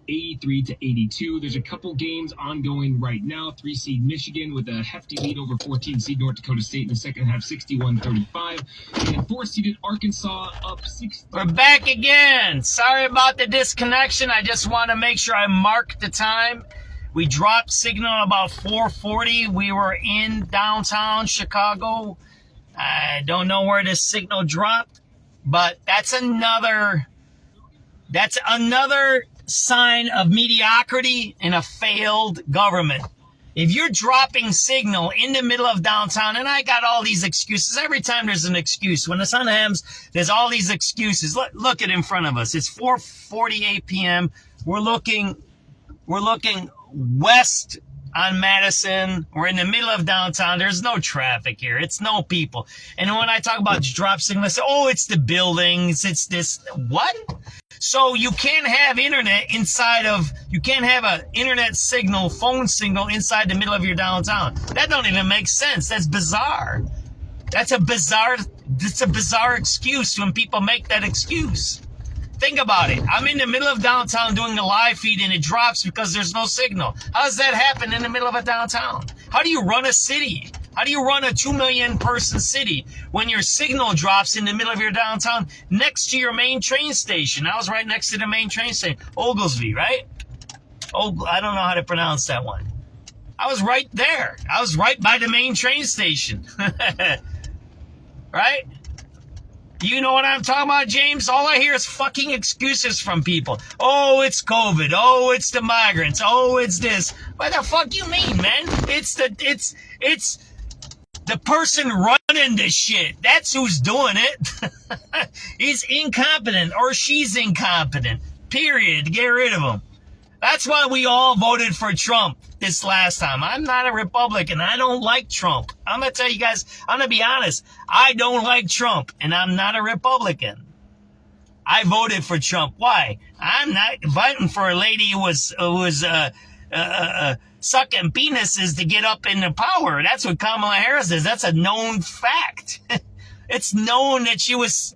83-82. There's a couple games ongoing right now. 3-seed Michigan with a hefty lead over 14-seed North Dakota State in the second half, 61-35. And 4-seeded Arkansas up 6. We're back again. Sorry about the disconnection. I just want to make sure I mark the time. We dropped signal about 4:40. We were in downtown Chicago. I don't know where this signal dropped, but that's another sign of mediocrity in a failed government. If you're dropping signal in the middle of downtown, and I got all these excuses. Every time there's an excuse. When the sun comes, there's all these excuses. Look at in front of us. It's 4:48 p.m. We're looking west on Madison. We're in the middle of downtown. There's no traffic here. It's no people. And when I talk about drop signal, I say, oh, it's the buildings. It's this. What? So you can't have internet you can't have an internet signal, phone signal inside the middle of your downtown. That don't even make sense. That's bizarre. It's a bizarre excuse when people make that excuse. Think about it. I'm in the middle of downtown doing a live feed and it drops because there's no signal. How does that happen in the middle of a downtown? How do you run a city? How do you run a 2 million person city when your signal drops in the middle of your downtown next to your main train station? I was right next to the main train station. Oglesby, right? I don't know how to pronounce that one. I was right there. I was right by the main train station. Right? You know what I'm talking about, James? All I hear is fucking excuses from people. Oh, it's COVID. Oh, it's the migrants. Oh, it's this. What the fuck you mean, man? It's the person running this shit. That's who's doing it. He's incompetent or she's incompetent. Period. Get rid of him. That's why we all voted for Trump this last time. I'm not a Republican. I don't like Trump. I'm going to tell you guys, I'm going to be honest. I don't like Trump, and I'm not a Republican. I voted for Trump. Why? I'm not voting for a lady who was sucking penises to get up into power. That's what Kamala Harris is. That's a known fact. It's known that she was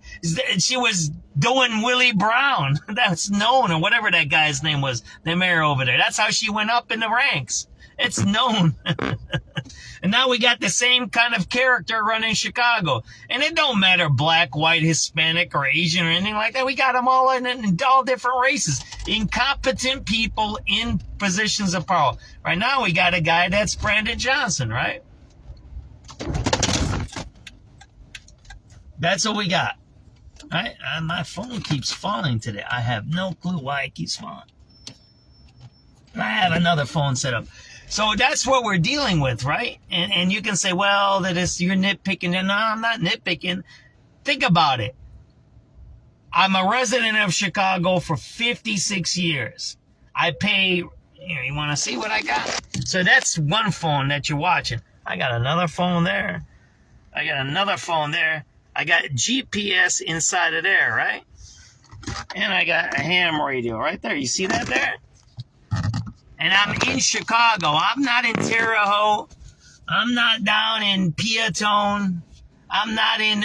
doing Willie Brown. That's known, or whatever that guy's name was, the mayor over there. That's how she went up in the ranks. It's known. And now we got the same kind of character running Chicago. And it don't matter black, white, Hispanic, or Asian, or anything like that. We got them all in all different races. Incompetent people in positions of power. Right now we got a guy that's Brandon Johnson, right? That's what we got. Right? My phone keeps falling today. I have no clue why it keeps falling. I have another phone set up. So that's what we're dealing with, right? And you can say, well, you're nitpicking. No, I'm not nitpicking. Think about it. I'm a resident of Chicago for 56 years. I pay, you want to see what I got? So that's one phone that you're watching. I got another phone there. I got another phone there. I got GPS inside of there, right? And I got a ham radio right there. You see that there? And I'm in Chicago. I'm not in Terre Haute. I'm not down in Piatone. I'm not in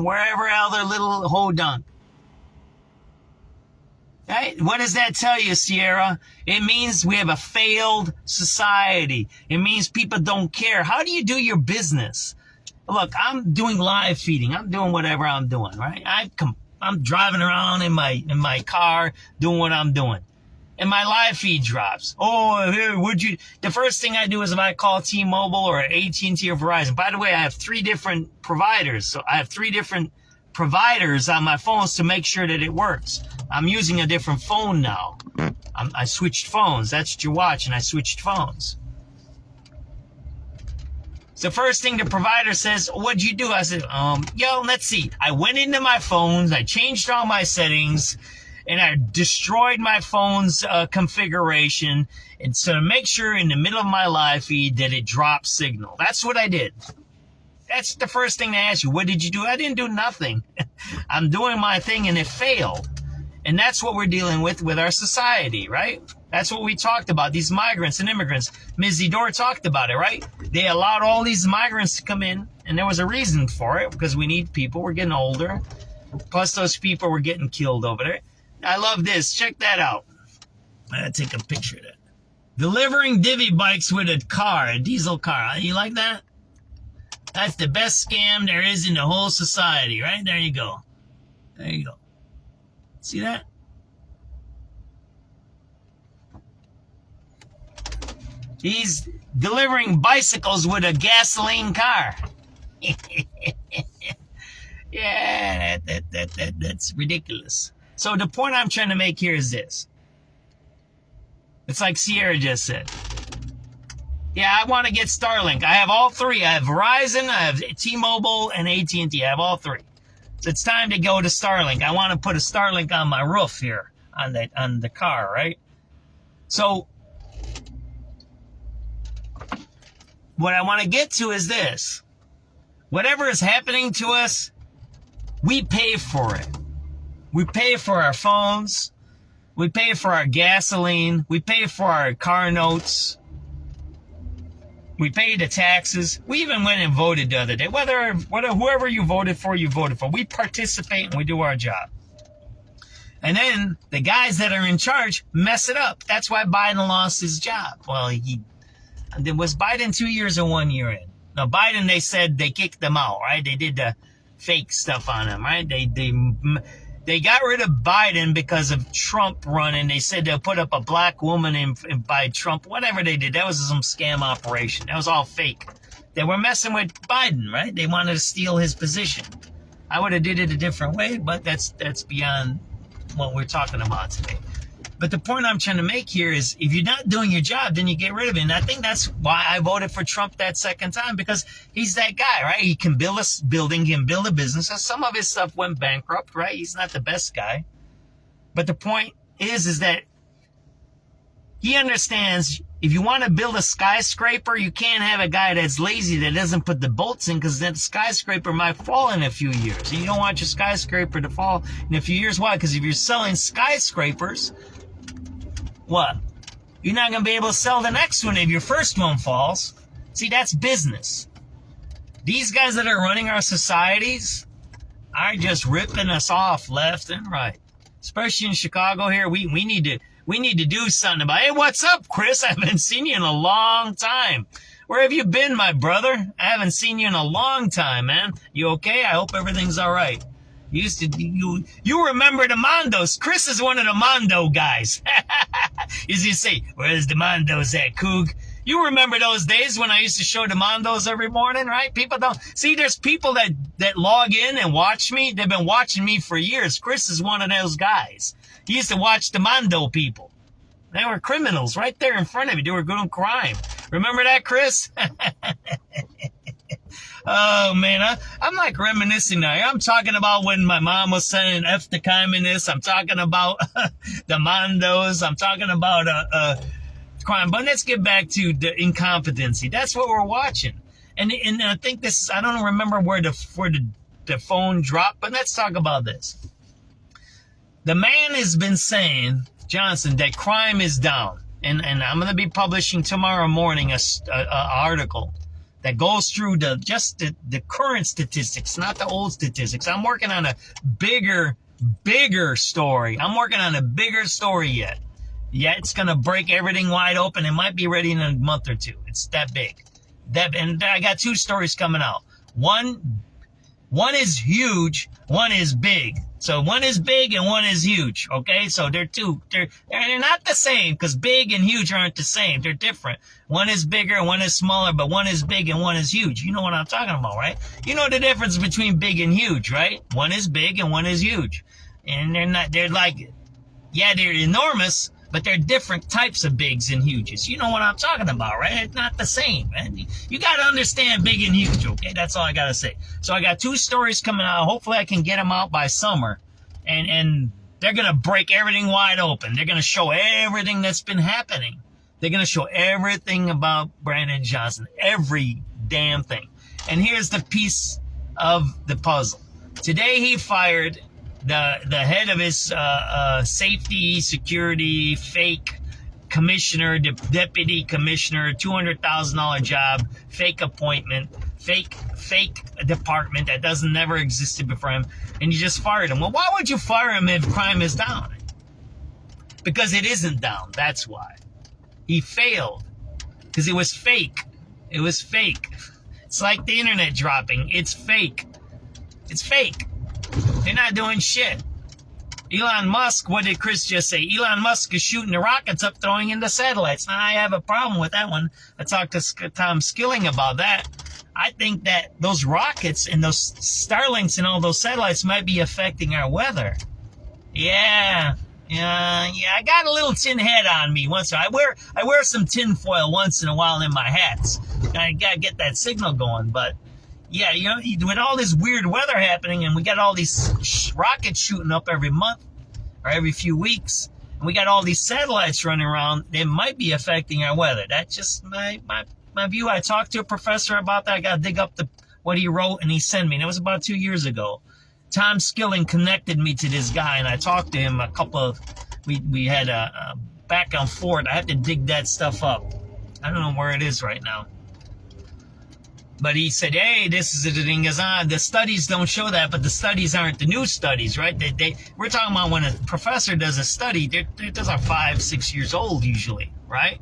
wherever other little hodunk. Right? What does that tell you, Sierra? It means we have a failed society. It means people don't care. How do you do your business? Look, I'm doing live feeding. I'm doing whatever I'm doing, right? I'm driving around in my car doing what I'm doing. And my live feed drops. Oh, the first thing I do is if I call T-Mobile or AT&T or Verizon. By the way, I have 3 different providers. So I have 3 different providers on my phones to make sure that it works. I'm using a different phone now. I switched phones. That's what you're watching. I switched phones. So first thing the provider says, what'd you do? I said, let's see. I went into my phones. I changed all my settings. And I destroyed my phone's configuration, and so to make sure in the middle of my live feed that it drops signal. That's what I did. That's the first thing they ask you. What did you do? I didn't do nothing. I'm doing my thing, and it failed. And that's what we're dealing with our society, right? That's what we talked about, these migrants and immigrants. Ms. Zidor talked about it, right? They allowed all these migrants to come in, and there was a reason for it, because we need people. We're getting older. Plus, those people were getting killed over there. I love this. Check that out. I gotta take a picture of that. Delivering divvy bikes with a car, a diesel car. You like that? That's the best scam there is in the whole society, right? There you go. There you go. See that? He's delivering bicycles with a gasoline car. Yeah, that's ridiculous. So the point I'm trying to make here is this. It's like Sierra just said. Yeah, I want to get Starlink. I have all three. I have Verizon, I have T-Mobile, and AT&T. I have all three. So it's time to go to Starlink. I want to put a Starlink on my roof here, on the car, right? So what I want to get to is this. Whatever is happening to us, we pay for it. We pay for our phones. We pay for our gasoline. We pay for our car notes. We pay the taxes. We even went and voted the other day. Whether whoever you voted for, we participate and we do our job. And then the guys that are in charge mess it up. That's why Biden lost his job. Well, was Biden 2 years or 1 year in? Now, Biden, they said they kicked them out, right? They did the fake stuff on him, right? They got rid of Biden because of Trump running. They said they'll put up a black woman by Trump. Whatever they did, that was some scam operation. That was all fake. They were messing with Biden, right? They wanted to steal his position. I would have did it a different way, but that's beyond what we're talking about today. But the point I'm trying to make here is if you're not doing your job, then you get rid of it. And I think that's why I voted for Trump that second time, because he's that guy, right? He can build a building, he can build a business. Some of his stuff went bankrupt, right? He's not the best guy. But the point is that he understands if you want to build a skyscraper, you can't have a guy that's lazy that doesn't put the bolts in, because that skyscraper might fall in a few years. And you don't want your skyscraper to fall in a few years. Why? Because if you're selling skyscrapers, what? You're not going to be able to sell the next one if your first one falls. See, that's business. These guys that are running our societies are just ripping us off left and right. Especially in Chicago here, we need to do something about it. Hey, what's up, Chris? I haven't seen you in a long time. Where have you been, my brother? I haven't seen you in a long time, man. You okay? I hope everything's all right. You remember the Mondos. Chris is one of the Mondo guys. As you say, where's the Mondos at, Coog? You remember those days when I used to show the Mondos every morning, right? People don't see. There's people that log in and watch me. They've been watching me for years. Chris is one of those guys. He used to watch the Mondo people. They were criminals right there in front of you. They were doing crime. Remember that, Chris? Oh, man, I'm like reminiscing now. I'm talking about when my mom was saying F the communists. I'm talking about the Mondos. I'm talking about crime. But let's get back to the incompetency. That's what we're watching. And I think this, I don't remember where the phone dropped, but let's talk about this. The man has been saying, Johnson, that crime is down. And I'm going to be publishing tomorrow morning a article that goes through the current statistics, not the old statistics. I'm working on a bigger story. I'm working on a bigger story yet. Yeah, it's going to break everything wide open. It might be ready in a month or two. It's that big. And I got two stories coming out. One is huge, one is big. So one is big and one is huge, okay? So they're not the same, because big and huge aren't the same. They're different. One is bigger and one is smaller, but one is big and one is huge. You know what I'm talking about, right? You know the difference between big and huge, right? One is big and one is huge. And they're enormous, but they're different types of bigs and huges. You know what I'm talking about, right? It's not the same, man. You got to understand big and huge, okay? That's all I got to say. So I got two stories coming out. Hopefully I can get them out by summer. And they're going to break everything wide open. They're going to show everything that's been happening. They're going to show everything about Brandon Johnson. Every damn thing. And here's the piece of the puzzle. Today he fired the head of his safety, security, fake commissioner, deputy commissioner, $200,000 job, fake appointment, fake department that never existed before him, and you just fired him. Well, why would you fire him if crime is down? Because it isn't down. That's why. He failed. Because it was fake. It was fake. It's like the internet dropping. It's fake. It's fake. They're not doing shit. Elon Musk, what did Chris just say? Elon Musk is shooting the rockets up, throwing into satellites. Now, I have a problem with that one. I talked to Tom Skilling about that. I think that those rockets and those Starlinks and all those satellites might be affecting our weather. Yeah, I got a little tin head on me once. I wear some tin foil once in a while in my hats. I gotta get that signal going, but yeah, you know, with all this weird weather happening and we got all these rockets shooting up every month or every few weeks, and we got all these satellites running around, they might be affecting our weather. That's just my view. I talked to a professor about that. I got to dig up what he wrote and he sent me. And it was about 2 years ago. Tom Skilling connected me to this guy, and I talked to him we had a back and forth. I have to dig that stuff up. I don't know where it is right now. But he said, hey, this is the thing is on. The studies don't show that, but the studies aren't the new studies, right? We're talking about when a professor does a study, those are 5-6 years old usually, right?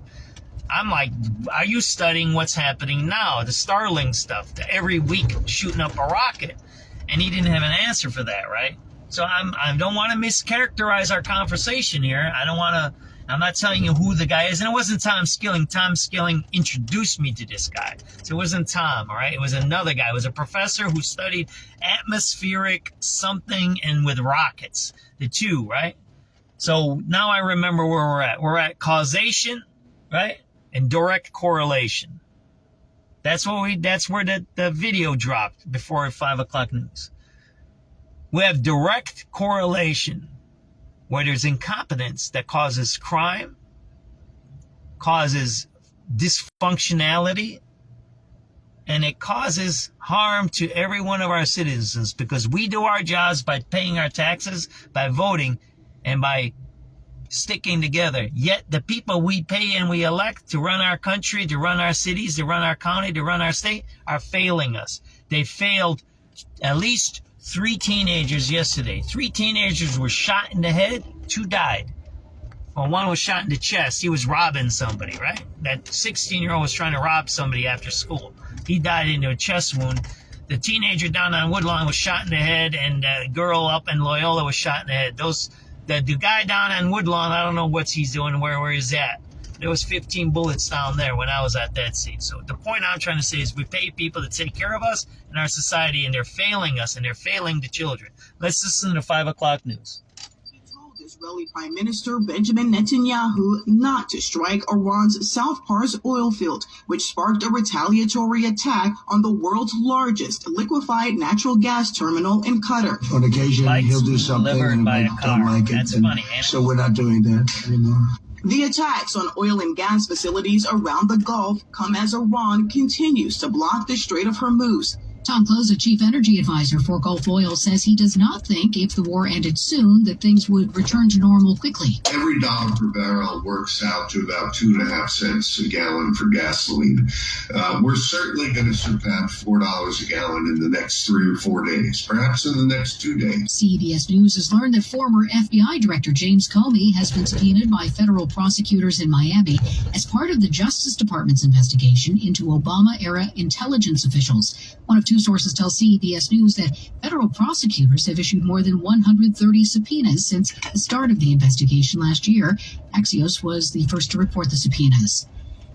I'm like, are you studying what's happening now? The Starlink stuff, every week shooting up a rocket. And he didn't have an answer for that, right? So I don't want to mischaracterize our conversation here. I'm not telling you who the guy is. And it wasn't Tom Skilling. Tom Skilling introduced me to this guy. So it wasn't Tom, all right? It was another guy. It was a professor who studied atmospheric something and with rockets, the two, right? So now I remember where we're at. We're at causation, right? And direct correlation. That's where the video dropped before 5 o'clock news. We have direct correlation where there's incompetence that causes crime, causes dysfunctionality, and it causes harm to every one of our citizens because we do our jobs by paying our taxes, by voting, and by sticking together. Yet the people we pay and we elect to run our country, to run our cities, to run our county, to run our state are failing us. They failed at least 3 teenagers yesterday. 3 teenagers were shot in the head. 2 died. Well, one was shot in the chest. He was robbing somebody, right? That 16-year-old was trying to rob somebody after school. He died into a chest wound. The teenager down on Woodlawn was shot in the head, and the girl up in Loyola was shot in the head. The guy down on Woodlawn, I don't know what he's doing, where he's at. There was 15 bullets down there when I was at that scene. So the point I'm trying to say is we pay people to take care of us in our society, and they're failing us, and they're failing the children. Let's listen to 5 o'clock news. He told Israeli Prime Minister Benjamin Netanyahu not to strike Iran's South Pars oil field, which sparked a retaliatory attack on the world's largest liquefied natural gas terminal in Qatar. On occasion, Lights he'll do something and by a we car. don't like it. That's funny, ain't it? So we're not doing that anymore. The attacks on oil and gas facilities around the Gulf come as Iran continues to block the Strait of Hormuz. Tom Close, a chief energy advisor for Gulf Oil, says he does not think if the war ended soon that things would return to normal quickly. Every dollar per barrel works out to about 2.5 cents a gallon for gasoline. We're certainly going to surpass $4 a gallon in the next 3 or 4 days, perhaps in the next 2 days. CBS News has learned that former FBI Director James Comey has been subpoenaed by federal prosecutors in Miami as part of the Justice Department's investigation into Obama-era intelligence officials. One of 2 sources tell CBS News that federal prosecutors have issued more than 130 subpoenas since the start of the investigation last year. Axios was the first to report the subpoenas.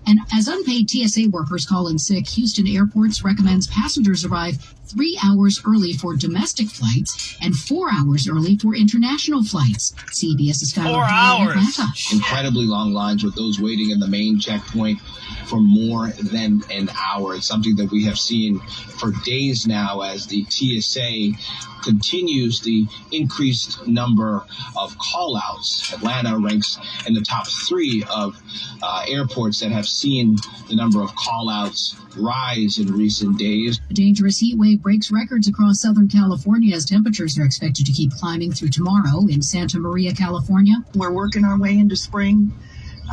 And as unpaid TSA workers call in sick, Houston Airports recommends passengers arrive 3 hours early for domestic flights and 4 hours early for international flights. CBS's Skylar 4 Hall in hours. Atlanta. Incredibly long lines with those waiting in the main checkpoint for more than an hour. It's something that we have seen for days now as the TSA continues the increased number of call-outs. Atlanta ranks in the top 3 of airports that have seen the number of call-outs rise in recent days. A dangerous heat wave breaks records across Southern California as temperatures are expected to keep climbing through tomorrow in Santa Maria, California. We're working our way into spring.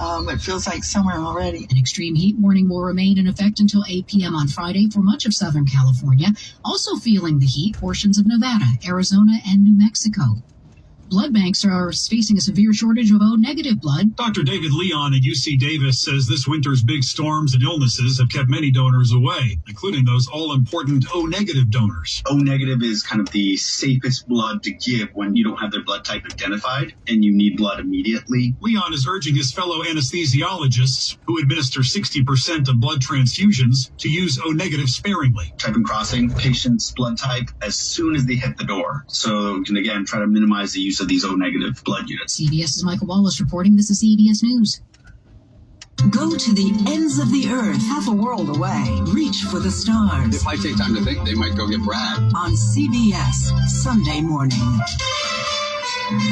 It feels like summer already. An extreme heat warning will remain in effect until 8 p.m. on Friday for much of Southern California. Also feeling the heat, portions of Nevada, Arizona, and New Mexico. Blood banks are facing a severe shortage of O-negative blood. Dr. David Leon at UC Davis says this winter's big storms and illnesses have kept many donors away, including those all-important O-negative donors. O-negative is kind of the safest blood to give when you don't have their blood type identified and you need blood immediately. Leon is urging his fellow anesthesiologists, who administer 60% of blood transfusions, to use O-negative sparingly. Type and crossing patient's blood type as soon as they hit the door. So we can, again, try to minimize the use of these O-negative blood units. CBS's Michael Wallace reporting. This is CBS News. Go to the ends of the earth, half a world away. Reach for the stars. It might take time to think. They might go get Brad. On CBS, Sunday morning.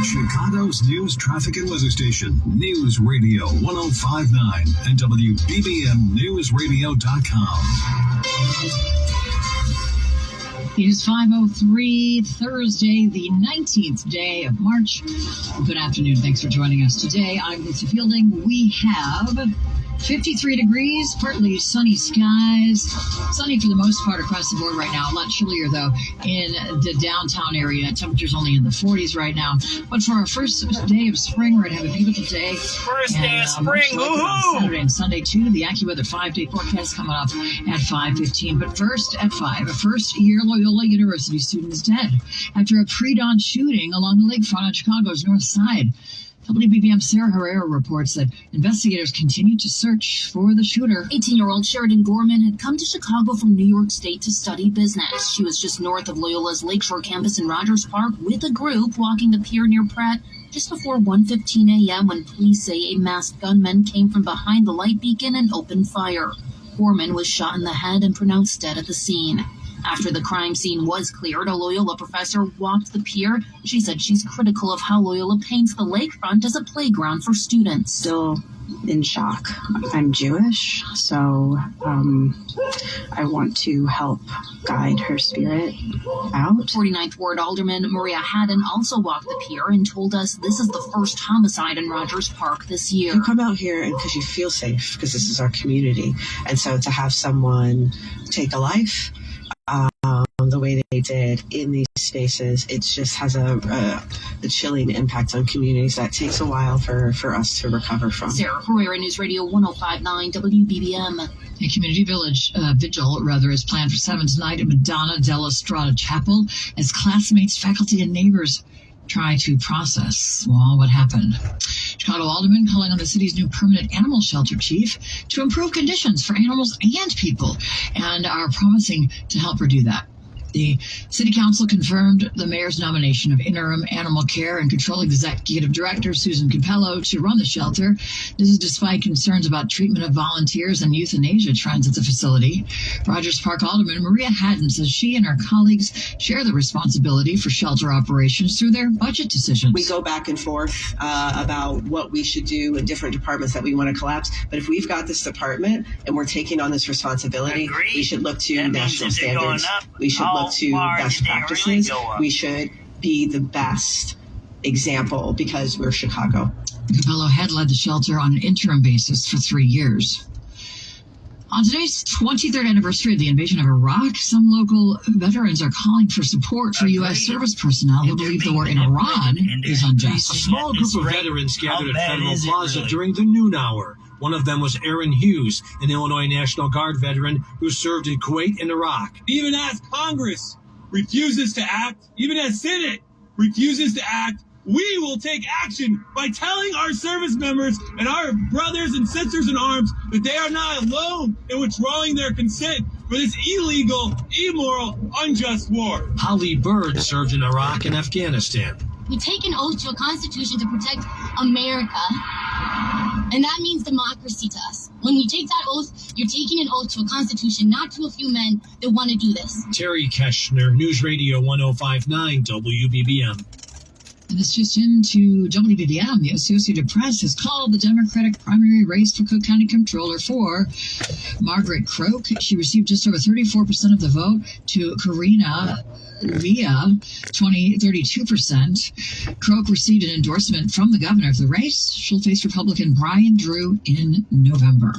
Chicago's news, traffic, and weather station. News Radio 105.9 and WBBMNewsRadio.com. It is 5:03, Thursday, the 19th day of March. Good afternoon. Thanks for joining us today. I'm Lisa Fielding. We have 53 degrees, partly sunny skies. Sunny for the most part across the board right now. A lot chillier, though, in the downtown area. Temperatures only in the 40s right now. But for our first day of spring, we're going to have a beautiful day. First day of spring, woohoo! Saturday and Sunday, too. The AccuWeather 5-day forecast coming up at 5:15. But first, at 5, a first-year Loyola University student is dead after a pre-dawn shooting along the lakefront on Chicago's north side. WBBM's Sarah Herrera reports that investigators continue to search for the shooter. 18-year-old Sheridan Gorman had come to Chicago from New York State to study business. She was just north of Loyola's Lakeshore campus in Rogers Park with a group walking the pier near Pratt just before 1:15 a.m. when police say a masked gunman came from behind the light beacon and opened fire. Gorman was shot in the head and pronounced dead at the scene. After the crime scene was cleared, a Loyola professor walked the pier. She said she's critical of how Loyola paints the lakefront as a playground for students. Still in shock. I'm Jewish, so I want to help guide her spirit out. 49th Ward Alderman Maria Haddon also walked the pier and told us this is the first homicide in Rogers Park this year. You come out here because you feel safe, because this is our community. And so to have someone take a life the way they did in these spaces, it just has a chilling impact on communities that takes a while for us to recover from. Sarah Herrera, News Radio 105.9 WBBM. A community vigil is planned for 7 tonight at Madonna della Strada Chapel as classmates, faculty, and neighbors try to process what happened. Chicago aldermen calling on the city's new permanent animal shelter chief to improve conditions for animals and people, and are promising to help her do that. The city council confirmed the mayor's nomination of interim animal care and control executive director Susan Capello to run the shelter. This is despite concerns about treatment of volunteers and euthanasia trends at the facility. Rogers Park Alderman Maria Haddon says she and her colleagues share the responsibility for shelter operations through their budget decisions. We go back and forth about what we should do in different departments that we want to collapse. But if we've got this department and we're taking on this responsibility, we should look to national standards. We should look to best practices. We should be the best example because we're Chicago. Capello had led the shelter on an interim basis for 3 years. On today's 23rd anniversary of the invasion of Iraq, some local veterans are calling for support for U.S. service personnel who believe the war in Iran is unjust. A small group of veterans gathered at Federal Plaza during the noon hour. One of them was Aaron Hughes, an Illinois National Guard veteran who served in Kuwait and Iraq. Even as Congress refuses to act, even as Senate refuses to act, we will take action by telling our service members and our brothers and sisters in arms that they are not alone in withdrawing their consent for this illegal, immoral, unjust war. Holly Bird served in Iraq and Afghanistan. We take an oath to a constitution to protect America, and that means democracy to us. When you take that oath, you're taking an oath to a constitution, not to a few men that want to do this. Terry Keschner, News Radio 105.9 WBBM. And it's just into WBBM. The Associated Press has called the Democratic primary race for Cook County Comptroller for Margaret Croak. She received just over 34% of the vote to Karina via 32%. Croak received an endorsement from the governor of the race. She'll face Republican Brian Drew in November.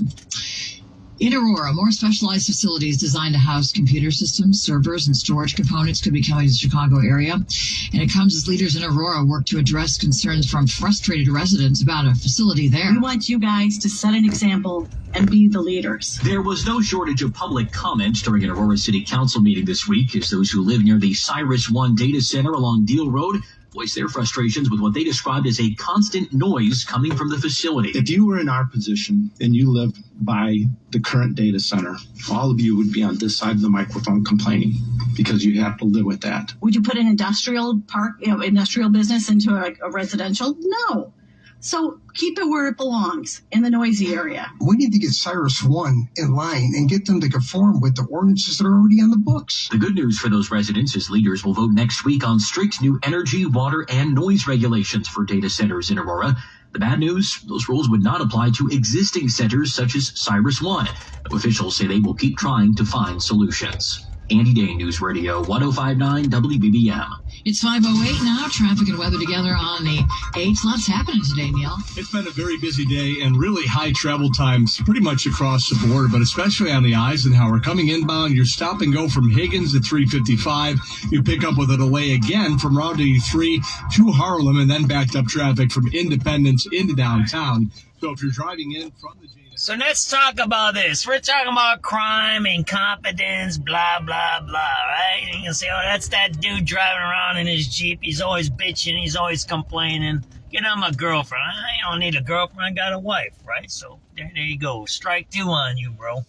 In Aurora, more specialized facilities designed to house computer systems, servers, and storage components could be coming to the Chicago area. And it comes as leaders in Aurora work to address concerns from frustrated residents about a facility there. We want you guys to set an example and be the leaders. There was no shortage of public comments during an Aurora City Council meeting this week as those who live near the Cyrus One data center along Deal Road voiced their frustrations with what they described as a constant noise coming from the facility. If you were in our position and you lived by the current data center, all of you would be on this side of the microphone complaining because you have to live with that. Would you put an industrial park, industrial business into a residential? No. So keep it where it belongs, in the noisy area. We need to get Cyrus One in line and get them to conform with the ordinances that are already on the books. The good news for those residents is leaders will vote next week on strict new energy, water, and noise regulations for data centers in Aurora. The bad news, those rules would not apply to existing centers such as Cyrus One. Officials say they will keep trying to find solutions. Andy Day, News Radio 105.9 WBBM. It's 5:08 now. Traffic and weather together on the 8th. Lots happening today, Neil. It's been a very busy day and really high travel times pretty much across the board, but especially on the Eisenhower. Coming inbound, your stop and go from Higgins at 355. You pick up with a delay again from Route 83 to Harlem and then backed up traffic from Independence into downtown. So if you're driving in from the So let's talk about this. We're talking about crime, incompetence, blah, blah, blah, right? And you can say, oh, that's that dude driving around in his Jeep. He's always bitching. He's always complaining. You know, I'm a girlfriend. I don't need a girlfriend. I got a wife, right? So there you go. Strike two on you, bro.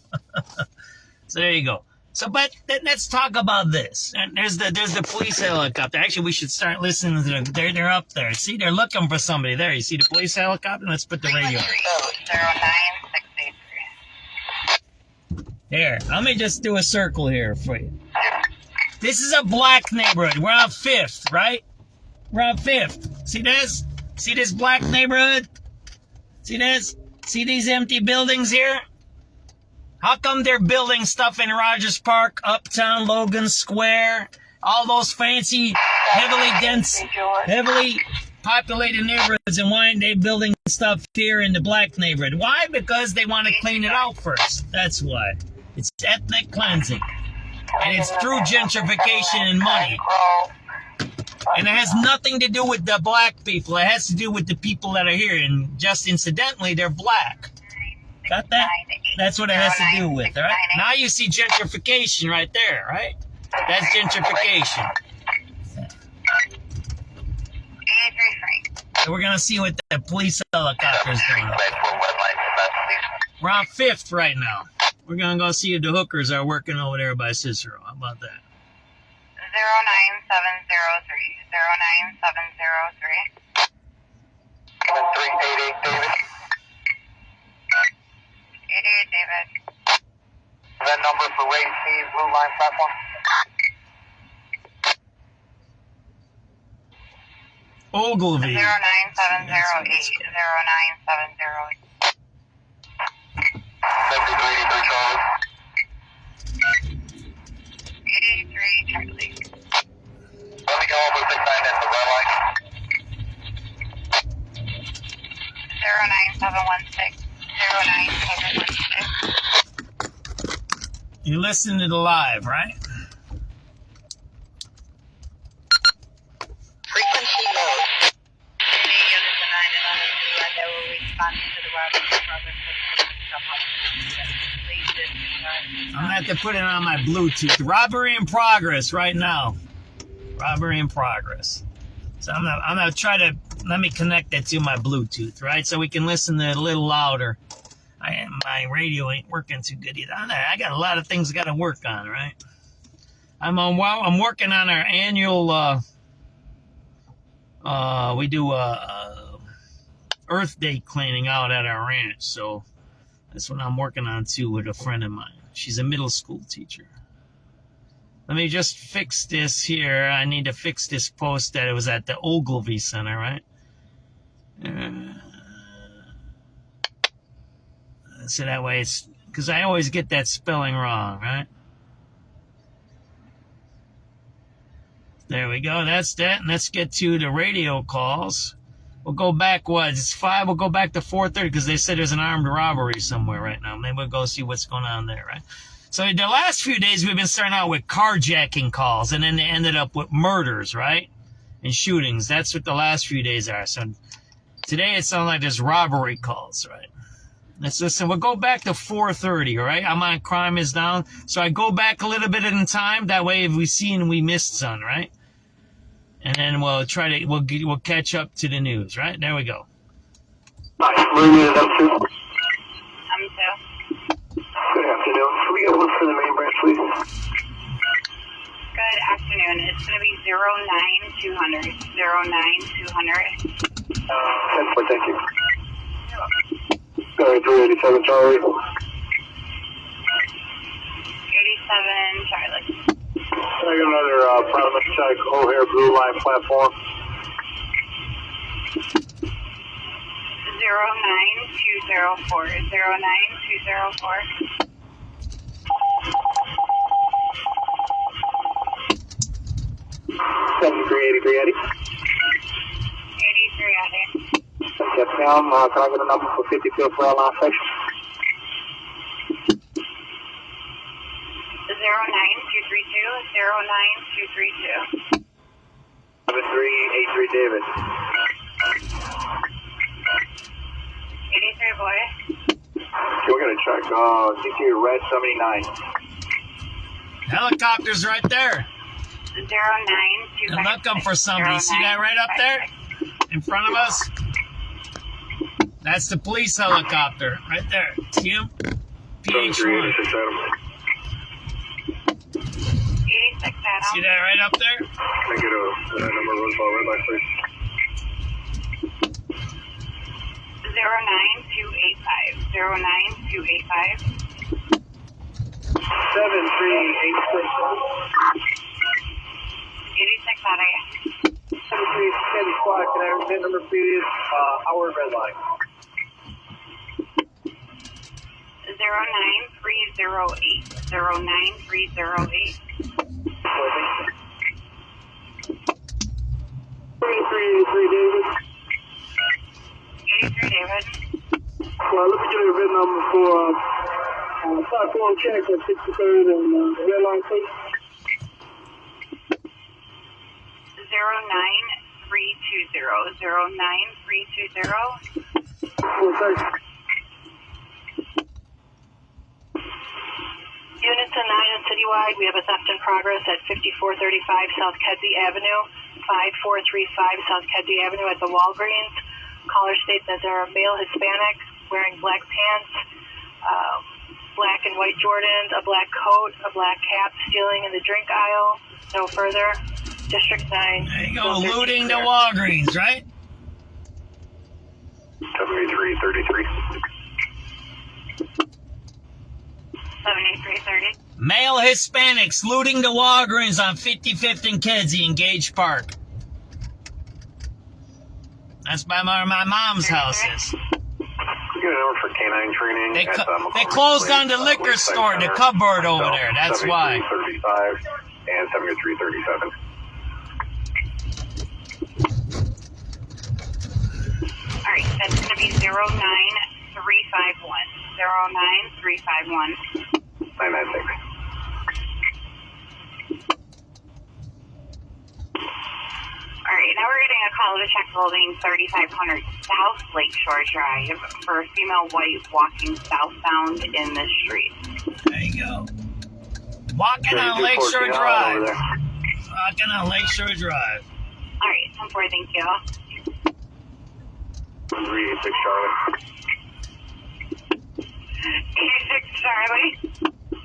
So there you go. So, but let's talk about this. And there's the police helicopter. Actually, we should start listening to them. They're up there. See, they're looking for somebody there. You see the police helicopter? Let's put the radio on. There, let me just do a circle here for you. This is a black neighborhood. We're on 5th, right? We're on 5th. See this? See this black neighborhood? See this? See these empty buildings here? How come they're building stuff in Rogers Park, Uptown, Logan Square, all those fancy, heavily dense, heavily populated neighborhoods, and why aren't they building stuff here in the black neighborhood? Why? Because they want to clean it out first. That's why. It's ethnic cleansing. And it's through gentrification and money. And it has nothing to do with the black people. It has to do with the people that are here. And just incidentally, they're black. Got that? That's what it has to do with, all right? Now you see gentrification right there, right? That's gentrification. So we're going to see what the police helicopter is doing. We're on 5th right now. We're going to go see if the hookers are working over there by Cicero. How about that? 09703. 09703. 388 David. 88 David. That number for Rate C, Blue Line platform. Ogilvy. 09708. 09708. 7383 Charlie. 83 Charlie. Let me go over 69 at the red line. 09716. 09716. You listen to the live, right? Frequency mode. I will respond to the I'm going to have to put it on my Bluetooth. Robbery in progress right now. Robbery in progress. So I'm going to try to, let me connect that to my Bluetooth, right? So we can listen to it a little louder. My radio ain't working too good either. I got a lot of things I got to work on, right? I'm working on our annual, we do Earth Day cleaning out at our ranch. So that's what I'm working on too with a friend of mine. She's a middle school teacher. Let me just fix this here. I need to fix this post that it was at the Ogilvy Center, right? So that way it's, because I always get that spelling wrong, right? There we go. That's that. And let's get to the radio calls. We'll go back, what? It's 5. We'll go back to 4:30 because they said there's an armed robbery somewhere right now. Maybe we'll go see what's going on there, right? So the last few days we've been starting out with carjacking calls, and then they ended up with murders, right? And shootings. That's what the last few days are. So today it sounds like there's robbery calls, right? Let's listen. We'll go back to 4:30, all right? I'm on Crime is Down. So I go back a little bit in time. That way if we see and we missed some, right? And then we'll catch up to the news, right? There we go. Nice. Marine up to. I'm 2. Good afternoon. Can we get one for the main branch, please? Good afternoon. It's going to be 09200. 09200. 10-4, thank you. Sorry, 387 Charlie. 87 Charlie. I got another private check O'Hare Blue Line platform. 09204. 09204. 7383 Eddie. 83 Eddie. Yes, ma'am. Can I get a number for 50 field for airline section? 09232. 09232. 7383 David. 83 boy. Okay, we're gonna check. CT Red 79. Helicopter's right there. 09256. They're looking for somebody. See that right up there? In front of us? That's the police helicopter. Right there. See him? PH1. 86 Adam. See that right up there? Can I get a number of red light, please? 09285. 09285. 7386. 86 out of 73 squad. Can I have that number, please? Our red line. 09308. 09308. 3383 David. 83 David. Well, let me get a red number for platform check at 63rd and red line, please. 09320. 09320. Units 9 and citywide, we have a theft in progress at 5435 South Kedzie Avenue, 5435 South Kedzie Avenue at the Walgreens. Caller states that there are male Hispanics wearing black pants, black and white Jordans, a black coat, a black cap, stealing in the drink aisle. No further. District 9. There you go, looting the Walgreens, right? 7333. 7330. Male Hispanics looting the Walgreens on 55th and Kedzie in Gage Park. That's by my mom's house is. We got a number for canine training. They closed down the liquor store, the cupboard over there. That's why. 7335 and 7337. All right, that's going to be 09351. 09351. 996. All right, now we're getting a call to check building 3500 South Lakeshore Drive for a female white walking southbound in the street. There you go. Walking on Lakeshore Drive. Walking on Lakeshore Drive. All right, 10-4, thank you. 386 Charlie. 86 Charlie.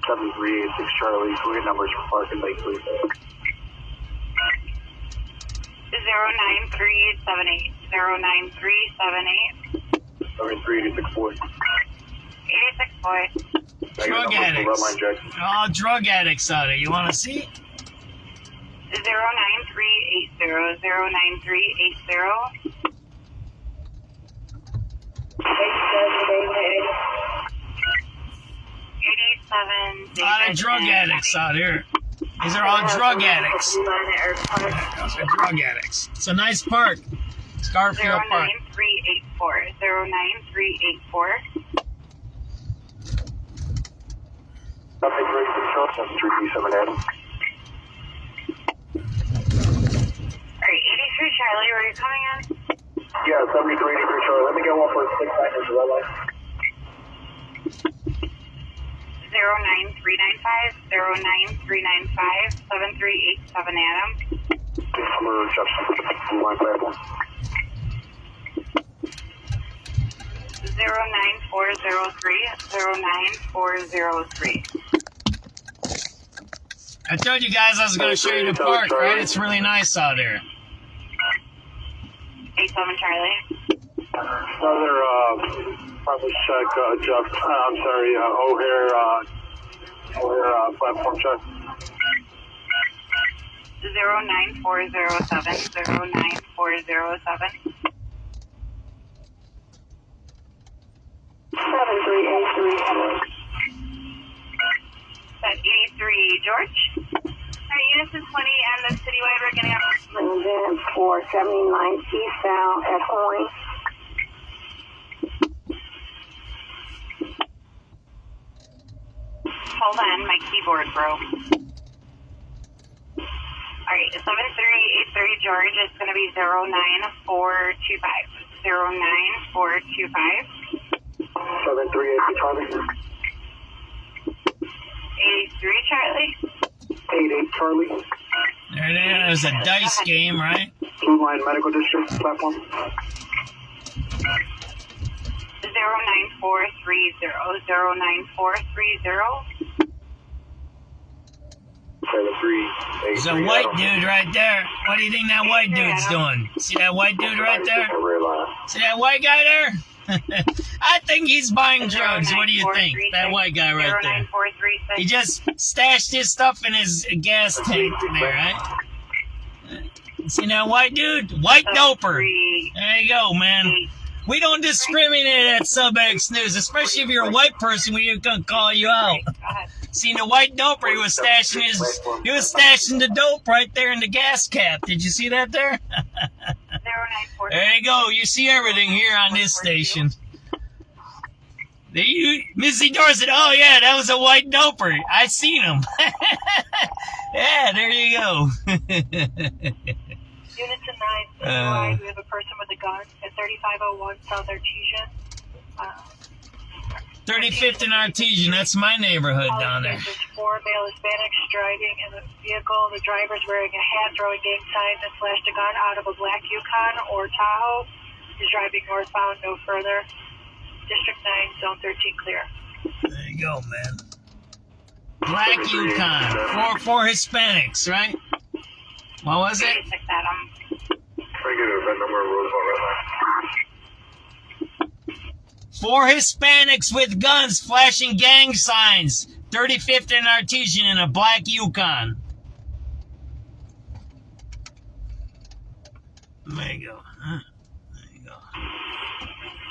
7386 Charlie. So we get numbers for Park and Lake, please. 09378. 09378. 7386 boy. 86 boy. Drug addicts. All drug addicts out there. You want to see? 09380. 09380. 87. A lot of drug addicts out here. These are all drug addicts. Those are drug addicts. It's a nice park. Garfield Park. 09384. 09384. Nothing ready to control, 7337 Adam. Alright, 83 Charlie, where are you coming in? Yeah, 7383 Charlie. Let me get 1.6 seconds, red light. 09395. 09395. 7387 Adam. Summer Jefferson, blue line platform. 09403. 09403. I told you guys I was going to show you the park, right? It's really nice out there. 87 Charlie. Another, probably check, Jeff, I'm sorry, O'Hare platform check. 09407. 09407. 7383. That's 83 George. Alright, Unison 20 and the citywide, we're getting up. London 479 eastbound at Horn. Hold on, my keyboard broke. Alright, 7383 George is going to be 09425. 09425. 7383 Charlie. 83 Charlie. 88 Charlie. There it is. It was a dice game, right? Blue line medical district platform. 09430. 09430. There's a white dude right there. What do you think that white dude's doing? See that white dude right there? See that white guy there? I think he's buying drugs. What do you think? That white guy right there. He just stashed his stuff in his gas tank there, right? See that white dude? White doper. There you go, man. We don't discriminate at SubX.News, especially if you're a white person. We're gonna call you out. See the white doper? He was stashing the dope right there in the gas cap. Did you see that there? There you go. You see everything here on this station. Missy Dorset. Oh yeah, that was a white doper. I seen him. Yeah, there you go. Units in 9, we have a person with a gun at 3501 South Artesian. 35th and Artesian, that's my neighborhood down there. There's 4 male Hispanics driving in the vehicle. The driver's wearing a hat, throwing gang signs, and flashed a gun out of a black Yukon or Tahoe. He's driving northbound, no further. District 9, Zone 13 clear. There you go, man. Black Yukon. 4 Hispanics, right? What was it? Regular event number, Roosevelt Red Line. 4 Hispanics with guns flashing gang signs. 35th and Artesian in a black Yukon. There you go. There you go.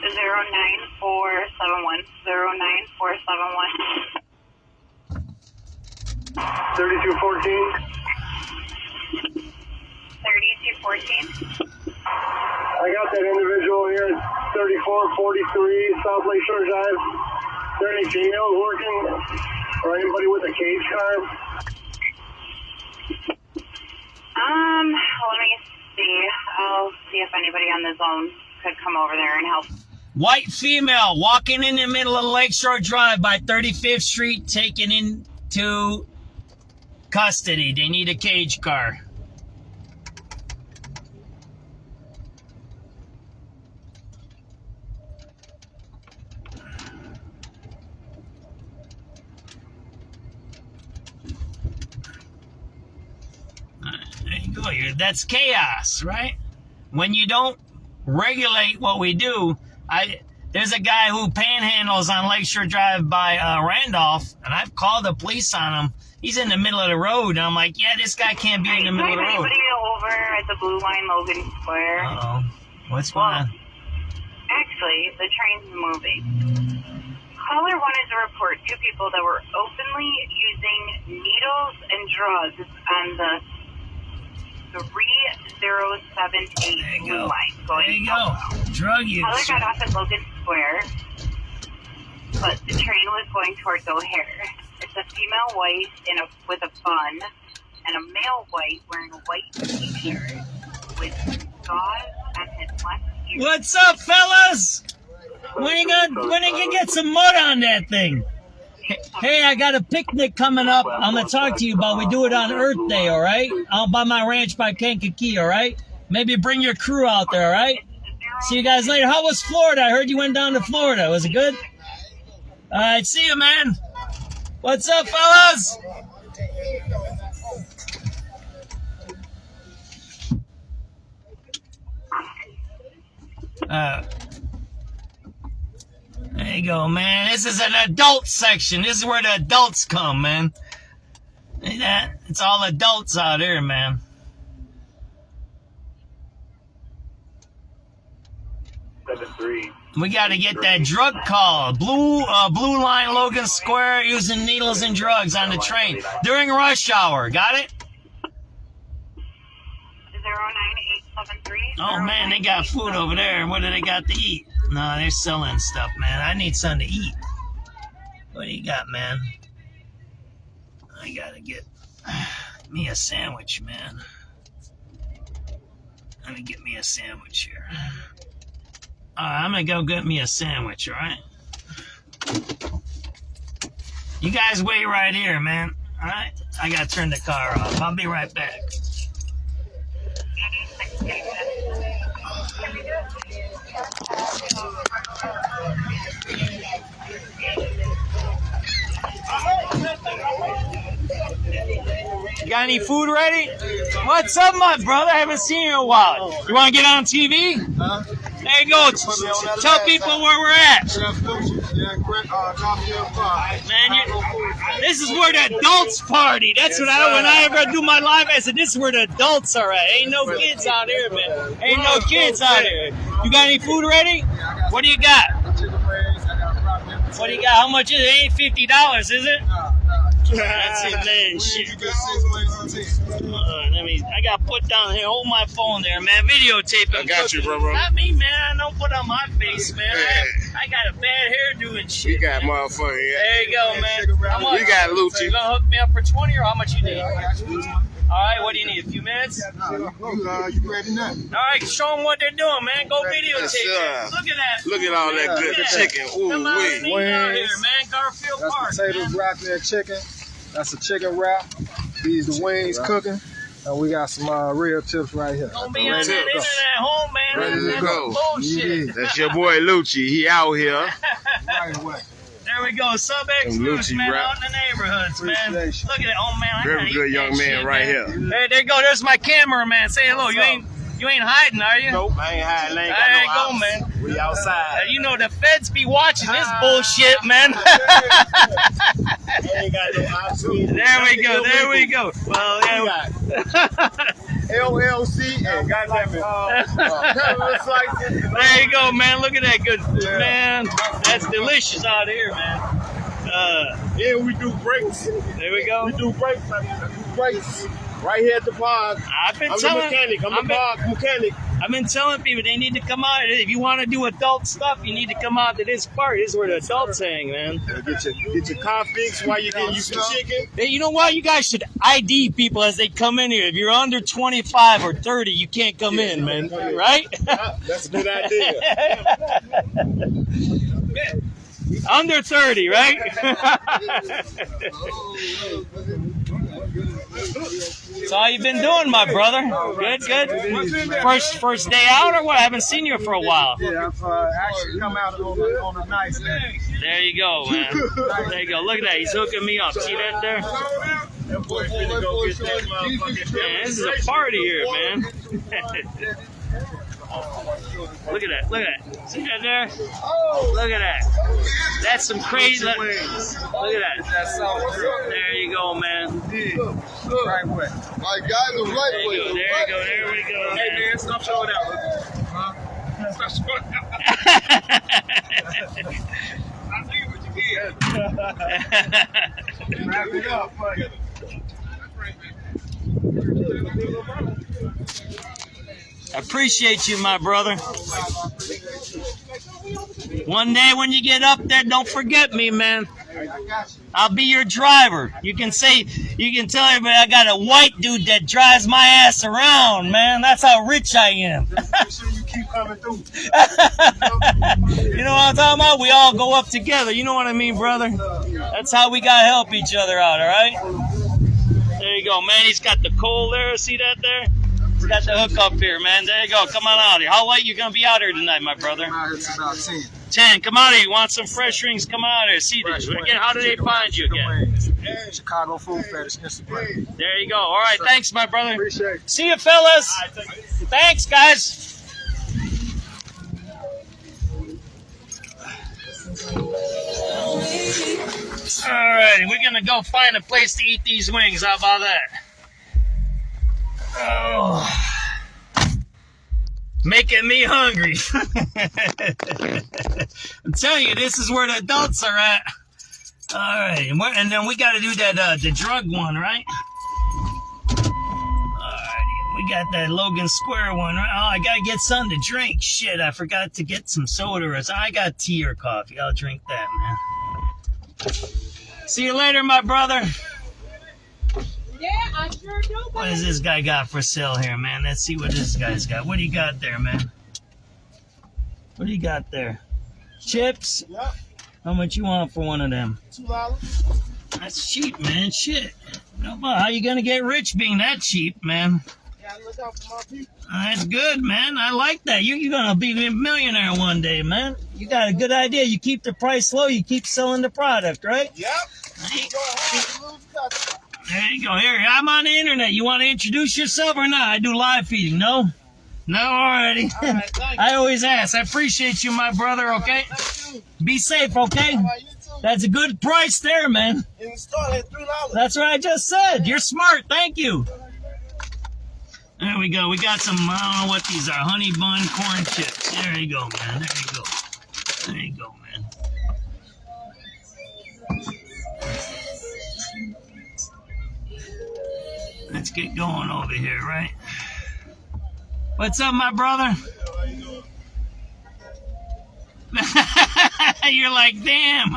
09471. 09471. 3214. 3214. I got that individual here at 3443 South Lakeshore Drive. Is there any females working or anybody with a cage car? Let me see. I'll see if anybody on the zone could come over there and help. White female walking in the middle of Lakeshore Drive by 35th Street, taken into custody. They need a cage car. There you go. That's chaos, right? When you don't regulate what we do, there's a guy who panhandles on Lakeshore Drive by Randolph, and I've called the police on him. He's in the middle of the road, and I'm like, yeah, this guy can't be in the middle of the road. Anybody over at the Blue Line Logan Square? Uh-oh. What's going on? Actually, the train's moving. Caller wanted to report 2 people that were openly using needles and drugs on the 3078 Blue Line going There you go. Drug use. Tyler got off at Logan Square, but the train was going towards O'Hare. It's a female white with a bun, and a male white wearing a white t-shirt with gauze at his left ear. What's up, fellas? When you gonna get some mud on that thing? Hey, I got a picnic coming up. I'm gonna talk to you about. We do it on Earth Day, all right? Out by my ranch by Kankakee, all right? Maybe bring your crew out there, all right? See you guys later. How was Florida? I heard you went down to Florida. Was it good? All right, see you, man. What's up, fellas? There you go, man. This is an adult section. This is where the adults come, man. It's all adults out here, man. We got to get that drug call. Blue Line, Logan Square, using needles and drugs on the train during rush hour. Got it? 09873. Oh, man, they got food over there. What do they got to eat? No, they're selling stuff, man. I need something to eat. What do you got, man? I got to get me a sandwich, man. Let me get me a sandwich here. I'm going to go get me a sandwich, all right? You guys wait right here, man. All right? I got to turn the car off. I'll be right back. You got any food ready? What's up, my brother? I haven't seen you in a while. You want to get on TV? There you go. Tell people where we're at. Man, this is where the adults party. That's what when I ever do my live, I said, this is where the adults are at. Ain't no kids out here, man. Ain't no kids out here. You got any food ready? What do you got? What do you got? How much is it? It ain't $50, is it? That's it, man. Shit. I got to put down here. Hold my phone there, man. Videotape. I got you, bro. Not me, man. I don't put on my face, man. I got a bad hairdo and shit. We got motherfucker here. There you go, man. How much? We got Lucci. You gonna hook me up for 20 or how much you need? All right, what do you need? A few minutes? You ready now? All right, show them what they're doing, man. Go videotape it. Look at that. Look at all that good chicken. Ooh, come on, wings. Out here, man. Garfield That's Park. Potatoes, broccoli, and chicken. That's a chicken wrap. These the wings cooking. And we got some rib tips right here. Don't be on that internet at home, man. Ready to go. Bullshit. That's your boy Lucci. He out here. Right away. There we go. SubX.News, man, out in the neighborhoods, man. Look at that. Oh, man. Very good young man right here. Hey, there you go. There's my cameraman. Say hello. You ain't hiding, are you? Nope, I ain't hiding. There you go, man. We outside. You know the feds be watching this bullshit, man. There we go. There we go. Well, yeah. LLC and goddamn it. There you go, man. Look at that good, man. That's delicious out here, man. Yeah, we do breaks. There we go. We do breaks. Right here at the park. I'm the mechanic. I'm the park mechanic. I've been telling people they need to come out. If you want to do adult stuff, you need to come out to this park. This is where the adults hang, man. Get your car fixed while you're getting you some chicken. Hey, you know what? You guys should ID people as they come in here. If you're under 25 or 30, you can't come in, man. Right? That's a good idea. Under 30, right? So how you been doing, my brother? Good. First day out or what? I haven't seen you for a while. Yeah, I've actually come out on a nice day. There you go, man. There you go. Look at that. He's hooking me up. See that there? Man, this is a party here, man. Look at that. See that there? Look at that. That's some crazy. Look at that. There you go, man. Right way. My guys are right way. There we go. Hey, man, stop showing out. Stop showing out. I see what you did. Wrap it up, buddy. I appreciate you, my brother. One day when you get up there, don't forget me, man. I'll be your driver. You can tell everybody I got a white dude that drives my ass around, man. That's how rich I am. Make sure you keep coming through. You know what I'm talking about? We all go up together. You know what I mean, brother? That's how we gotta help each other out, all right? There you go, man. He's got the coal there. See that there? He's got the hook up here, man. There you go. Come on out here. How late you gonna be out here tonight, my brother? It's about 10. 10. Come out here. You want some fresh rings? Come out here. See this. Again, how do they find you again? Chicago Food Fetish Instagram. There you go. All right. Thanks, my brother. Appreciate it. See you, fellas. Thanks, guys. All right. We're going to go find a place to eat these wings. How about that? Oh. Making me hungry. I'm telling you, this is where the adults are at. All right, and then we got to do that the drug one, right? All right, we got that Logan Square one, right? Oh, I got to get something to drink. Shit, I forgot to get some soda. I got tea or coffee. I'll drink that, man. See you later, my brother. Yeah, I sure do. What does this guy got for sale here, man? Let's see what this guy's got. What do you got there, man? What do you got there? Chips? Yep. How much you want for one of them? $2. That's cheap, man. Shit. How you gonna get rich being that cheap, man? Yeah, look out for my people. That's good, man. I like that. You're gonna be a millionaire one day, man. You got a good idea. You keep the price low. You keep selling the product, right? Yep. There you go. Here, I'm on the internet. You want to introduce yourself or not? I do live feeding. No? No, alrighty. All right, I always ask. I appreciate you, my brother, okay? Be safe, okay? That's a good price there, man. In the store, at $3. That's what I just said. You're smart. Thank you. There we go. We got some, I don't know what these are, honey bun corn chips. There you go, man. There you go. There you go, man. Let's get going over here, right? What's up, my brother? You're like, damn.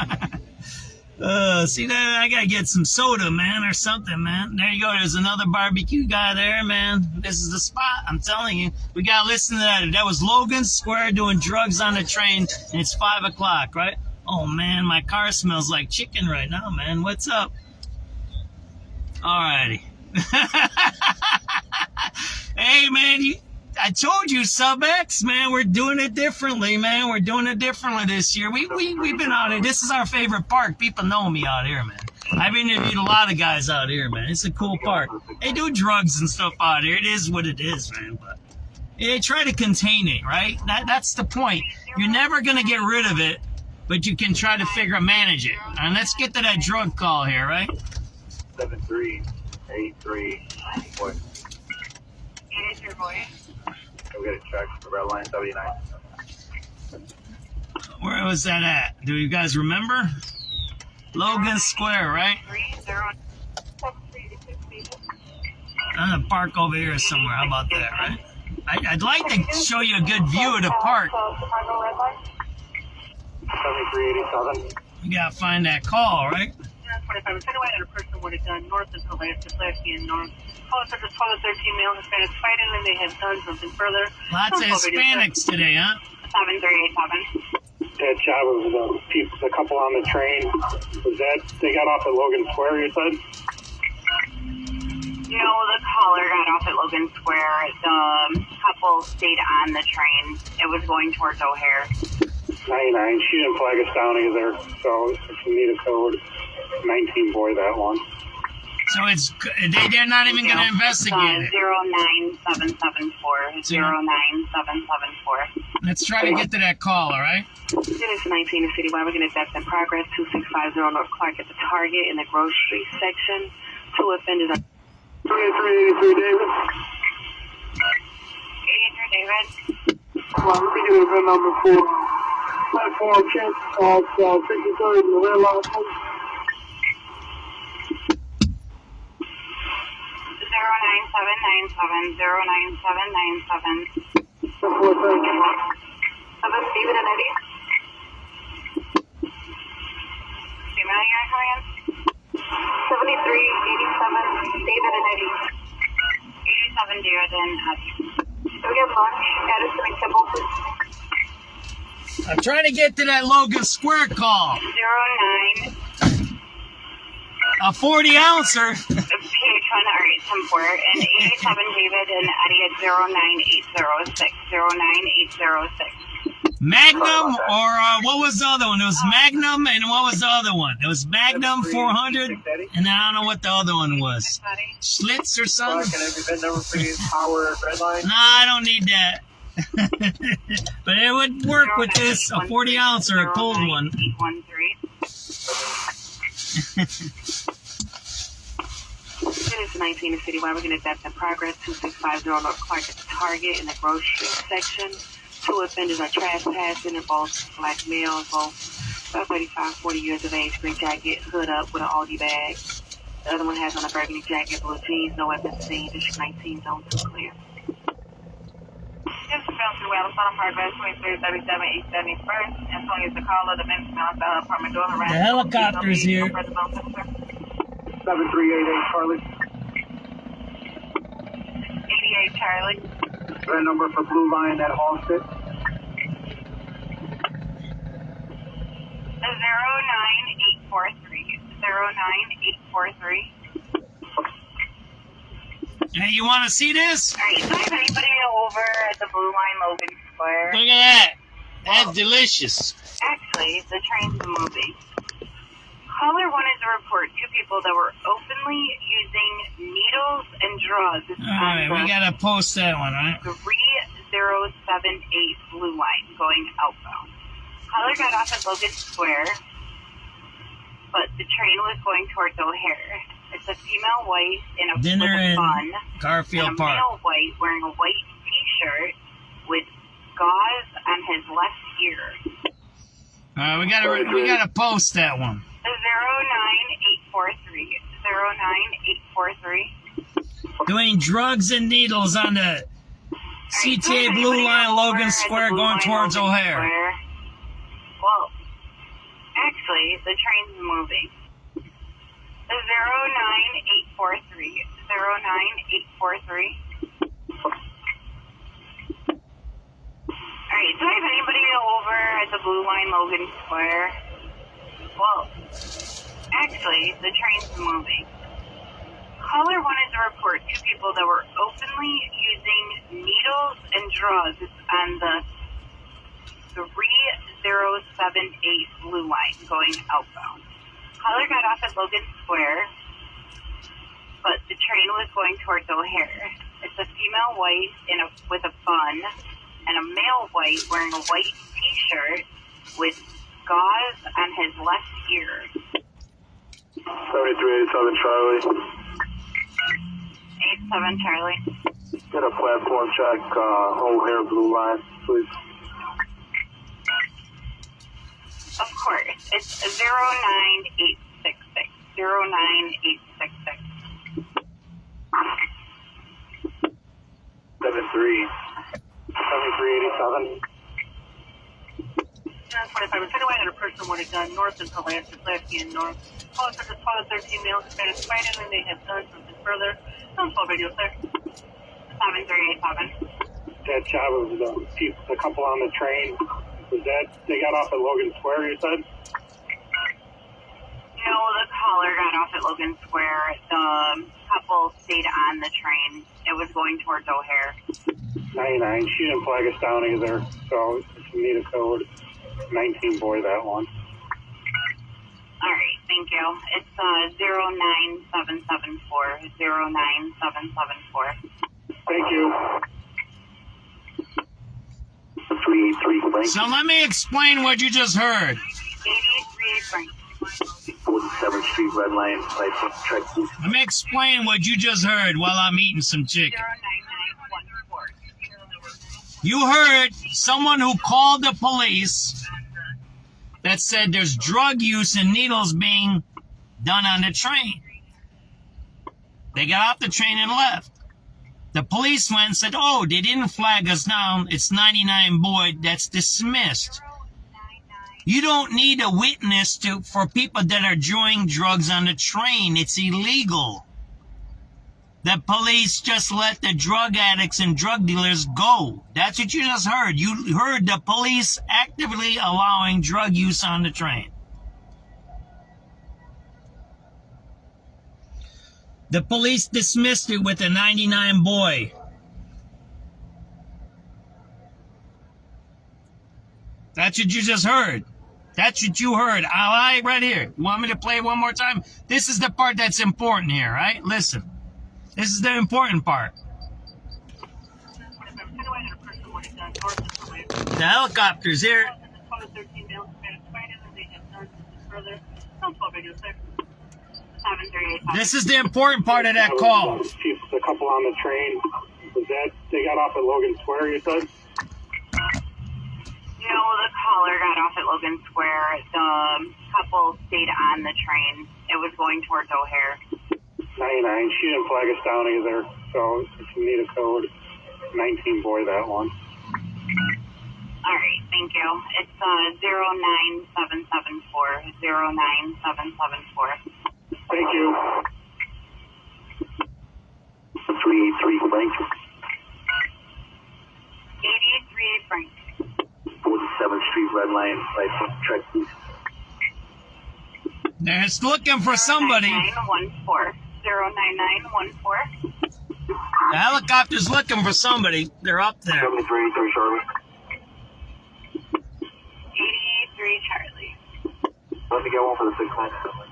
See that? I gotta get some soda, man, or something, man. There you go. There's another barbecue guy there, man. This is the spot. I'm telling you. We gotta listen to that. That was Logan Square doing drugs on the train, and it's 5 o'clock, right? Oh, man, my car smells like chicken right now, man. What's up? Alrighty. Hey, man, I told you, SubX, man, we're doing it differently, man. We're doing it differently this year. We've been out here. This is our favorite park. People know me out here, man. I've interviewed a lot of guys out here, man. It's a cool park. They do drugs and stuff out here. It is what it is, man. But they try to contain it, right? That's the point. You're never going to get rid of it, but you can try to manage it. And let's get to that drug call here, right? 7383. It is your voice. Go get it checked for red line 79. Where was that at? Do you guys remember? Logan Square, right? The park over here somewhere. How about that, right? I'd like to show you a good view of the park. 7387. You gotta find that call, right? 25. If anyone and a person would have gone north until Pulaski and north. Closer to 12 to 13 male Hispanics fighting, and they have done something further. Lots of Hispanics today, huh? 7387. That job of the couple on the train, was that, they got off at Logan Square, you said? No, the caller got off at Logan Square. The couple stayed on the train. It was going towards O'Hare. 99. She didn't flag us down either, so if you need a code, 19 boy, that one. So they're not even going to investigate it. 09774. 09774. Let's try to get to that call, all right? Units 19 in Citywide. We're going to that's in progress. 2650 North Clark at the Target in the grocery section. 2 offenders are... 2383 David. 83 David. Well, let me get a VIN number for platform check of 63rd and the red line. David and Eddie. Female, you're coming in? 7387, David and Eddie. 87, David and Eddie. Do we have lunch? Addison and Kimball. I'm trying to get to that Logan Square call. 09. A 40-ouncer. Alright, 10-4. And 87, David and Eddie at 09806. 09806. Magnum or what was the other one? It was Magnum and what was the other one? It was Magnum 400 and I don't know what the other one was. Schlitz or something? No, I don't need that. But it would work with this, a 40-ounce or a cold one. It's 19 in Citywide. We're going to adapt in progress. 2650 North Clark at the Target in the grocery section. 2 offenders are trespassing, involved black males, both about 35, 40 years of age, green jacket, hood up with an Aldi bag. The other one has on a burgundy jacket, blue jeans, no weapons seen. District 19 zone 2 clear. This is Bouncy Wallace on progress 2337 East 71st. Antonio is the caller. The men's apartment door. The helicopter's here. 7388 Charlie. 88 Charlie. That number for Blue Line at Halsted. 09843. 09843. Hey, you want to see this? Alright, so if anybody over at the Blue Line Logan Square. Look at that. That's delicious. Actually, the train's moving. Caller wanted to report 2 people that were openly using needles and drugs. Alright, we got to post that one, right? 3078 Blue Line going outbound. Caller got off at Logan Square, but the train was going towards O'Hare. It's a female white in a Dinner with a in bun, Garfield and a Park. male white wearing a white T-shirt with gauze on his left ear. Alright, we gotta post that one. 09843. 09843. Doing drugs and needles on the CTA Blue Line Logan Square going towards O'Hare. Well, actually, the train's moving. 09843. 09843. Alright, so if anybody over at the Blue Line Logan Square. Well, actually, the train's moving. Caller wanted to report 2 people that were openly using needles and drugs on the 3078 Blue Line going outbound. Caller got off at Logan Square, but the train was going towards O'Hare. It's a female white with a bun, and a male white wearing a white T-shirt with gauze on his left ear. 7387 Charlie. 87 Charlie. Get a platform check, O'Hare Blue Line, please. Of course. It's 09866. 09866. 7387. 25. If anyone had a person with a gun north of Pulaski, Pulaski and north, call us at 13 males, Spanish fighting, and they have done something further. Don't call radio, sir. 7387. That job of the couple on the train, was that, they got off at Logan Square, you said? No, the caller got off at Logan Square. The couple stayed on the train. It was going towards O'Hare. 99. She didn't flag us down either, so if you need a code, 19 boy, that one. All right, thank you. It's 09774. 09774. Thank you. So let me explain what you just heard. 83 Frank. 47th Street, Red Line, check. Let me explain what you just heard while I'm eating some chicken. 09914. You heard someone who called the police that said there's drug use and needles being done on the train. They got off the train and left. The police went and said, oh, they didn't flag us down. It's 99 Boyd. That's dismissed. You don't need a witness for people that are doing drugs on the train. It's illegal. The police just let the drug addicts and drug dealers go. That's what you just heard. You heard the police actively allowing drug use on the train. The police dismissed it with a 99 Boy. That's what you just heard. That's what you heard. I right here. You want me to play it one more time? This is the part that's important here, right? Listen. This is the important part. The helicopter's here. This is the important part of that call. The couple on the train, was that, they got off at Logan Square, you said? No, the caller got off at Logan Square. The couple stayed on the train. It was going towards O'Hare. 99. She didn't flag us down either, so if you need a code, 19 Boy, that one. All right, thank you. It's 09774. 09774. Thank you. 383 Frank. 83 Frank. 47th Street, Red Line, right foot check, please. They're just looking for somebody. 09914. 09914. The helicopter's looking for somebody. They're up there. 7383 Charlie. 83 Charlie. Let me get one for the 697.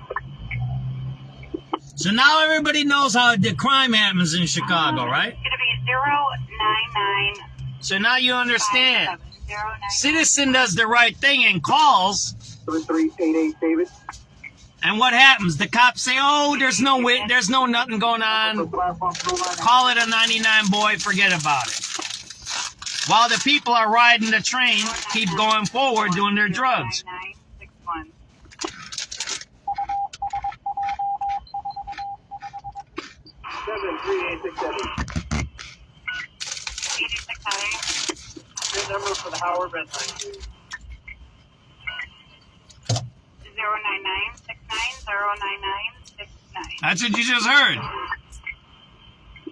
So now everybody knows how the crime happens in Chicago, right? It's going to be 099. So now you understand. Citizen does the right thing and calls. 7388 David. And what happens? The cops say, oh, there's no nothing going on. Call it a 99 Boy, forget about it. While the people are riding the train, keep going forward doing their drugs. 9961. Your number for the Howard Red Line. 09969. That's what you just heard.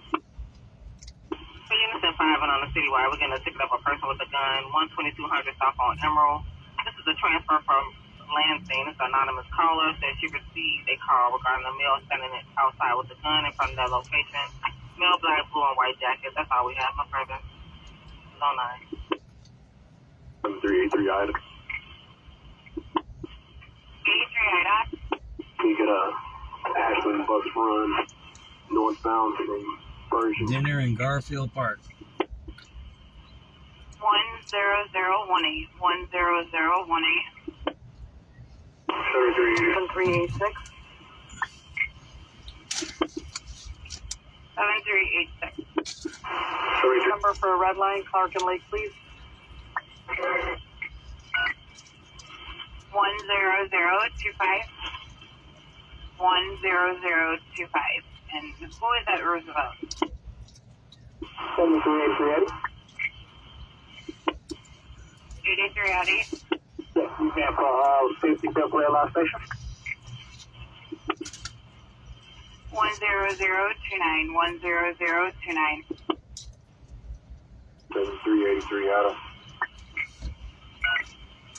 For Unit 5 and on the citywide, we're going to ticket up a person with a gun, 12200 South on Emerald. This is a transfer from Lansing. It's an anonymous caller. Says she received a call regarding a male standing outside with a gun in front of that location. Male, black, blue, and white jacket. That's all we have. No further. No 9. 7383 Ida. 83 Ida. Can you get a Ashland bus run northbound from Persian? Dinner in Garfield Park. 10018. 10018. 7386. 7386. Number for Red Line, Clark and Lake, please. 10025. 10025. And who is that Roosevelt? 7383 83 Audi. Yes, you can for safety belt rail line station. 10029. 10029. 7383 Adam.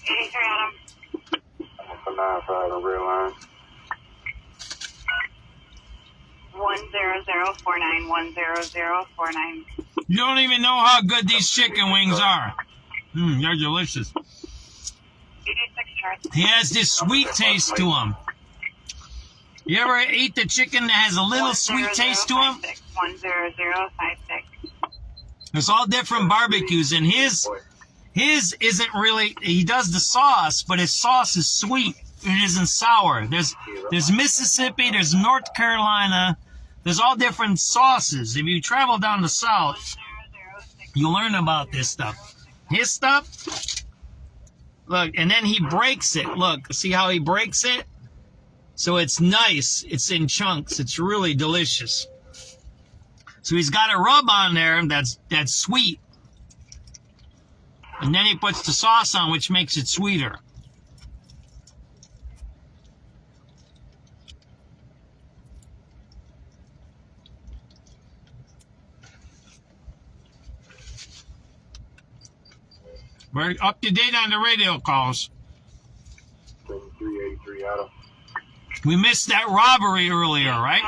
83 Adam. For 95 on rail line. 10049. 10049. You don't even know how good these chicken wings are. They're delicious. 86 Charlie. He has this sweet taste to them. You ever eat the chicken that has a little sweet taste to them? 10056. There's all different barbecues, and his isn't really. He does the sauce, but his sauce is sweet. It isn't sour. There's Mississippi. There's North Carolina. There's all different sauces. If you travel down the south, you learn about this stuff. His stuff. Look, and then he breaks it. Look, see how he breaks it? So it's nice. It's in chunks. It's really delicious. So he's got a rub on there that's sweet. And then he puts the sauce on, which makes it sweeter. We're up to date on the radio calls. 383 Adam. We missed that robbery earlier, right?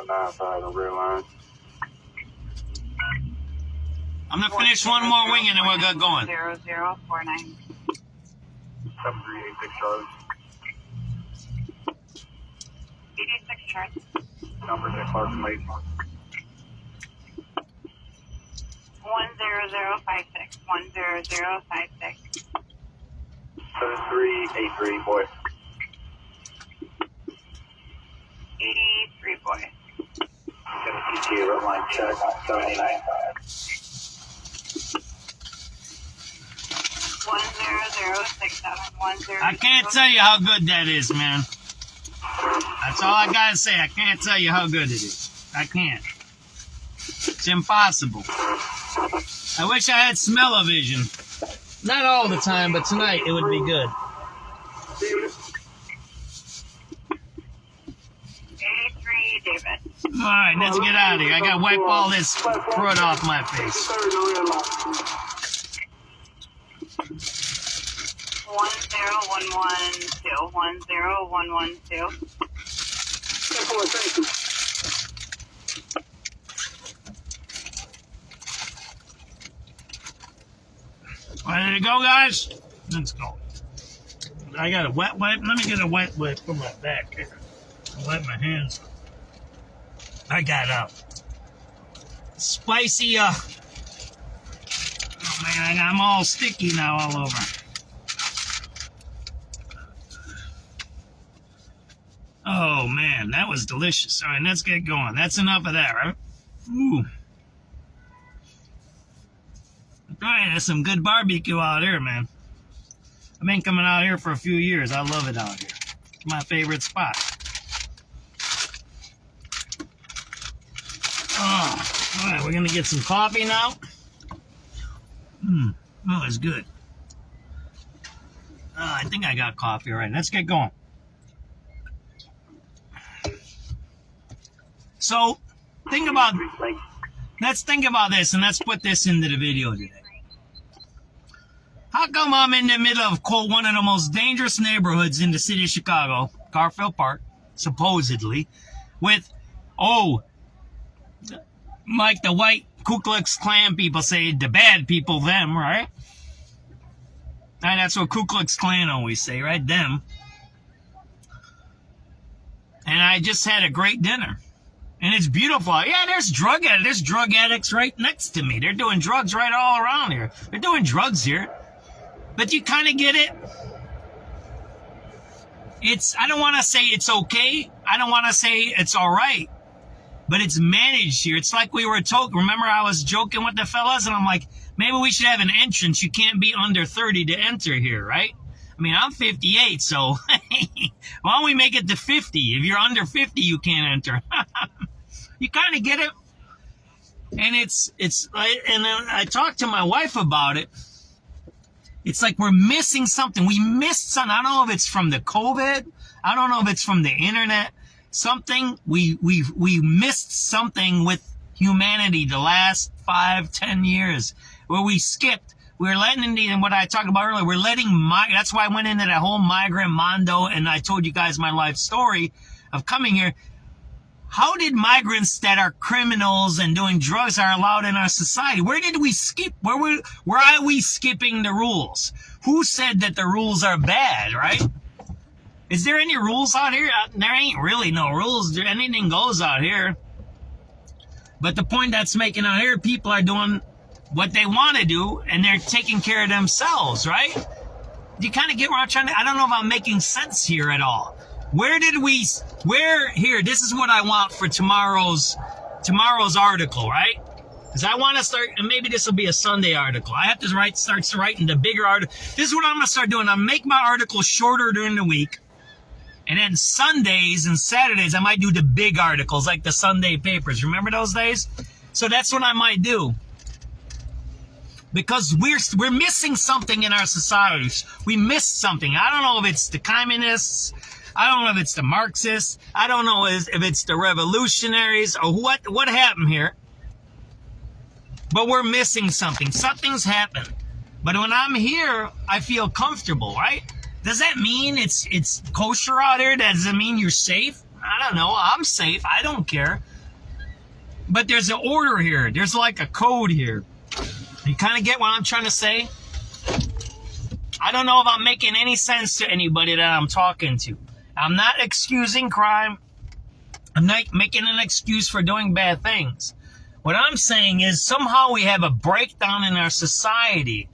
95 on red line. I'm going to finish one more wing and then we'll get going. 0049. 7386 Charlie. 86 Charlie. Numbers at Clark Lake. 10056. 10056. 7383 boy. 83 boy. Got a PTA red line check. 795. 10067. I can't tell you how good that is, man. That's all I gotta say. I can't tell you how good it is. I can't. It's impossible. I wish I had smell-o-vision. Not all the time, but tonight it would be good. 83 David. Alright, let's get out of here. I gotta wipe all this crud off my face. 10112. 10112. Ready to go, guys? Let's go. I got a wet wipe. Let me get a wet wipe for my back here. I'll wipe my hands. I got spicy, oh man, I'm all sticky now all over. Oh man, that was delicious. All right, let's get going. That's enough of that, right? Ooh. All right, there's some good barbecue out here, man. I've been coming out here for a few years. I love it out here. It's my favorite spot. Oh, all right, we're going to get some coffee now. Oh, it's good. I think I got coffee. All right, let's get going. So, let's think about this, and let's put this into the video today. How come I'm in the middle of, quote, one of the most dangerous neighborhoods in the city of Chicago, Garfield Park, supposedly, with, like the white Ku Klux Klan people say, the bad people, them, right? And that's what Ku Klux Klan always say, right? Them. And I just had a great dinner. And it's beautiful. Yeah, there's drug addicts right next to me. They're doing drugs right all around here. They're doing drugs here. But you kind of get it. I don't want to say it's okay. I don't want to say it's all right. But it's managed here. It's like we were told. Remember I was joking with the fellas? And I'm like, maybe we should have an entrance. You can't be under 30 to enter here, right? I mean, I'm 58, so why don't we make it to 50? If you're under 50, you can't enter. You kind of get it. And and I talked to my wife about it. It's like we're missing something. We missed something. I don't know if it's from the COVID. I don't know if it's from the internet. Something, we missed something with humanity the last 5-10 years where we skipped. We're letting in what I talked about earlier. We're letting that's why I went into that whole migrant mondo and I told you guys my life story of coming here. How did migrants that are criminals and doing drugs are allowed in our society? Where did we skip? Where are we skipping the rules? Who said that the rules are bad, right? Is there any rules out here? There ain't really no rules. Anything goes out here. But the point that's making out here, people are doing what they want to do and they're taking care of themselves, right? Do you kind of get where I'm trying to? I don't know if I'm making sense here at all. Here, this is what I want for tomorrow's article, right? Because I want to start, and maybe this will be a Sunday article. I have to start writing the bigger article. This is what I'm going to start doing. I'll make my article shorter during the week. And then Sundays and Saturdays, I might do the big articles like the Sunday papers. Remember those days? So that's what I might do. Because we're missing something in our societies. We missed something. I don't know if it's the communists. I don't know if it's the Marxists. I don't know if it's the revolutionaries or what happened here. But we're missing something. Something's happened. But when I'm here, I feel comfortable, right? Does that mean it's kosher out there? Does it mean you're safe? I don't know. I'm safe. I don't care. But there's an order here. There's like a code here. You kind of get what I'm trying to say? I don't know if I'm making any sense to anybody that I'm talking to. I'm not excusing crime. I'm not making an excuse for doing bad things. What I'm saying is somehow we have a breakdown in our society.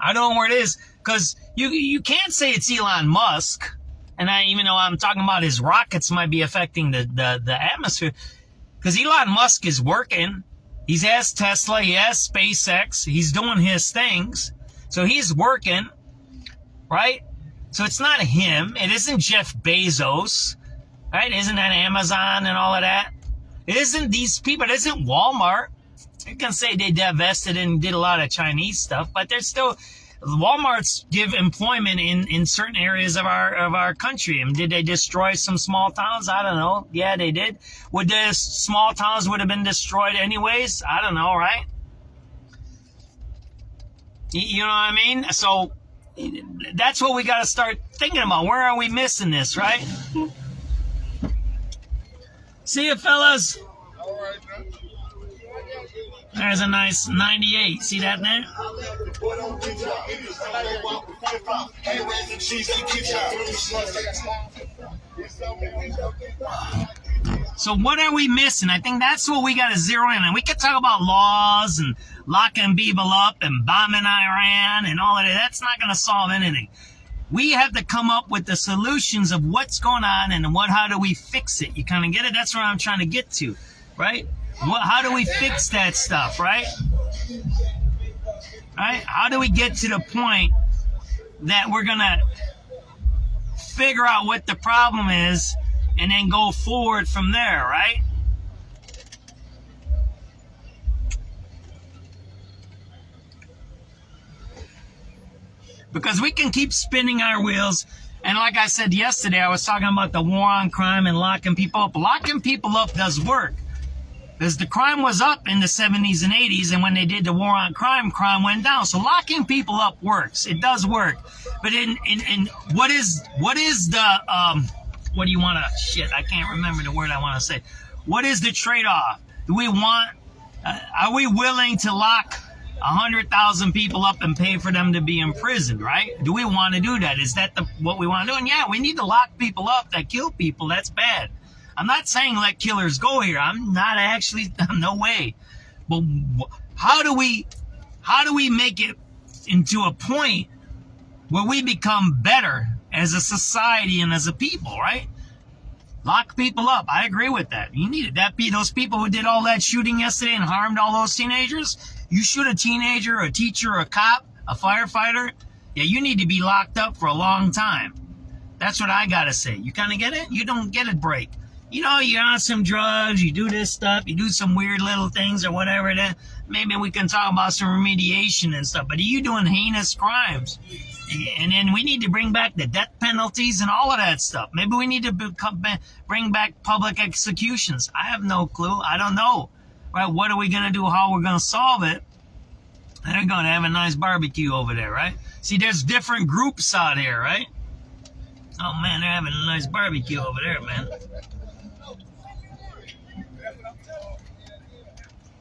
I don't know where it is, because you can't say it's Elon Musk. And even though I'm talking about his rockets might be affecting the atmosphere, because Elon Musk is working. He has Tesla, he has SpaceX, he's doing his things. So he's working, right? So it's not him. It isn't Jeff Bezos, right? Isn't that Amazon and all of that? It isn't these people. It isn't Walmart. You can say they divested and did a lot of Chinese stuff, but they're still, Walmarts give employment in certain areas of our country. And did they destroy some small towns? I don't know. Yeah, they did. Would the small towns would have been destroyed anyways? I don't know, right? You know what I mean? So that's what we got to start thinking about. Where are we missing this, right? See you, fellas. There's a nice 98. See that there? So what are we missing? I think that's what we got to zero in on. We could talk about laws and locking people up and bombing Iran and all of that. That's not going to solve anything. We have to come up with the solutions of what's going on and how do we fix it. You kind of get it? That's what I'm trying to get to, right? How do we fix that stuff, right? Right? How do we get to the point that we're going to figure out what the problem is and then go forward from there, right? Because we can keep spinning our wheels. And like I said yesterday, I was talking about the war on crime and locking people up. Locking people up does work. Because the crime was up in the 70s and 80s, and when they did the war on crime, crime went down. So locking people up works. It does work. But in what is the, what do you want to, shit, I can't remember the word I want to say. What is the trade-off? Do we want, are we willing to lock 100,000 people up and pay for them to be imprisoned, right? Do we want to do that? Is that what we want to do? And yeah, we need to lock people up that kill people. That's bad. I'm not saying let killers go here. I'm not actually, no way. But how do we make it into a point where we become better as a society and as a people, right? Lock people up. I agree with that. You need it. Those people who did all that shooting yesterday and harmed all those teenagers, you shoot a teenager, a teacher, a cop, a firefighter, yeah, you need to be locked up for a long time. That's what I gotta say. You kind of get it? You don't get a break. You know, you're on some drugs, you do this stuff, you do some weird little things or whatever. Then maybe we can talk about some remediation and stuff. But you doing heinous crimes. And then we need to bring back the death penalties and all of that stuff. Maybe we need to bring back public executions. I have no clue. I don't know. Right? What are we going to do? How we're going to solve it? They're going to have a nice barbecue over there, right? See, there's different groups out here, right? Oh, man, they're having a nice barbecue over there, man.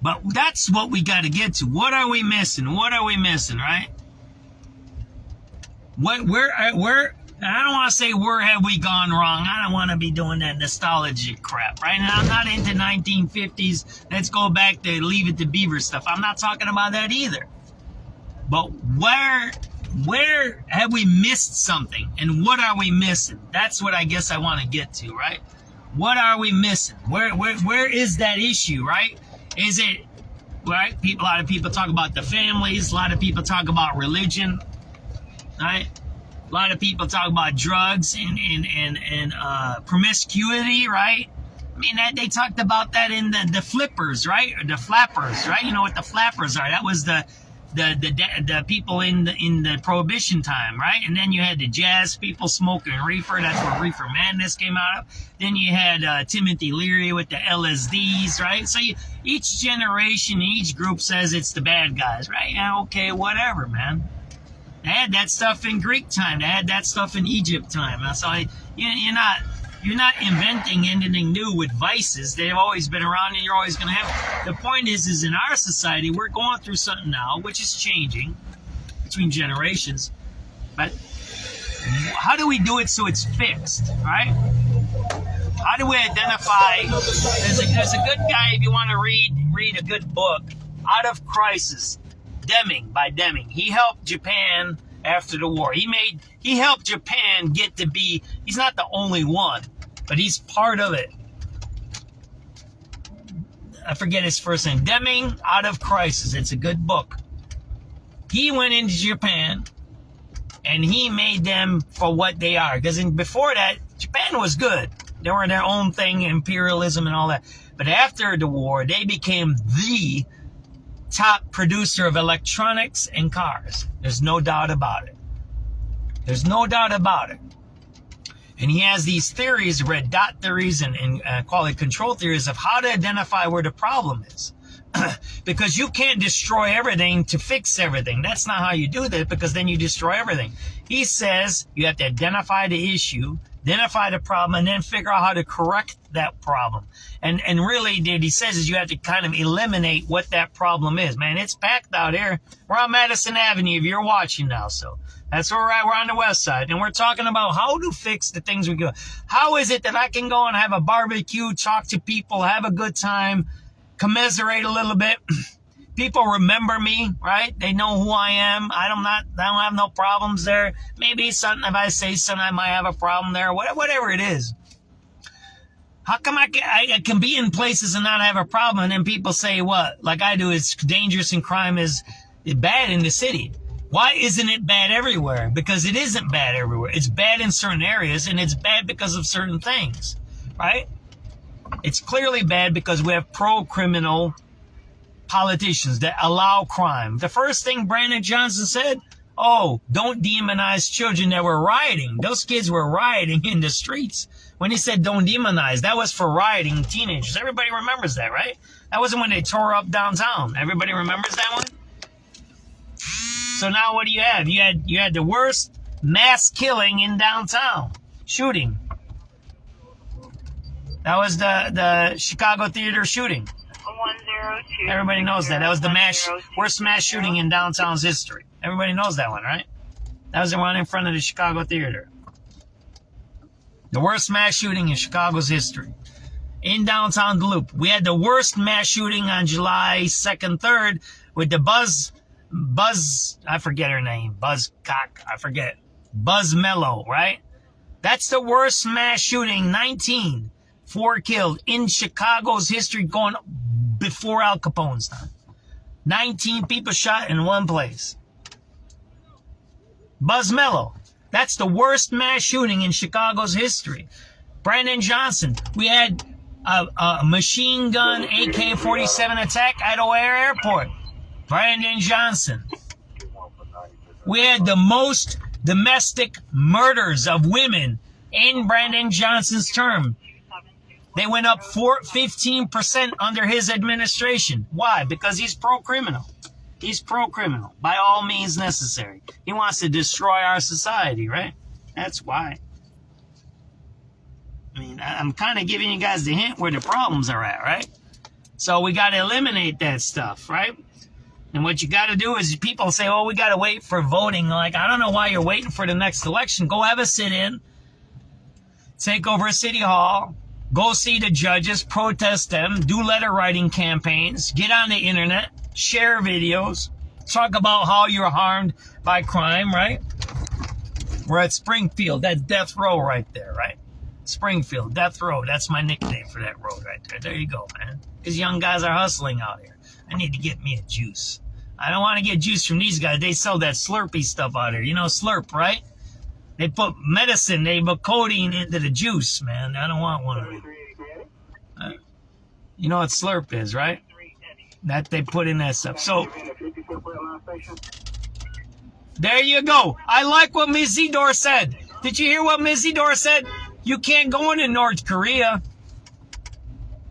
But that's what we got to get to. What are we missing? What are we missing, right? Where I don't want to say where have we gone wrong. I don't want to be doing that nostalgia crap, right? And I'm not into 1950s. Let's go back to Leave It to Beaver stuff. I'm not talking about that either. But where have we missed something? And what are we missing? That's what I guess I want to get to, right? What are we missing? Where is that issue, right? Is it, right? A lot of people talk about the families. A lot of people talk about religion, right? A lot of people talk about drugs and promiscuity, right? I mean, they talked about that in the flippers, right? Or the flappers, right? You know what the flappers are? That was the people in the Prohibition time, right? And then you had the jazz people smoking reefer. That's where Reefer Madness came out of. Then you had Timothy Leary with the LSDs, right? So each generation, each group says it's the bad guys, right? Yeah, okay, whatever, man. They had that stuff in Greek time. They had that stuff in Egypt time. That's why you're not inventing anything new with vices. They've always been around, and you're always going to have it. The point is in our society, we're going through something now, which is changing between generations. But how do we do it so it's fixed, right? How do we identify? There's a good guy, if you want to read a good book, Out of Crisis, by Deming. He helped Japan after the war. He helped Japan get to be, he's not the only one, but he's part of it. I forget his first name. Deming, Out of Crisis. It's a good book. He went into Japan and he made them for what they are. Because before that, Japan was good. They were their own thing, imperialism and all that. But after the war, they became the top producer of electronics and cars. There's no doubt about it. There's no doubt about it. And he has these theories, red dot theories and quality control theories of how to identify where the problem is. Because you can't destroy everything to fix everything. That's not how you do that, because then you destroy everything. He says you have to identify the issue, identify the problem, and then figure out how to correct that problem. And really, what he says is you have to kind of eliminate what that problem is. Man, it's packed out here. We're on Madison Avenue if you're watching now, so that's where we're at. We're on the west side, and we're talking about how to fix the things we go. How is it that I can go and have a barbecue, talk to people, have a good time, commiserate a little bit? People remember me, right? They know who I am. I don't have no problems there. Maybe something, if I say something, I might have a problem there. Whatever it is. How come I can be in places and not have a problem, and then people say what? Like I do, it's dangerous and crime is bad in the city. Why isn't it bad everywhere? Because it isn't bad everywhere. It's bad in certain areas, and it's bad because of certain things, right? It's clearly bad because we have pro-criminal politicians that allow crime. The first thing Brandon Johnson said, don't demonize children that were rioting. Those kids were rioting in the streets. When he said don't demonize, that was for rioting teenagers. Everybody remembers that, right? That wasn't when they tore up downtown. Everybody remembers that one? So now what do you have? You had the worst mass killing in downtown. Shooting. That was the Chicago theater shooting. 102. Everybody knows that. That was the worst mass shooting in downtown's history. Everybody knows that one, right? That was the one in front of the Chicago theater. The worst mass shooting in Chicago's history. In downtown Duluth. We had the worst mass shooting on July 2nd, 3rd with the Buzz, I forget her name. Buzz Mello, right? That's the worst mass shooting, 19. 4 killed in Chicago's history, going before Al Capone's time. 19 people shot in one place. Buzz Mello. That's the worst mass shooting in Chicago's history. Brandon Johnson. We had a machine gun AK-47 attack at O'Hare Airport. Brandon Johnson. We had the most domestic murders of women in Brandon Johnson's term. They went up 15% under his administration. Why? Because he's pro-criminal. He's pro-criminal by all means necessary. He wants to destroy our society, right? That's why. I mean, I'm kind of giving you guys the hint where the problems are at, right? So we got to eliminate that stuff, right? And what you got to do is people say, oh, we got to wait for voting. Like, I don't know why you're waiting for the next election. Go have a sit-in. Take over a city hall. Go see the judges, protest them, do letter writing campaigns, get on the internet, share videos, talk about how you're harmed by crime, right? We're at Springfield. That's death row right there, right? Springfield, death row. That's my nickname for that road right there. There you go, man. Because young guys are hustling out here. I need to get me a juice. I don't want to get juice from these guys. They sell that Slurpee stuff out here. You know Slurp, right? They put medicine, they put codeine into the juice, man. I don't want one of them. You know what Slurp is, right? That they put in that stuff. So, there you go. I like what Ms. Zedor said. Did you hear what Ms. Zedor said? You can't go into North Korea.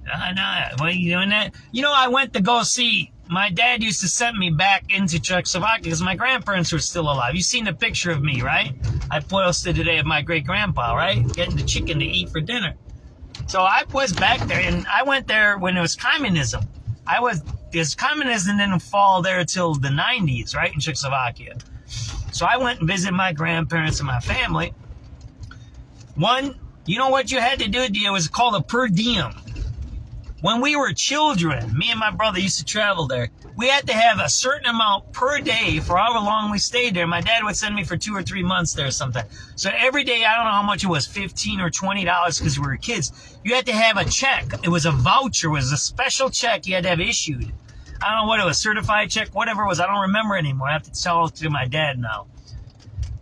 Why are you doing that? You know, I went to go see. My dad used to send me back into Czechoslovakia because my grandparents were still alive. You seen the picture of me, right? I posted today of my great-grandpa, right? Getting the chicken to eat for dinner. So I was back there, and I went there when it was communism. Because communism didn't fall there till the 90s, right, in Czechoslovakia. So I went and visited my grandparents and my family. One, you know what you had to do? It was called a per diem. When we were children, me and my brother used to travel there. We had to have a certain amount per day for however long we stayed there. My dad would send me for 2 or 3 months there sometime. So every day, I don't know how much it was, $15 or $20 because we were kids. You had to have a check. It was a voucher. It was a special check you had to have issued. I don't know what it was, certified check, whatever it was. I don't remember anymore. I have to tell it to my dad now.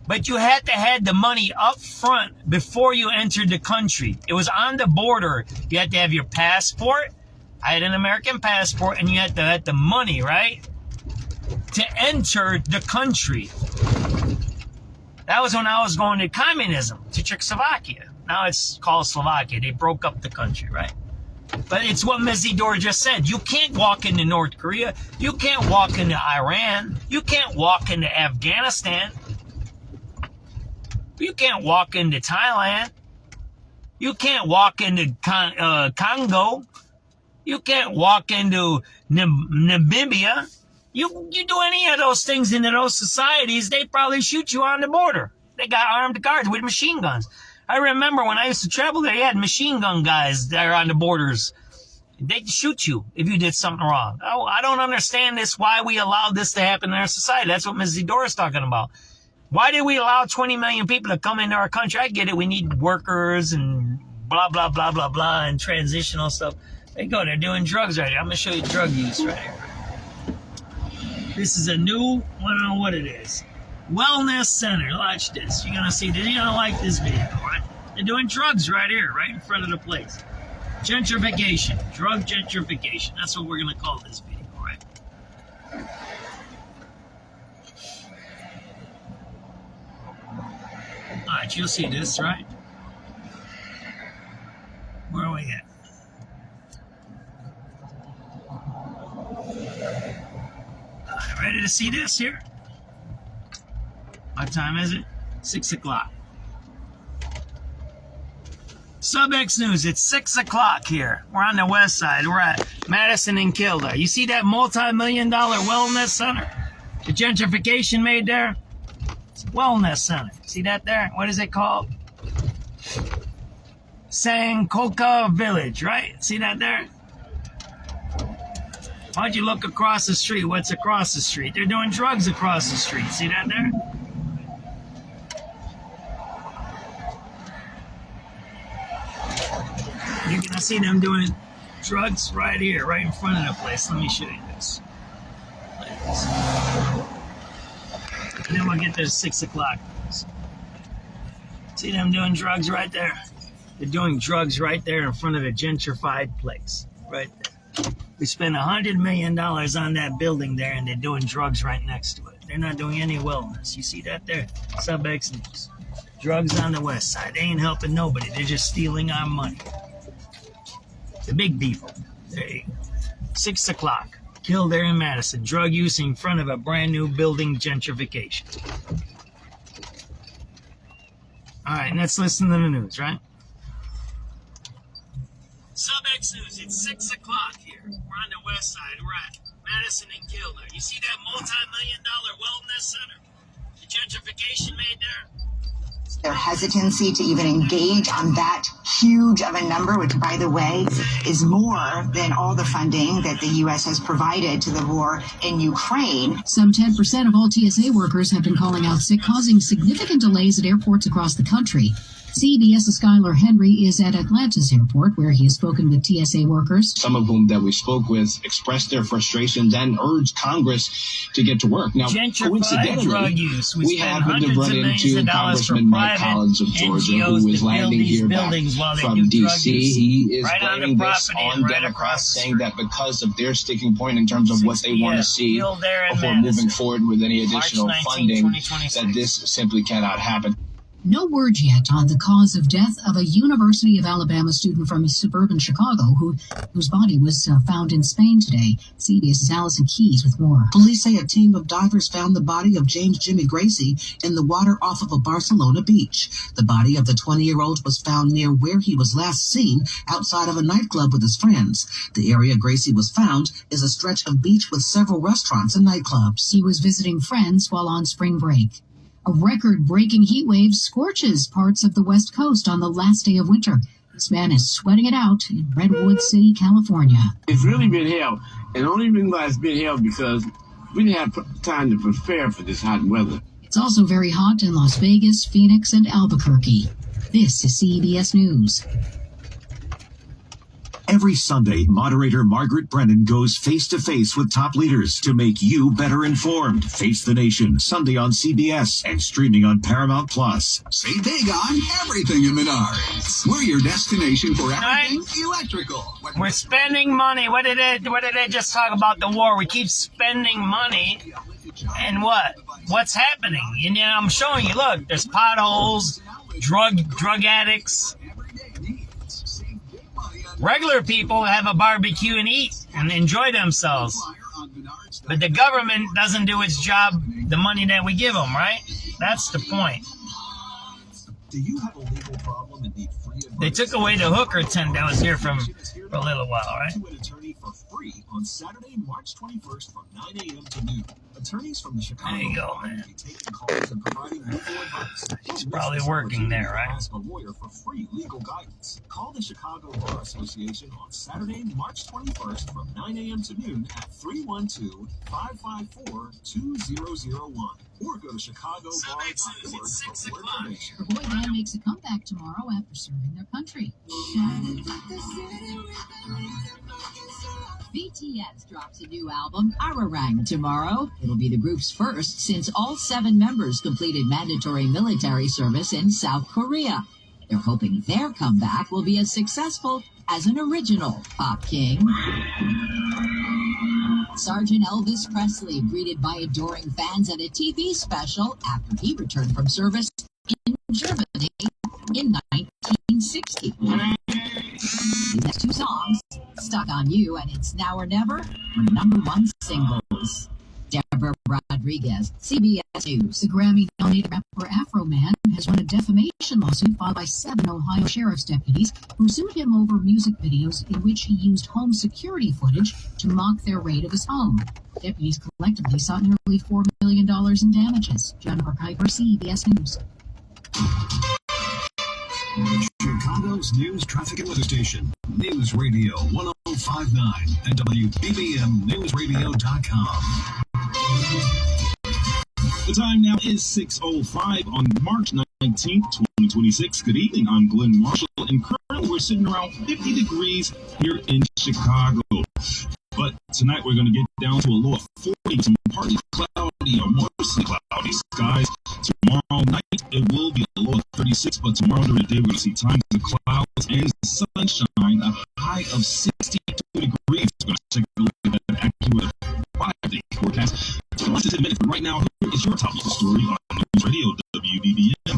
But you had to have the money up front before you entered the country. It was on the border. You had to have your passport. I had an American passport, and you had to have the money, right, to enter the country. That was when I was going to communism, to Czechoslovakia. Now it's called Slovakia. They broke up the country, right? But it's what Ms. Zedor just said. You can't walk into North Korea. You can't walk into Iran. You can't walk into Afghanistan. You can't walk into Thailand. You can't walk into Congo. You can't walk into Namibia. You do any of those things into those societies, they probably shoot you on the border. They got armed guards with machine guns. I remember when I used to travel there, they had machine gun guys there on the borders. They'd shoot you if you did something wrong. Oh, I don't understand this, why we allowed this to happen in our society. That's what Ms. Zedor is talking about. Why did we allow 20 million people to come into our country? I get it. We need workers and blah, blah, blah, blah, blah, and transitional stuff. They go, they're doing drugs right here. I'm going to show you drug use right here. This is a new, I don't know what it is. Wellness center. Watch this. You're going to see, you're going to like this video, right? They're doing drugs right here, right in front of the place. Gentrification. Drug gentrification. That's what we're going to call this video, right? All right, you'll see this, right? Where are we at? All right, ready to see this here? What time is it? 6 o'clock. SubX.News, it's 6 o'clock here. We're on the west side. We're at Madison and Kildare. You see that multi-million-dollar wellness center? The gentrification made there? It's a wellness center. See that there? What is it called? Sankoka Village, right? See that there? Why'd you look across the street? What's across the street? They're doing drugs across the street. See that there? You're going to see them doing drugs right here, right in front of the place. Let me show you this. Like this. And then we'll get to 6 o'clock. See them doing drugs right there? They're doing drugs right there in front of the gentrified place. Right there. We spent $100 million on that building there, and they're doing drugs right next to it. They're not doing any wellness. You see that there? SubX.News. Drugs on the west side. They ain't helping nobody. They're just stealing our money. The big people. There you go. 6 o'clock. Kildare and Madison. Drug use in front of a brand new building gentrification. All right, let's listen to the news, right? SubX.News, it's 6 o'clock here. We're on the west side. We're at Madison and Kildare. You see that multi-million-dollar wellness center? The gentrification made there? Their hesitancy to even engage on that huge of a number, which, by the way, is more than all the funding that the U.S. has provided to the war in Ukraine. Some 10% of all TSA workers have been calling out sick, causing significant delays at airports across the country. CBS's Skylar Henry is at Atlanta's airport, where he has spoken with TSA workers. Some of whom that we spoke with expressed their frustrations and urged Congress to get to work. Now, coincidentally, we happened to run into Congressman private Collins of Georgia, NGOs who was that build landing these here back buildings while they from do drug D.C. use. He is Right on the blaming this property on and right Democrats, across the saying that because of their sticking point in terms of what they want to see field there in before Madison. moving forward with any March additional 19, funding, 2026. that this simply cannot happen. No word yet on the cause of death of a University of Alabama student from suburban Chicago whose body was found in Spain today. CBS's Allison Keyes with more. Police say a team of divers found the body of James Jimmy Gracie in the water off of a Barcelona beach. The body of the 20-year-old was found near where he was last seen, outside of a nightclub with his friends. The area Gracie was found is a stretch of beach with several restaurants and nightclubs. He was visiting friends while on spring break. A record-breaking heat wave scorches parts of the West Coast on the last day of winter. This man is sweating it out in Redwood City, California. It's really been hell, and the only reason why it's been hell because we didn't have time to prepare for this hot weather. It's also very hot in Las Vegas, Phoenix, and Albuquerque. This is CBS News. Every Sunday, moderator Margaret Brennan goes face-to-face with top leaders to make you better informed. Face the Nation, Sunday on CBS and streaming on Paramount+. Save big on everything in Menards. We're your destination for everything electrical. We're spending money. What did they just talk about the war? We keep spending money. And what? What's happening? And you know, I'm showing you, look, there's potholes, drug addicts. Regular people have a barbecue and eat and enjoy themselves. But the government doesn't do its job, the money that we give them, right? That's the point. Do you have a legal problem and need free advice? They took away the hooker tent that was here for a little while, right? To an attorney for free on Saturday, March 21st from 9 a.m. to noon. Attorneys from the Chicago There you go, bar man. will be taking calls and providing legal advice. He's probably working there, right? Ask a lawyer for free legal guidance. Call the Chicago Bar Association on Saturday, March 21st from 9 a.m. to noon at 312-554-2001 or go to chicagobar.org for more information. The boy band makes a comeback tomorrow after serving their country. BTS drops a new album, Ararang, tomorrow. It'll be the group's first since all 7 members completed mandatory military service in South Korea. They're hoping their comeback will be as successful as an original pop king. Sergeant Elvis Presley greeted by adoring fans at a TV special after he returned from service in Germany in 1960. These next 2 songs, Stuck on You and It's Now or Never, were #1 singles. Deborah Rodriguez, CBS News. The Grammy-nominated rapper Afro Man has won a defamation lawsuit filed by 7 Ohio sheriff's deputies who sued him over music videos in which he used home security footage to mock their raid of his home. Deputies collectively sought nearly $4 million in damages. Jennifer Kuiper, CBS News. Chicago's news, traffic, and weather station. News Radio 1059 and WBBMNewsRadio.com. The time now is 6:05 on March 19th, 2026. Good evening. I'm Glenn Marshall, and currently we're sitting around 50 degrees here in Chicago. But tonight we're going to get down to a low of 40, some partly cloudy or mostly cloudy skies. Tomorrow night it will be a low of 36, but tomorrow during the day we're going to see times of clouds and sunshine, a high of 62 degrees. We're going to take a look at that accurate 5-day forecast. So let's just admit it, right now, here is your top local story on News Radio WBBM.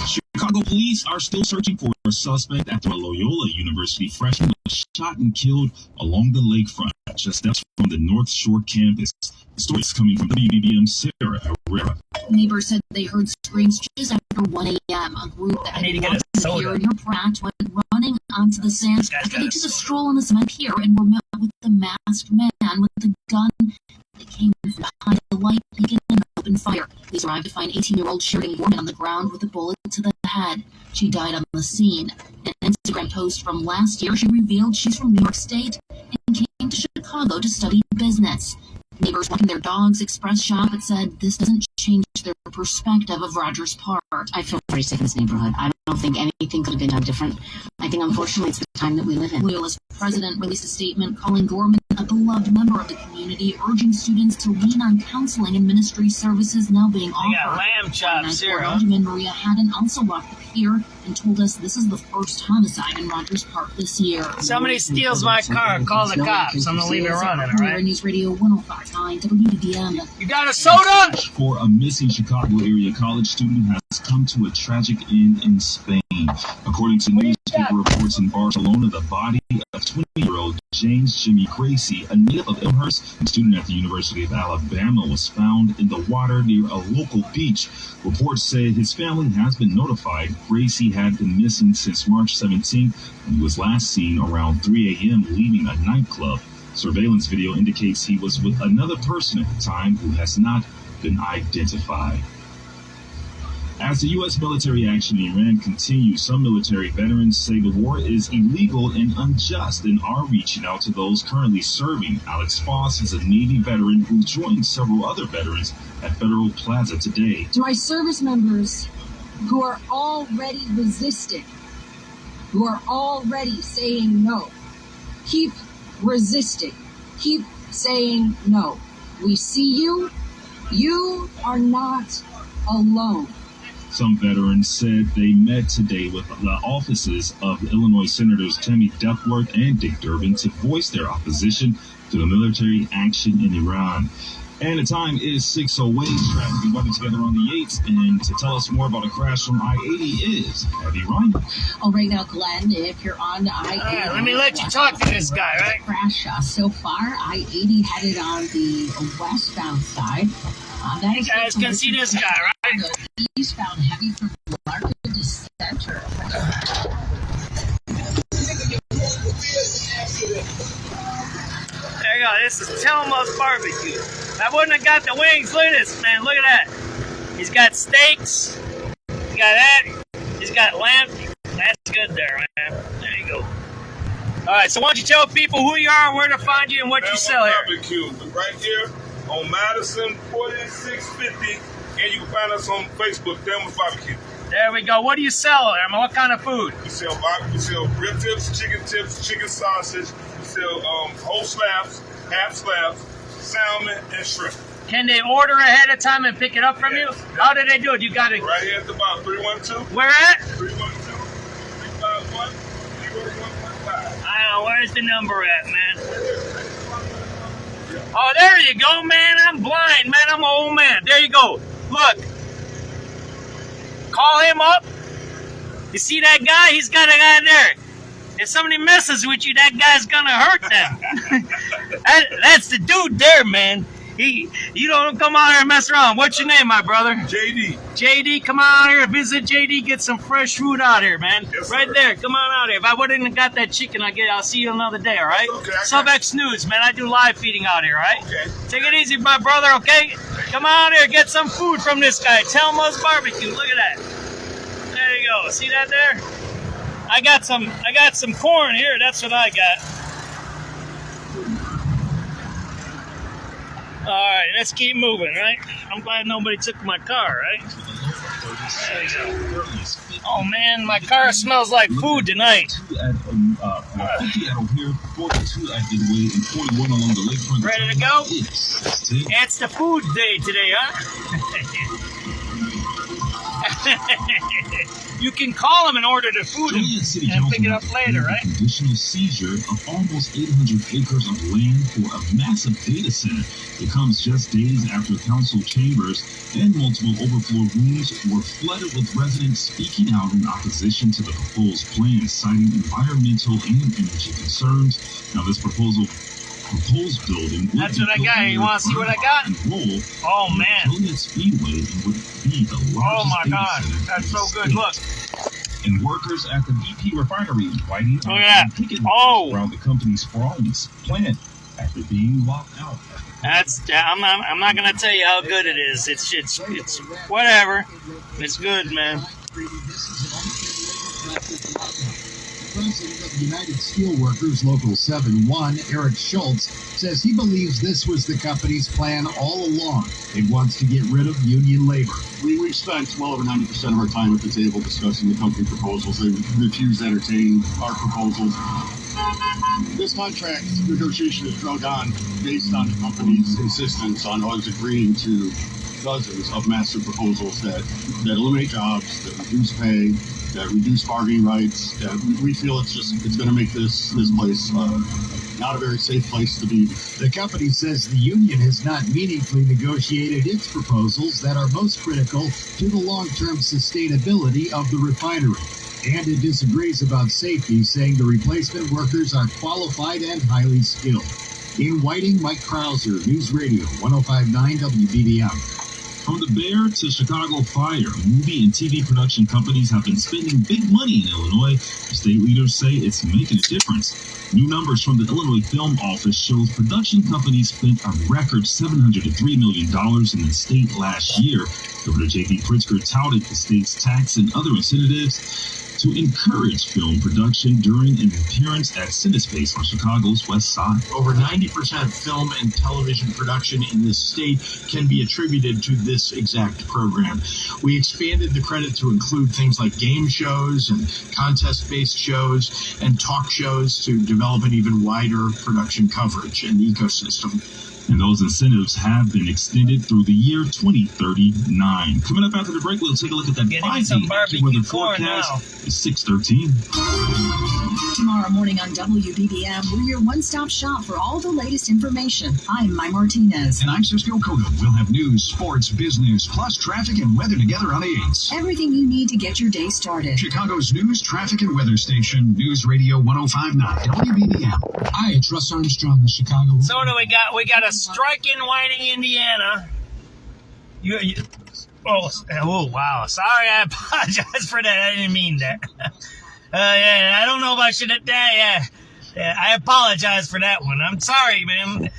Chicago police are still searching for a suspect after a Loyola University freshman was shot and killed along the lakefront, just steps from the North Shore campus. The story is coming from WBBM's Sarah Herrera. Neighbors said they heard screams just after 1 a.m. A group that had walked the pier near Pratt went running onto the sand. They took a stroll on the cement pier and were met with the masked man with a gun. He came from behind the light beacon and opened fire. Police arrived to find 18-year-old Shirley Morgan on the ground with a bullet to the head. She died on the scene. In an Instagram post from last year, she revealed she's from New York State and came to Chicago to study business. Neighbors walking their dogs expressed shock but said this doesn't change their perspective of Rogers Park. I feel very sick in this neighborhood. I don't think anything could have been done different. I think, unfortunately, it's the time that we live in. Loyola's president released a statement calling Gorman a beloved member of the community, urging students to lean on counseling and ministry services now being offered. They got lamb chops here, huh? Benjamin Maria Haddon also walked the pier and told us this is the first homicide in Rogers Park this year. Somebody steals my car, call the cops. I'm going to leave it running, all right? News Radio 105.9 WDM. You got a soda? For a missing Chicago area college student has come to a tragic end in Spain. According to newspaper reports in Barcelona, the body of 20-year-old James Jimmy Gracie, a native of Elmhurst and student at the University of Alabama, was found in the water near a local beach. Reports say his family has been notified. Gracie had been missing since March 17th and was last seen around 3 a.m. leaving a nightclub. Surveillance video indicates he was with another person at the time who has not been identified. As the U.S. military action in Iran continues, some military veterans say the war is illegal and unjust and are reaching out to those currently serving. Alex Foss is a Navy veteran who joined several other veterans at Federal Plaza today. To my service members who are already resisting, who are already saying no, keep resisting, keep saying no. We see you. You are not alone. Some veterans said they met today with the offices of Illinois Senators Tammy Duckworth and Dick Durbin to voice their opposition to the military action in Iran. And the time is 6:08. Traffic and weather together on the 8th. And to tell us more about a crash on I-80 is Abby Ryan. Oh, right now, Glenn, if you're on I-80. Let me let you talk to this guy, right? Crash so far, I-80 headed on the westbound side. You guys can see this guy, right? The eastbound heavy from Larkin to Center. There you go. This is Telma's barbecue. I wouldn't have got the wings. Look at this, man. Look at that. He's got steaks. He's got that. He's got lamb. That's good there, man. There you go. All right. So why don't you tell people who you are, where to find you, and what you sell here? Barbecue right here on Madison 4650, and you can find us on Facebook, Thelma's Barbecue. There we go. What do you sell there? I mean, what kind of food? We sell rib tips, chicken sausage. We sell whole slabs, half slabs, salmon, and shrimp. Can they order ahead of time and pick it up from you? How do they do it? You got it right here at the bottom. 312. Where at? 312-351-0115. I don't know. Where's the number at, man? Oh, there you go, man. I'm blind, man. I'm an old man. There you go. Look. Call him up. You see that guy? He's got a guy there. If somebody messes with you, that guy's gonna hurt them. That's the dude there, man. You don't come out here and mess around. What's your name, my brother? JD. JD, come on out here, visit JD, get some fresh food out here, man. Yes, right sir. there, come on out here. If I wouldn't have got that chicken, I'll see you another day, all right? Okay. SubX.News, man. I do live feeding out here, all right? Okay. Take it easy, my brother, okay? Come on out here, get some food from this guy. Telma's Barbecue. Look at that. There you go. See that there? I got some corn here. That's what I got. All right, let's keep moving, right? I'm glad nobody took my car, right? There you go. Oh, man, my car smells like food tonight. 50 at O'Hare, 42 at Midway, and 41 along the lakefront. Ready to go? It's the food day today, huh? You can call them and order the food and pick it up later, right? Conditional seizure of almost 800 acres of land for a massive data center. It comes just days after council chambers and multiple overflow rooms were flooded with residents speaking out in opposition to the proposed plan, citing environmental and energy concerns. Now, this proposed building. That's what I got. You want to see what I got? Oh, man. Speedway would be the largest. Oh, my God. That's so good. Look. And workers at the BP refinery writing around the company's sprawling plant after being locked out. I'm not gonna tell you how good it is. It's whatever. It's good, man. President of United Steelworkers Local 7-1, Eric Schultz, says he believes this was the company's plan all along. It wants to get rid of union labor. We've spent well over 90% of our time at the table discussing the company proposals. They refuse to entertain our proposals. This contract negotiation is drug on based on the company's insistence on us agreeing to dozens of massive proposals that eliminate jobs, that reduce pay, that reduce bargaining rights, that we feel it's going to make this place not a very safe place to be. The company says the union has not meaningfully negotiated its proposals that are most critical to the long-term sustainability of the refinery. And it disagrees about safety, saying the replacement workers are qualified and highly skilled. In Whiting, Mike Krauser, News Radio 105.9 WBBM. From the Bear to Chicago Fire, movie and TV production companies have been spending big money in Illinois. State leaders say it's making a difference. New numbers from the Illinois Film Office shows production companies spent a record $703 million in the state last year. Governor J.B. Pritzker touted the state's tax and other incentives to encourage film production during an appearance at CineSpace on Chicago's West Side. Over 90% of film and television production in this state can be attributed to this exact program. We expanded the credit to include things like game shows and contest-based shows and talk shows to develop an even wider production coverage and ecosystem. And those incentives have been extended through the year 2039. Coming up after the break, we'll take a look at that 5D weather forecast. It's 6:13. Tomorrow morning on WBBM, we're your one-stop shop for all the latest information. I'm Mai Martinez. And I'm Cisco Cotto. We'll have news, sports, business, plus traffic and weather together on 8. Everything you need to get your day started. Chicago's news, traffic, and weather station, News Radio 105.9 WBBM. Hi, it's Russ Armstrong in Chicago. So what do we got? We got a strike in Whiting, Indiana. Oh, wow. Sorry, I apologize for that. I didn't mean that. Yeah, I don't know about you that. Yeah, I apologize for that one. I'm sorry, man.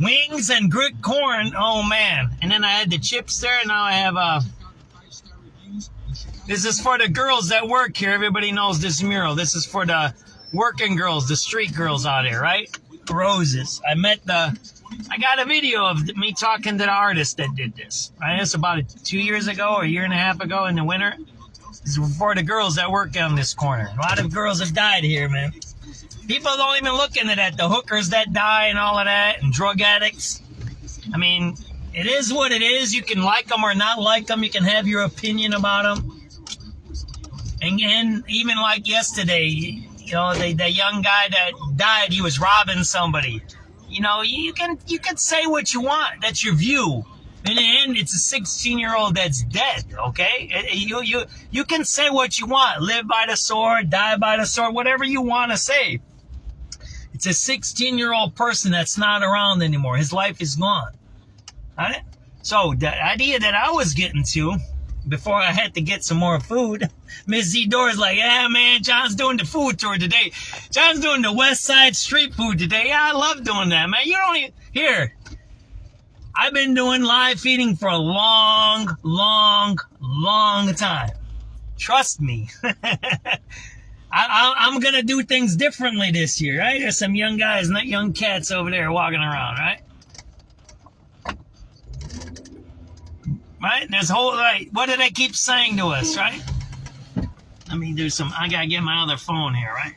Wings and grilled corn. Oh, man. And then I had the chips there. Now I have This is for the girls that work here. Everybody knows this mural. This is for the working girls, the street girls out here, right? Roses. I got a video of me talking to the artist that did this. Right? It's about 2 years ago or a year and a half ago in the winter. It's for the girls that work on this corner. A lot of girls have died here, man. People don't even look into that. The hookers that die and all of that, and drug addicts. I mean, it is what it is. You can like them or not like them. You can have your opinion about them. And even like yesterday, you know, the young guy that died, he was robbing somebody. You know, you can say what you want. That's your view. In the end, it's a 16-year-old that's dead, okay? You can say what you want. Live by the sword, die by the sword, whatever you want to say. It's a 16-year-old person that's not around anymore. His life is gone. All right? So the idea that I was getting to, before I had to get some more food, Miss Zedor's like, yeah, man, John's doing the food tour today. John's doing the West Side street food today. Yeah, I love doing that, man. You don't even... Here... I've been doing live feeding for a long time. Trust me. I'm going to do things differently this year, right? There's some young guys, not young cats over there walking around, right? Right? There's whole, right? What did they keep saying to us, right? Let me do some, I got to get my other phone here, right?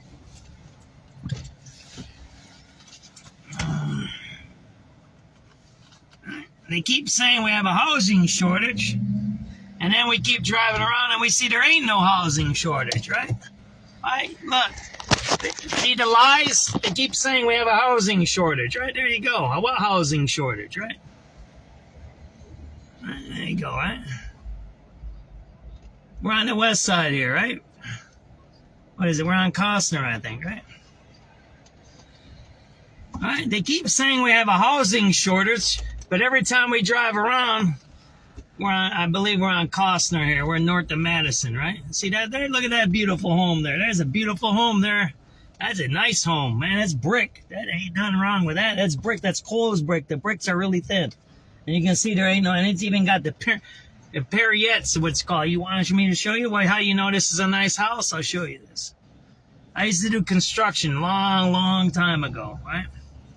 They keep saying we have a housing shortage, and then we keep driving around and we see there ain't no housing shortage, right? Right? Look. See the lies? They keep saying we have a housing shortage, right? There you go. What housing shortage, right? There you go, right? We're on the west side here, right? What is it? We're on Costner, I think, right? All right, they keep saying we have a housing shortage, but every time we drive around, I believe we're on Costner here. We're north of Madison, right? See that there? Look at that beautiful home there. There's a beautiful home there. That's a nice home, man. That's brick. That ain't nothing wrong with that. That's brick. That's closed brick. The bricks are really thin. And you can see there ain't no, and it's even got the Perriettes, what's called. You want me to show you how you know this is a nice house? I'll show you this. I used to do construction long time ago, right?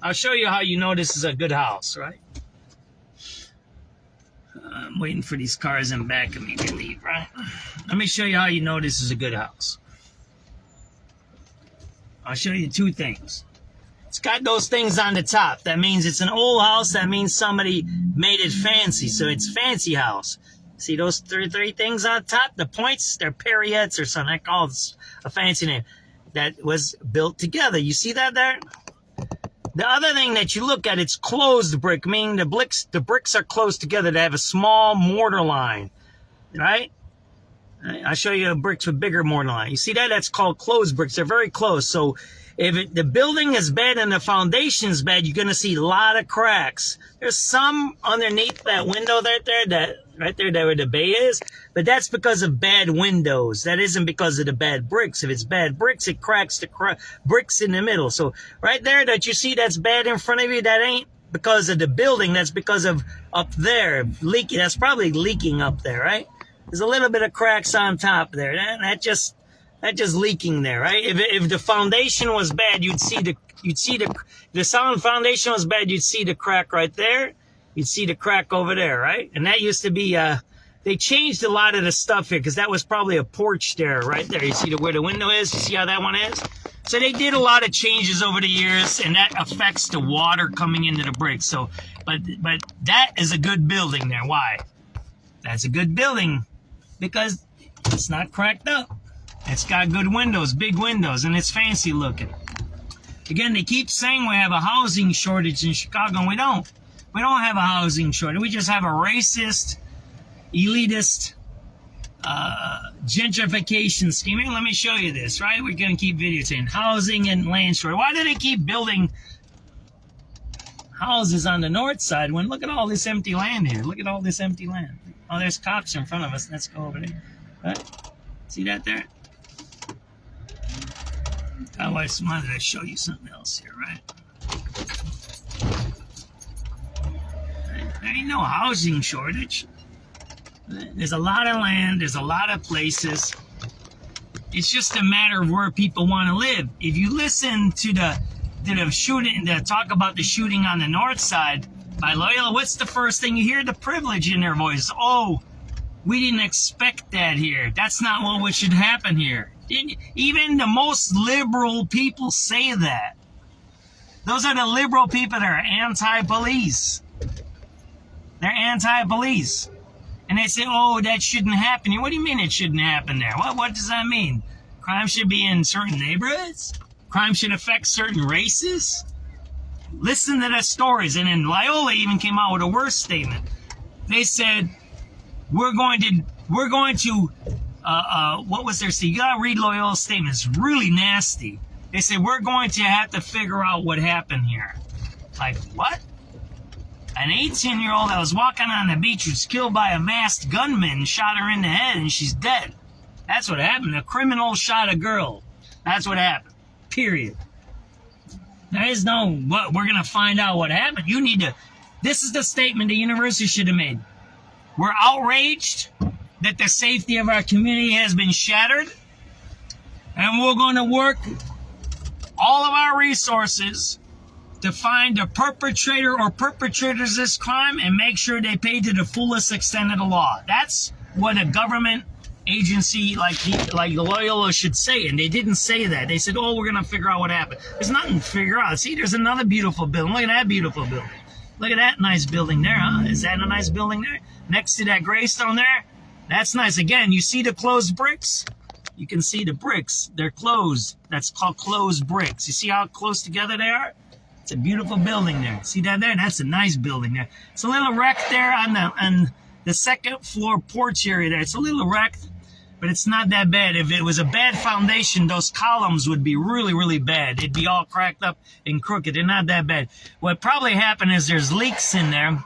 I'll show you how you know this is a good house, right? I'm waiting for these cars in back of me to leave, right? Let me show you how you know this is a good house. I'll show you two things. It's got those things on the top. That means it's an old house. That means somebody made it fancy. So it's fancy house. See those three things on top? The points, they're pariettes or something. I call it a fancy name. That was built together. You see that there? The other thing that you look at, it's closed brick, meaning the bricks are closed together. They have a small mortar line, right? I'll show you bricks with bigger mortar line. You see that? That's called closed bricks. They're very close. So if the building is bad and the foundation is bad, you're going to see a lot of cracks. There's some underneath that window right there where the bay is, but that's because of bad windows. That isn't because of the bad bricks. If it's bad bricks, it cracks the bricks in the middle. So right there that you see that's bad in front of you, that ain't because of the building. That's because of up there leaking. That's probably leaking up there, right? There's a little bit of cracks on top there. That just leaking there, right? If the foundation was bad, you'd see the sound foundation was bad, you'd see the crack right there. You'd see the crack over there, right? And that used to be, they changed a lot of the stuff here because that was probably a porch there, right there. You see where the window is? You see how that one is? So they did a lot of changes over the years, and that affects the water coming into the bricks. So, but that is a good building there. Why? That's a good building because it's not cracked up. It's got good windows, big windows, and it's fancy looking. Again, they keep saying we have a housing shortage in Chicago, and we don't. We don't have a housing shortage. We just have a racist, elitist, gentrification scheme. Let me show you this, right? We're going to keep videotaping. Housing and land shortage. Why do they keep building houses on the north side when look at all this empty land here? Look at all this empty land. Oh, there's cops in front of us. Let's go over there. Right? See that there? I always wanted to show you something else here, right? There ain't no housing shortage. There's a lot of land. There's a lot of places. It's just a matter of where people want to live. If you listen to the shooting, the talk about the shooting on the north side by Loyola, what's the first thing you hear? The privilege in their voice. Oh, we didn't expect that here. That's not what should happen here. Even the most liberal people say that. Those are the liberal people that are anti-police. They're anti-police. And they say, oh, that shouldn't happen here. What do you mean it shouldn't happen there? What does that mean? Crime should be in certain neighborhoods? Crime should affect certain races? Listen to the stories. And then Loyola even came out with a worse statement. They said, we're going to what was their statement? You gotta read Loyola's statement. It's really nasty. They said, we're going to have to figure out what happened here. Like, what? An 18-year-old that was walking on the beach was killed by a masked gunman, shot her in the head, and she's dead. That's what happened. A criminal shot a girl. That's what happened. Period. There is no, what, we're going to find out what happened. You need to, this is the statement the university should have made. We're outraged that the safety of our community has been shattered, and we're going to work all of our resources to find the perpetrator or perpetrators of this crime and make sure they pay to the fullest extent of the law. That's what a government agency like Loyola should say, and they didn't say that. They said, oh, we're going to figure out what happened. There's nothing to figure out. See, there's another beautiful building. Look at that beautiful building. Look at that nice building there, huh? Is that a nice building there? Next to that gravestone there? That's nice. Again, you see the closed bricks? You can see the bricks. They're closed. That's called closed bricks. You see how close together they are? It's a beautiful building there. See that there? That's a nice building there. It's a little wrecked there on the second floor porch area there. It's a little wrecked, but it's not that bad. If it was a bad foundation, those columns would be really, really bad. They'd be all cracked up and crooked. They're not that bad. What probably happened is there's leaks in there.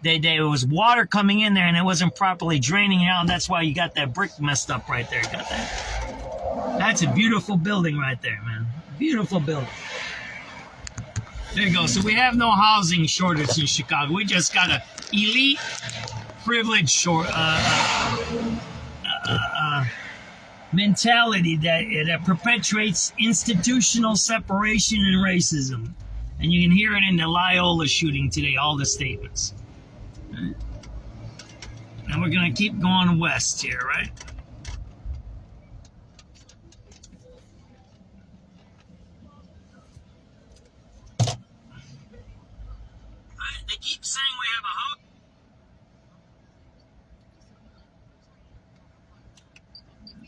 There was water coming in there and it wasn't properly draining out. And that's why you got that brick messed up right there. Got that? That's a beautiful building right there, man. Beautiful building. There you go. So we have no housing shortage in Chicago. We just got a elite, privileged mentality that perpetuates institutional separation and racism. And you can hear it in the Loyola shooting today, all the statements. Right. And we're going to keep going west here, right? keep saying we have a house.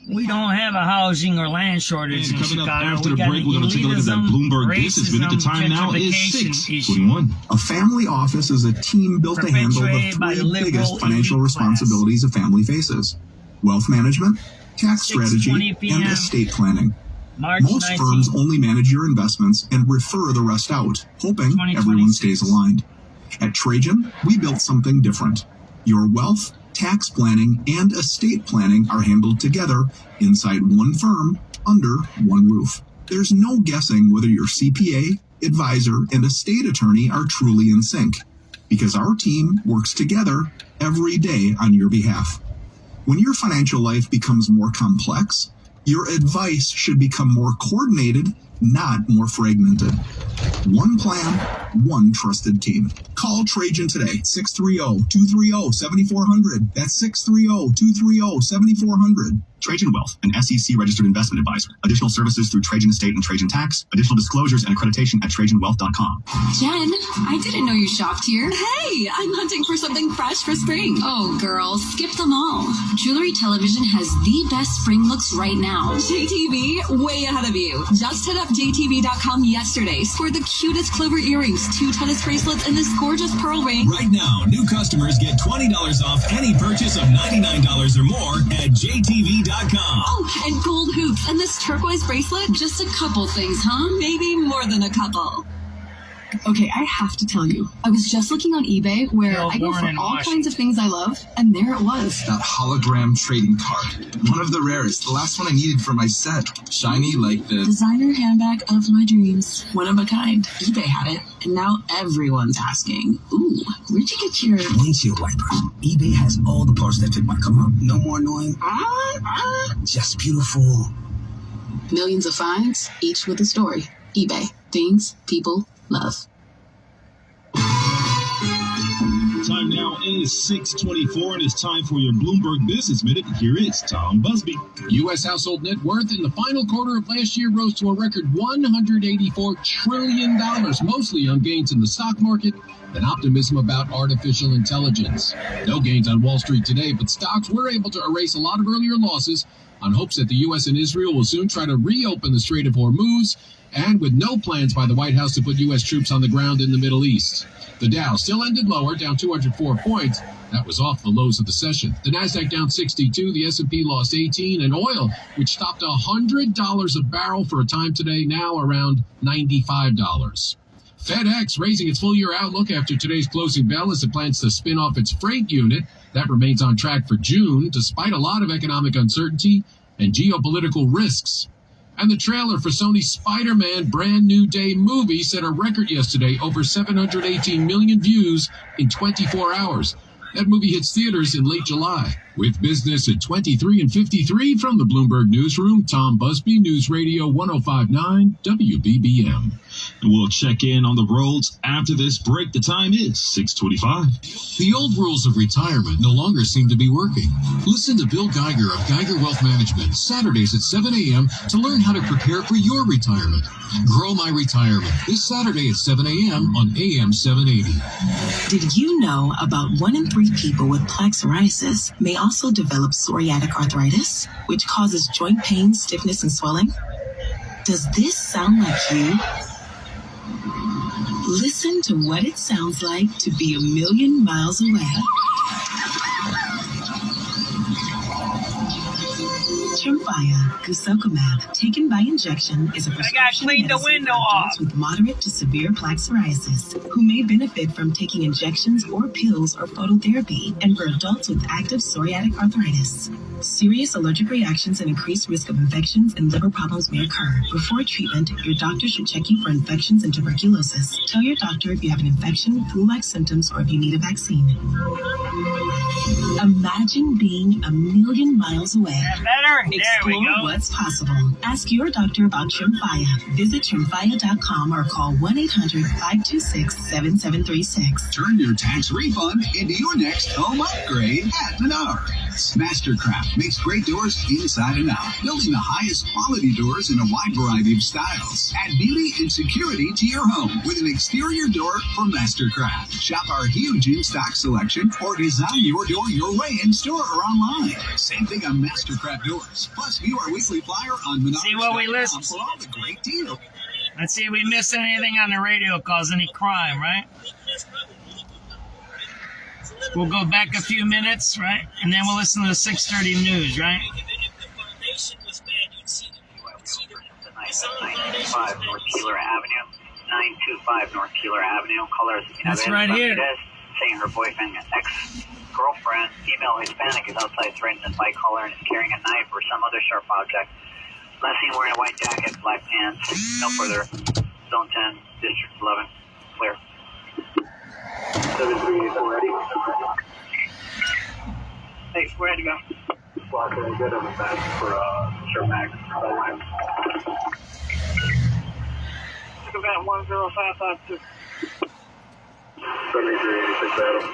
We don't have a housing or land shortage in coming Chicago. up after the We got break, we're going to take a look at that Bloomberg Business Minute. The time now is gentrification 6:21. A family office is a team built to handle the Perpetuated by the three liberal biggest financial elite responsibilities a family faces: wealth management, tax 6:20 strategy, p.m. and estate planning. March Most 19th. firms only manage your investments and refer the rest out, hoping everyone stays aligned. At Trajan, we built something different. Your wealth, tax planning, and estate planning are handled together inside one firm under one roof. There's no guessing whether your CPA, advisor, and estate attorney are truly in sync, because our team works together every day on your behalf. When your financial life becomes more complex, your advice should become more coordinated, not more fragmented. One plan, one trusted team. Call Trajan today, 630-230-7400. That's 630-230-7400. Trajan Wealth, an SEC-registered investment advisor. Additional services through Trajan Estate and Trajan Tax. Additional disclosures and accreditation at TrajanWealth.com. Jen, I didn't know you shopped here. Hey, I'm hunting for something fresh for spring. Oh, girl, skip them all. Jewelry Television has the best spring looks right now. JTV, way ahead of you. Just hit up JTV.com yesterday. Scored the cutest clover earrings, 2 tennis bracelets, and this gorgeous pearl ring. Right now, new customers get $20 off any purchase of $99 or more at JTV.com. Oh, and gold hoops and this turquoise bracelet. Just a couple things, huh? Maybe more than a couple. Okay, I have to tell you. I was just looking on eBay where I go for all kinds of things I love, and there it was. That hologram trading card. One of the rarest. The last one I needed for my set. Shiny like the Designer handbag of my dreams. One of a kind. eBay had it, and now everyone's asking, ooh, where'd you get your windshield wipers? eBay has all the parts that fit my car. No more annoying. Just beautiful. Millions of finds, each with a story. eBay. Things people love. Time now is 6:24, and it's time for your Bloomberg Business Minute. Here is Tom Busby. U.S. household net worth in the final quarter of last year rose to a record $184 trillion, mostly on gains in the stock market and optimism about artificial intelligence. No gains on Wall Street today, but stocks were able to erase a lot of earlier losses on hopes that the U.S. and Israel will soon try to reopen the Strait of Hormuz, and with no plans by the White House to put U.S. troops on the ground in the Middle East. The Dow still ended lower, down 204 points. That was off the lows of the session. The Nasdaq down 62, the S&P lost 18, and oil, which topped $100 a barrel for a time today, now around $95. FedEx raising its full-year outlook after today's closing bell as it plans to spin off its freight unit. That remains on track for June, despite a lot of economic uncertainty and geopolitical risks. And the trailer for Sony's Spider-Man Brand New Day movie set a record yesterday, over 718 million views in 24 hours. That movie hits theaters in late July. With business at 23 and 53 from the Bloomberg Newsroom, Tom Busby, News Radio 105.9 WBBM. And we'll check in on the roads after this break. The time is 6:25. The old rules of retirement no longer seem to be working. Listen to Bill Geiger of Geiger Wealth Management, Saturdays at 7 a.m. to learn how to prepare for your retirement. Grow My Retirement, this Saturday at 7 a.m. on AM 780. Did you know about 1 in 3 people with plaque psoriasis may also develop psoriatic arthritis, which causes joint pain, stiffness, and swelling? Does this sound like you? Listen to what it sounds like to be a million miles away. Tremfya, guselkumab, taken by injection, is a prescription medicine for adults with moderate to severe plaque psoriasis who may benefit from taking injections or pills or phototherapy, and for adults with active psoriatic arthritis. Serious allergic reactions and increased risk of infections and liver problems may occur. Before treatment, your doctor should check you for infections and tuberculosis. Tell your doctor if you have an infection, flu-like symptoms, or if you need a vaccine. Imagine being a million miles away. Explore what's possible. Ask your doctor about Tremfya. Visit Tremfya.com or call 1-800-526-7736. Turn your tax refund into your next home upgrade at Menards. Doors. Mastercraft makes great doors inside and out, building the highest quality doors in a wide variety of styles. Add beauty and security to your home with an exterior door from Mastercraft. Shop our huge in-stock selection or design your door your way in store or online. Same thing on Mastercraft Doors. Plus, view our weekly flyer on Menards.com See what we list. for all the great deals. Let's see if we miss anything on the radio cause any crime, right? We'll go back a few minutes, right? And then we'll listen to the 6:30 news, right? 925 North Keeler Avenue. 925 North Keeler Avenue. Colors. That's right here. Saying her boyfriend, ex-girlfriend, female Hispanic, is outside threatened and bicolor and is carrying a knife or some other sharp object. Last seen wearing a white jacket, black pants. No further. Zone 10, District 11. Clear. 738 ready. Hey, we're ready to go. Well, can we get on the back for Sure Max? Event 10552. 7386 Adam.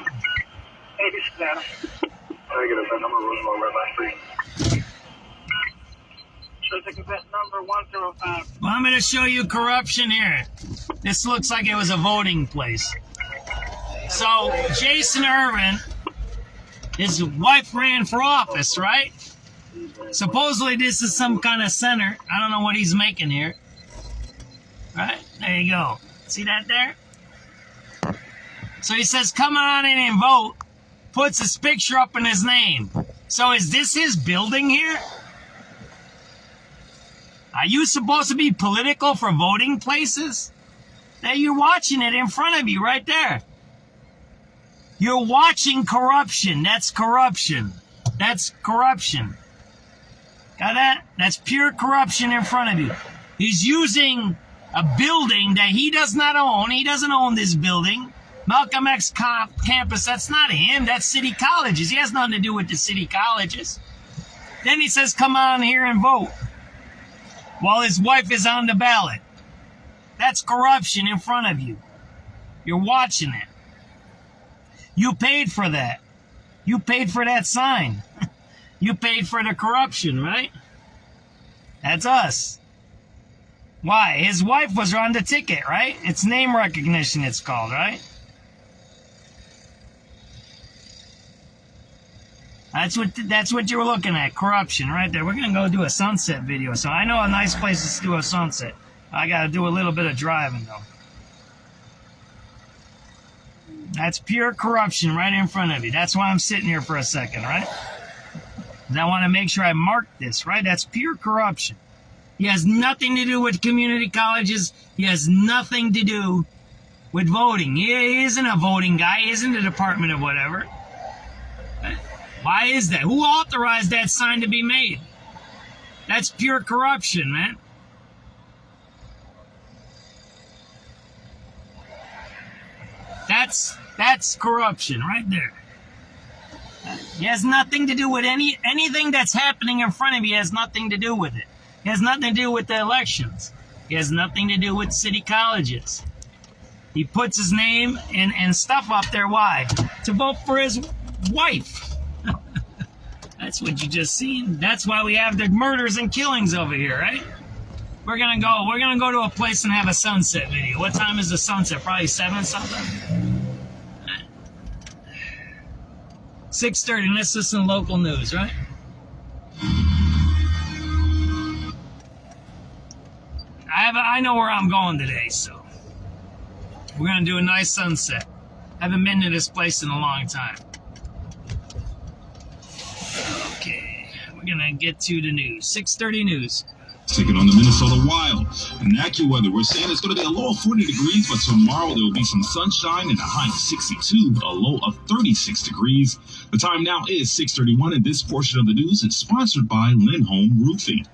86 Adam. Can I get a vent number Roosevelt Red Light Street? Event number 105. Well, I'm going to show you corruption here. This looks like it was a voting place. So, Jason Irvin, his wife ran for office, right? Supposedly this is some kind of center. I don't know what he's making here. Right? There you go. See that there? So he says, come on in and vote. Puts his picture up in his name. So is this his building here? Are you supposed to be political for voting places? Now you're watching it in front of you right there. You're watching corruption. That's corruption. That's corruption. Got that? That's pure corruption in front of you. He's using a building that he does not own. He doesn't own this building. Malcolm X campus, that's not him. That's city colleges. He has nothing to do with the city colleges. Then he says, come on here and vote. While his wife is on the ballot. That's corruption in front of you. You're watching it. You paid for that. You paid for that sign. You paid for the corruption, right? That's us. Why? His wife was on the ticket, right? It's name recognition, it's called, right? That's what you're looking at, corruption, right there. We're going to go do a sunset video. So I know a nice place to do a sunset. I got to do a little bit of driving, though. That's pure corruption right in front of you. That's why I'm sitting here for a second, right? And I want to make sure I mark this, right? That's pure corruption. He has nothing to do with community colleges. He has nothing to do with voting. He isn't a voting guy. He isn't a department of whatever. Why is that? Who authorized that sign to be made? That's pure corruption, man. That's corruption right there. He has nothing to do with anything that's happening in front of you. He has nothing to do with it. He has nothing to do with the elections. He has nothing to do with city colleges. He puts his name and stuff up there. Why? To vote for his wife. That's what you just seen. That's why we have the murders and killings over here, right? We're gonna go to a place and have a sunset video. What time is the sunset? Probably 7 something. 6:30. Let's listen to local news, right? I know where I'm going today, so we're gonna do a nice sunset. I haven't been to this place in a long time. Okay, we're gonna get to the news. 6:30 news. Taking on the Minnesota Wild. In AccuWeather, we're saying it's going to be a low of 40 degrees, but tomorrow there will be some sunshine and a high of 62, a low of 36 degrees. The time now is 6:31, and this portion of the news is sponsored by Lindholm Roofing.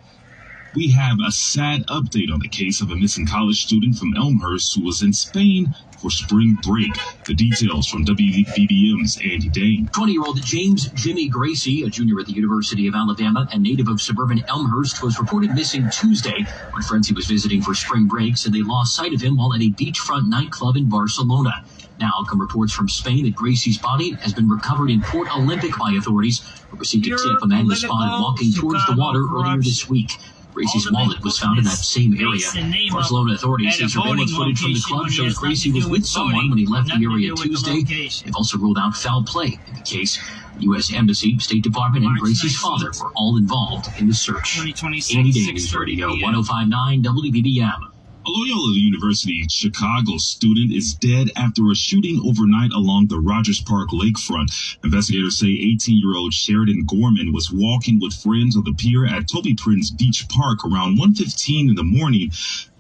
We have a sad update on the case of a missing college student from Elmhurst who was in Spain for spring break. The details from WBBM's Andy Dane. 20-year-old James Jimmy Gracie, a junior at the University of Alabama and native of suburban Elmhurst, was reported missing Tuesday when friends he was visiting for spring break said they lost sight of him while at a beachfront nightclub in Barcelona. Now come reports from Spain that Gracie's body has been recovered in Port Olympic by authorities, who received a tip a man was spotted walking towards the water earlier this week. Gracie's wallet was found in that same area. Barcelona authorities say surveillance footage from the club shows Gracie was with someone when he left the area Tuesday. They've also ruled out foul play in the case. U.S. Embassy, State Department, and Gracie's father were all involved in the search. Andy Dane, News Radio 105.9 WBBM. A Loyola University Chicago student is dead after a shooting overnight along the Rogers Park lakefront. Investigators say 18-year-old Sheridan Gorman was walking with friends on the pier at Toby Prince Beach Park around 1:15 in the morning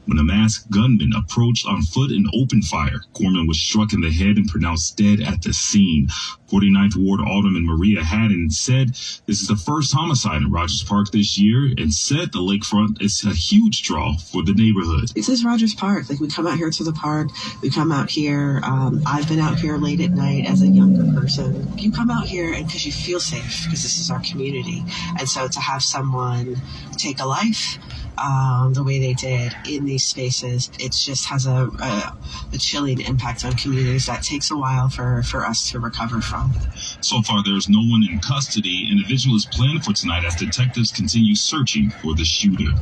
when a masked gunman approached on foot and opened fire. Gorman was struck in the head and pronounced dead at the scene. 49th Ward Alderman Maria Haddon said this is the first homicide in Rogers Park this year and said the lakefront is a huge draw for the neighborhood. This is Rogers Park. We come out here to the park. We come out here. I've been out here late at night as a younger person. You come out here because you feel safe because this is our community. And so to have someone take a life the way they did in these spaces, it just has a chilling impact on communities that takes a while for us to recover from. So far, there's no one in custody, and a vigil is planned for tonight as detectives continue searching for the shooter.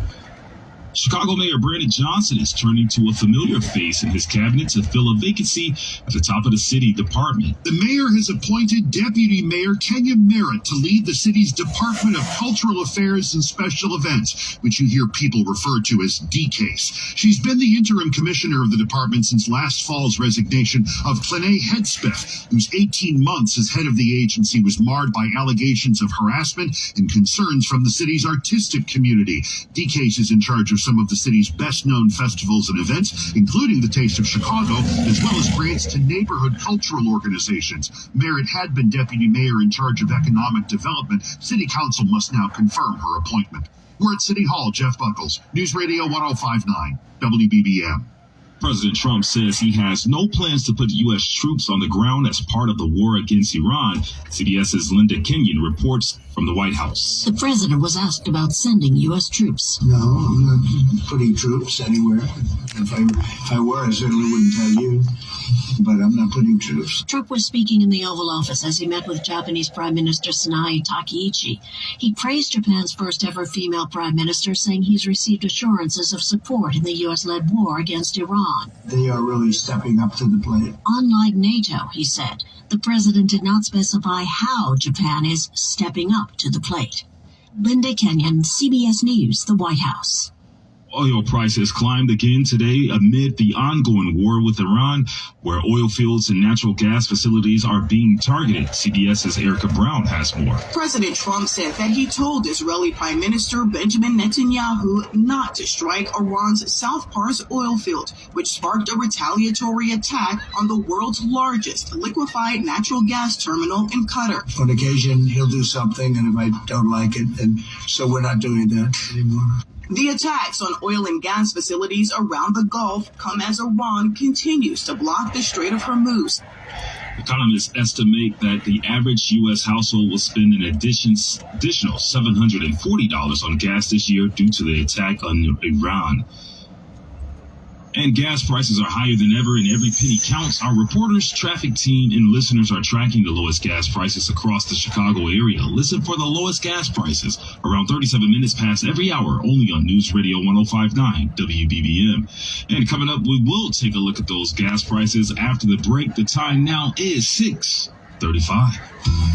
Chicago Mayor Brandon Johnson is turning to a familiar face in his cabinet to fill a vacancy at the top of the city department. The mayor has appointed Deputy Mayor Kenya Merritt to lead the city's Department of Cultural Affairs and Special Events, which you hear people refer to as DCASE. She's been the interim commissioner of the department since last fall's resignation of Clene Hedspeth, whose 18 months as head of the agency was marred by allegations of harassment and concerns from the city's artistic community. DCASE is in charge of some of the city's best-known festivals and events, including the Taste of Chicago, as well as grants to neighborhood cultural organizations. Merritt had been deputy mayor in charge of economic development. City Council must now confirm her appointment. We're at City Hall. Jeff Buckles, News Radio 105.9, WBBM. President Trump says he has no plans to put U.S. troops on the ground as part of the war against Iran. CBS's Linda Kenyon reports from the White House. The president was asked about sending U.S. troops. No, I'm not putting troops anywhere. If I were, I certainly wouldn't tell you. But I'm not putting troops. Trump was speaking in the Oval Office as he met with Japanese Prime Minister Sanae Takaichi. He praised Japan's first ever female prime minister, saying he's received assurances of support in the U.S.-led war against Iran. They are really stepping up to the plate. Unlike NATO, he said, the president did not specify how Japan is stepping up to the plate. Linda Kenyon, CBS News, the White House. Oil prices climbed again today amid the ongoing war with Iran, where oil fields and natural gas facilities are being targeted. CBS's Erica Brown has more. President Trump said that he told Israeli Prime Minister Benjamin Netanyahu not to strike Iran's South Pars oil field, which sparked a retaliatory attack on the world's largest liquefied natural gas terminal in Qatar. On occasion, he'll do something, and if I don't like it, and so we're not doing that anymore. The attacks on oil and gas facilities around the Gulf come as Iran continues to block the Strait of Hormuz. Economists estimate that the average U.S. household will spend an additional $740 on gas this year due to the attack on Iran. And gas prices are higher than ever, and every penny counts. Our reporters, traffic team, and listeners are tracking the lowest gas prices across the Chicago area. Listen for the lowest gas prices around 37 minutes past every hour, only on News Radio 105.9 WBBM. And coming up, we will take a look at those gas prices after the break. The time now is 6:35.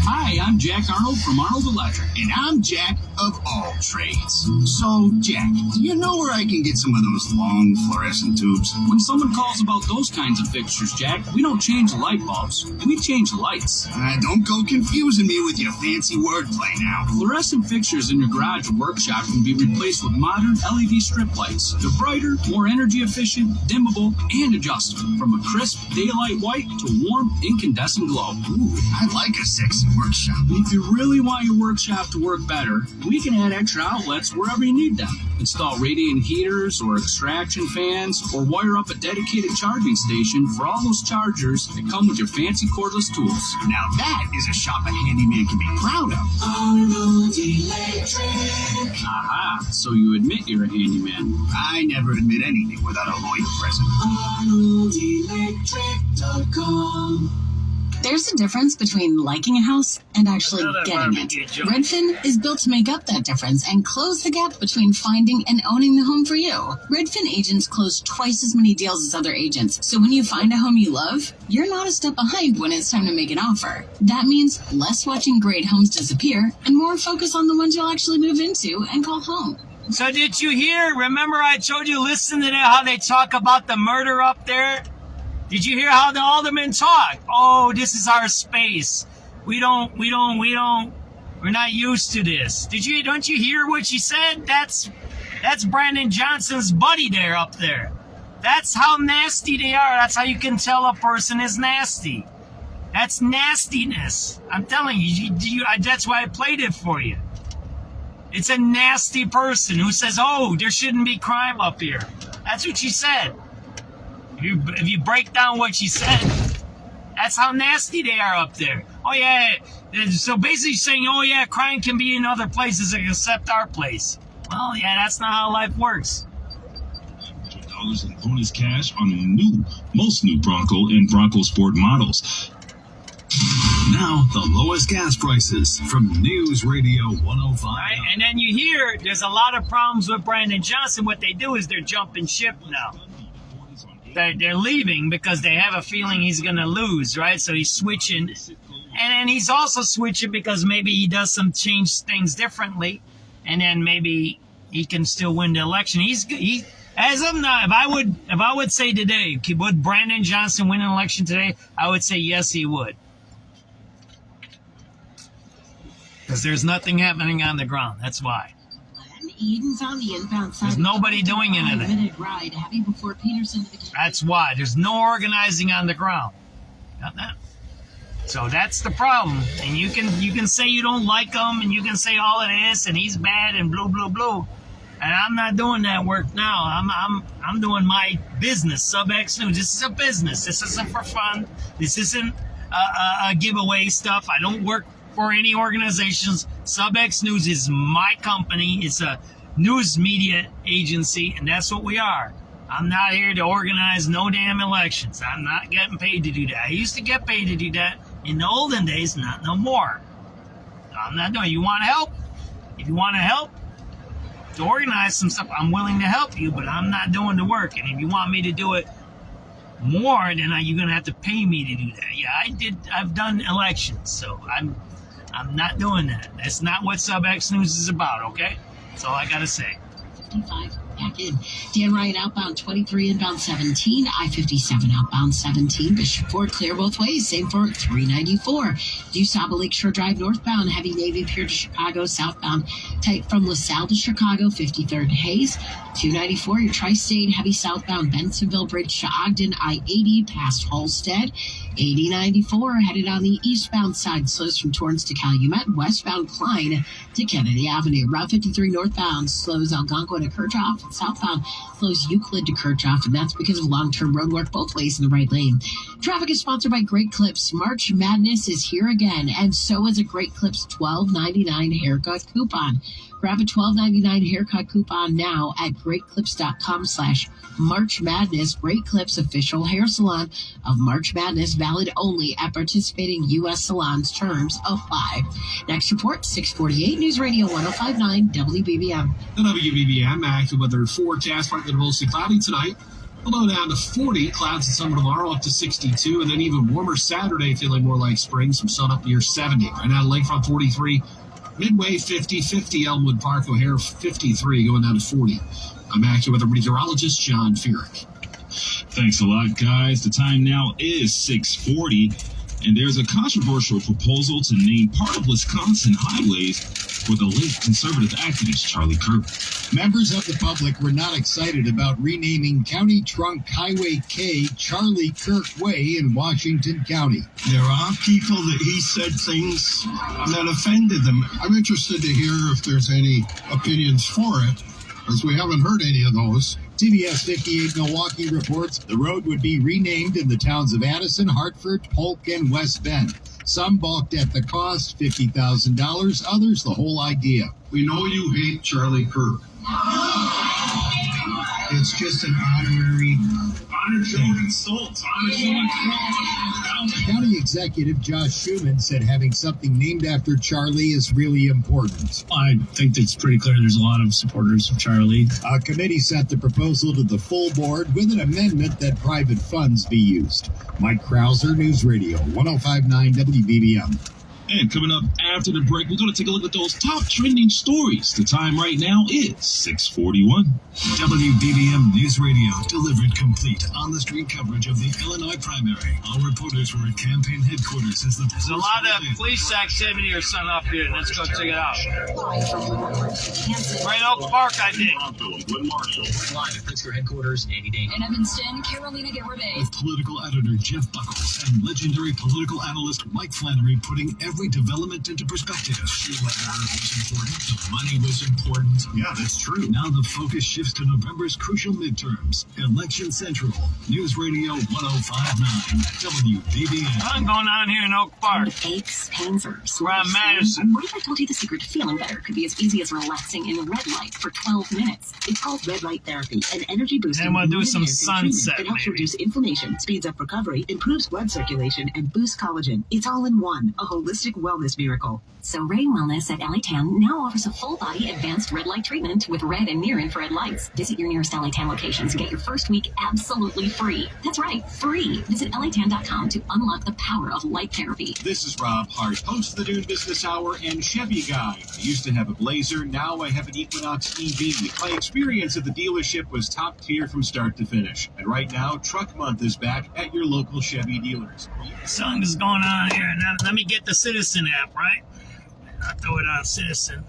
Hi, I'm Jack Arnold from Arnold Electric. And I'm Jack of All Trades. So, Jack, do you know where I can get some of those long fluorescent tubes? When someone calls about those kinds of fixtures, Jack, we don't change the light bulbs. We change the lights. Don't go confusing me with your fancy wordplay now. Fluorescent fixtures in your garage or workshop can be replaced with modern LED strip lights. They're brighter, more energy efficient, dimmable, and adjustable. From a crisp daylight white to warm incandescent glow. Ooh, I like a sexy workshop. If you really want your workshop to work better, we can add extra outlets wherever you need them. Install radiant heaters or extraction fans, or wire up a dedicated charging station for all those chargers that come with your fancy cordless tools. Now that is a shop a handyman can be proud of. Arnold Electric. Aha, so you admit you're a handyman. I never admit anything without a lawyer present. ArnoldElectric.com. There's a difference between liking a house and actually getting it. Redfin is built to make up that difference and close the gap between finding and owning the home for you. Redfin agents close twice as many deals as other agents, so when you find a home you love, you're not a step behind when it's time to make an offer. That means less watching great homes disappear and more focus on the ones you'll actually move into and call home. So did you hear? Remember I told you, listen to that, how they talk about the murder up there? Did you hear how the aldermen talk? Oh, this is our space. We're not used to this. Don't you hear what she said? That's Brandon Johnson's buddy there up there. That's how nasty they are. That's how you can tell a person is nasty. That's nastiness. I'm telling you, that's why I played it for you. It's a nasty person who says, oh, there shouldn't be crime up here. That's what she said. If you break down what she said, that's how nasty they are up there. Oh, yeah. So basically saying, oh, yeah, crime can be in other places except our place. Well, yeah, that's not how life works. $100 in bonus cash on most new Bronco and Bronco Sport models. Now, the lowest gas prices from News Radio 105. Right? And then you hear there's a lot of problems with Brandon Johnson. What they do is they're jumping ship now. They're leaving because they have a feeling he's going to lose, right? So he's switching. And then he's also switching because maybe he does change things differently. And then maybe he can still win the election. He as of now, if I would say today, would Brandon Johnson win an election today? I would say yes, he would. Because there's nothing happening on the ground. That's why. Eden's on the inbound side. There's nobody doing anything. Ride, heavy before Peterson to the That's why. There's no organizing on the ground. Got that? So that's the problem. And you can say you don't like him, and you can say all of this, and he's bad, and blue, blue, blue. And I'm not doing that work now. I'm doing my business. SubX.News. This is a business. This isn't for fun. This isn't a giveaway stuff. I don't work for any organizations. SubX.News is my company. It's a news media agency, and that's what we are. I'm not here to organize no damn elections. I'm not getting paid to do that. I used to get paid to do that in the olden days, not no more. I'm not doing it. You want help? If you want to help to organize some stuff, I'm willing to help you, but I'm not doing the work. And if you want me to do it more, then you're going to have to pay me to do that. Yeah, I've done elections, so I'm not doing that. That's not what SubX.News is about, okay? That's all I got to say. 55 back in. Dan Ryan outbound 23, inbound 17. I-57 outbound 17. Bishop Ford clear both ways. Same for 394. DuSable Lakeshore Drive northbound. Heavy Navy Pier to Chicago southbound. Tight from LaSalle to Chicago. 53rd Hayes. 294. Your tri-state heavy southbound Bensonville Bridge to Ogden. I-80 past Halstead. 8094 headed on the eastbound side. Slows from Torrance to Calumet. Westbound Klein to Kennedy Avenue. Route 53 northbound slows Algonquin to Kirchhoff. Southbound slows Euclid to Kirchhoff, and that's because of long-term road work both ways in the right lane. Traffic is sponsored by Great Clips. March Madness is here again, and so is a Great Clips $12.99 haircut coupon. Grab a $12.99 haircut coupon now at greatclips.com/March Madness. Great Clips, official hair salon of March Madness, valid only at participating U.S. salons. Terms apply. Next report, 648 News Radio 105.9 WBBM. The WBBM active weather forecast, partly to mostly cloudy tonight. Below down to 40, clouds and sun tomorrow up to 62, and then even warmer Saturday, feeling more like spring, some sun up near 70. Right now, Lakefront 43. Midway 50, Elmwood Park, O'Hare 53, going down to 40. I'm AccuWeather meteorologist John Feerick. Thanks a lot, guys. The time now is 6:40, and there's a controversial proposal to name part of Wisconsin highways for the late conservative activist Charlie Kirk. Members of the public were not excited about renaming County Trunk Highway K Charlie Kirk Way in Washington County. There are people that he said things that offended them. I'm interested to hear if there's any opinions for it, as we haven't heard any of those. CBS 58 Milwaukee reports the road would be renamed in the towns of Addison, Hartford, Polk, and West Bend. Some balked at the cost, $50,000, others the whole idea. We know you hate Charlie Kirk. It's just an honorary Honor shown insults. Honor shown County Executive Josh Schuman said having something named after Charlie is really important. I think it's pretty clear there's a lot of supporters of Charlie. A committee sent the proposal to the full board with an amendment that private funds be used. Mike Krauser, News Radio, 105.9 WBBM. And coming up after the break, we're going to take a look at those top trending stories. The time right now is 6:41. WBBM News Radio delivered complete on-the-street coverage of the Illinois primary. All reporters were at campaign headquarters as the... There's a lot of police activity or something up here. Let's go check it out. Right Oak Park, I think. Live at Pritzker headquarters, Andy Dane. In Evanston, Carolina Gervais. With political editor Jeff Buckles and legendary political analyst Mike Flannery putting every development into perspective. The weather was important. The money was important. Yeah, that's true. Now the focus shifts to November's crucial midterms. Election Central. News Radio 105.9. WBBM. What's going on here in Oak Park? Aches, pains, or Around Madison. What if I told you the secret to feeling better could be as easy as relaxing in red light for 12 minutes? It's called red light therapy, an energy boosting. And we'll do some sunset. It helps reduce inflammation, speeds up recovery, improves blood circulation, and boosts collagen. It's all in one, a holistic wellness miracle. So Ray Wellness at LA Tan now offers a full-body advanced red light treatment with red and near-infrared lights. Visit your nearest LA Tan locations and get your first week absolutely free. That's right, free. Visit LATan.com to unlock the power of light therapy. This is Rob Hart, host of the Noon Business Hour and Chevy Guy. I used to have a Blazer, now I have an Equinox EV. My experience at the dealership was top tier from start to finish. And right now, Truck Month is back at your local Chevy dealers. Something's going on here. Now, let me get the Citizen app, right? I'll throw it on Citizen.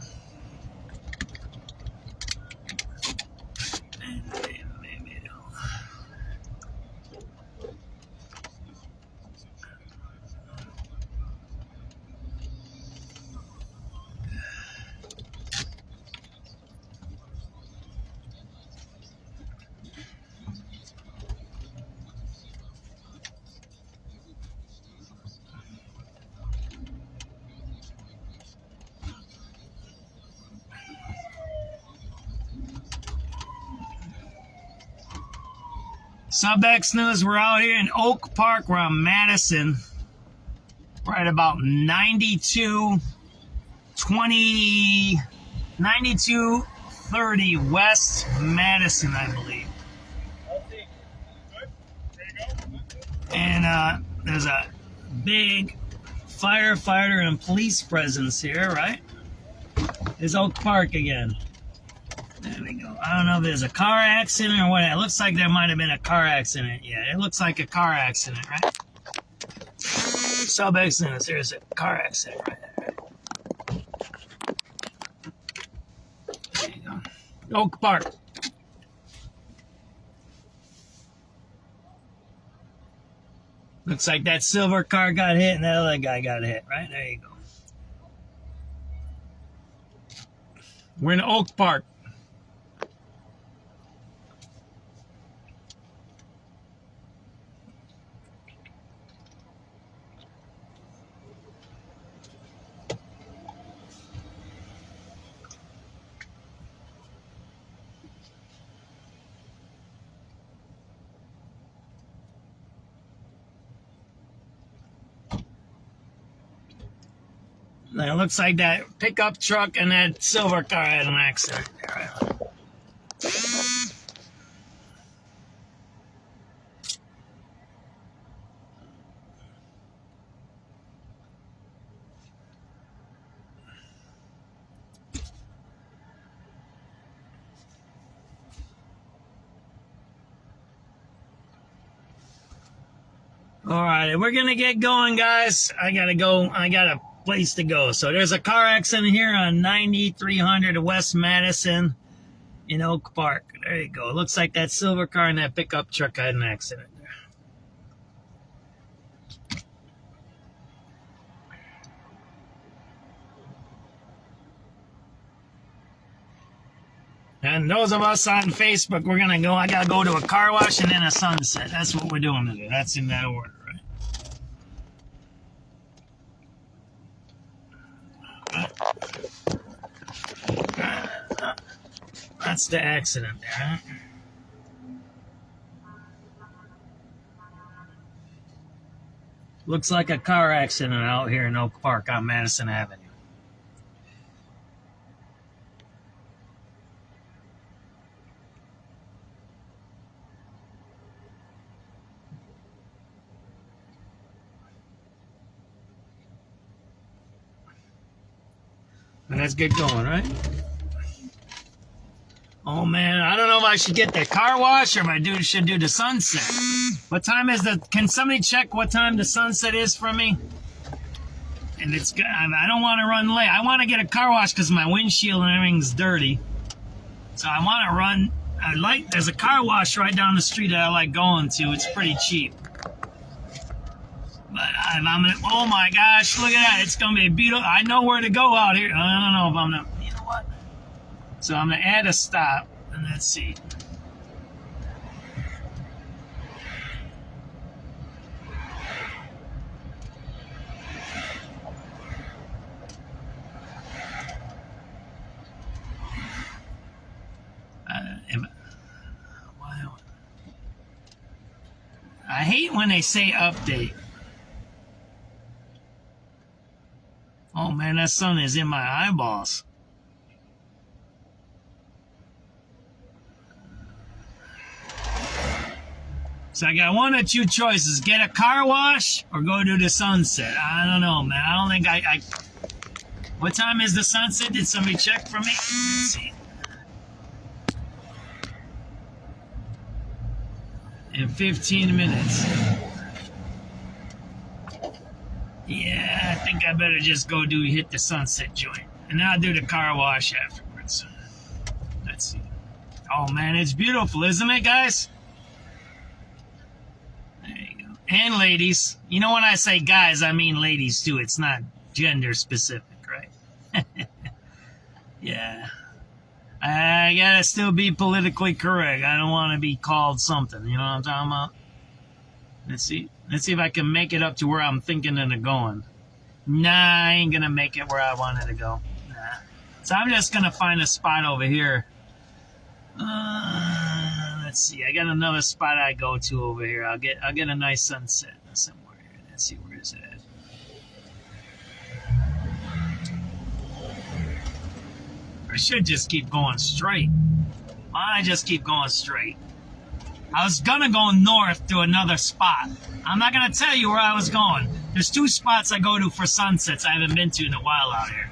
SubX.News, we're out here in Oak Park. We're on Madison. Right about 9230 West Madison, I believe. And there's a big firefighter and police presence here, right? There's Oak Park again. There we go. I don't know if there's a car accident or what. It looks like there might have been a car accident. Yeah, it looks like a car accident, right? SubX.News. There's a car accident right there. There you go. Oak Park. Looks like that silver car got hit and that other guy got hit, right? There you go. We're in Oak Park. It looks like that pickup truck and that silver car had an accident. All right, we're gonna get going, guys. I gotta go. I gotta place to go. So there's a car accident here on 9300 West Madison in Oak Park. There you go. It looks like that silver car and that pickup truck had an accident there. And those of us on Facebook, we're going to go. I got to go to a car wash and then a sunset. That's what we're doing today. That's in that order, right? That's the accident there, huh? Looks like a car accident out here in Oak Park on Madison Avenue. Let's get going, right? Oh man, I don't know if I should get the car wash or if I should do the sunset. What time is can somebody check what time the sunset is for me? And I don't want to run late. I want to get a car wash because my windshield and everything's dirty. So I want to run. There's a car wash right down the street that I like going to. It's pretty cheap. But oh my gosh, look at that. It's going to be beautiful. I know where to go out here. I don't know if I'm going to, you know what? So I'm going to add a stop, and let's see. I hate when they say update. Oh man, that sun is in my eyeballs. So I got one or two choices. Get a car wash or go to the sunset. I don't know, man. I don't think I What time is the sunset? Did somebody check for me? Let's see. In 15 minutes. Yeah, I think I better just go hit the sunset joint. And then I'll do the car wash afterwards. Let's see. Oh man, it's beautiful, isn't it, guys? There you go. And ladies. You know when I say guys, I mean ladies too. It's not gender specific, right? Yeah. I gotta still be politically correct. I don't want to be called something. You know what I'm talking about? Let's see. Let's see if I can make it up to where I'm thinking of going. Nah, I ain't gonna make it where I wanted to go. Nah. So I'm just gonna find a spot over here. Let's see. I got another spot I go to over here. I'll get a nice sunset somewhere here. Let's see, where is it at? I should just keep going straight. Why don't I just keep going straight? I was gonna go north to another spot. I'm not gonna tell you where I was going. There's two spots I go to for sunsets I haven't been to in a while out here.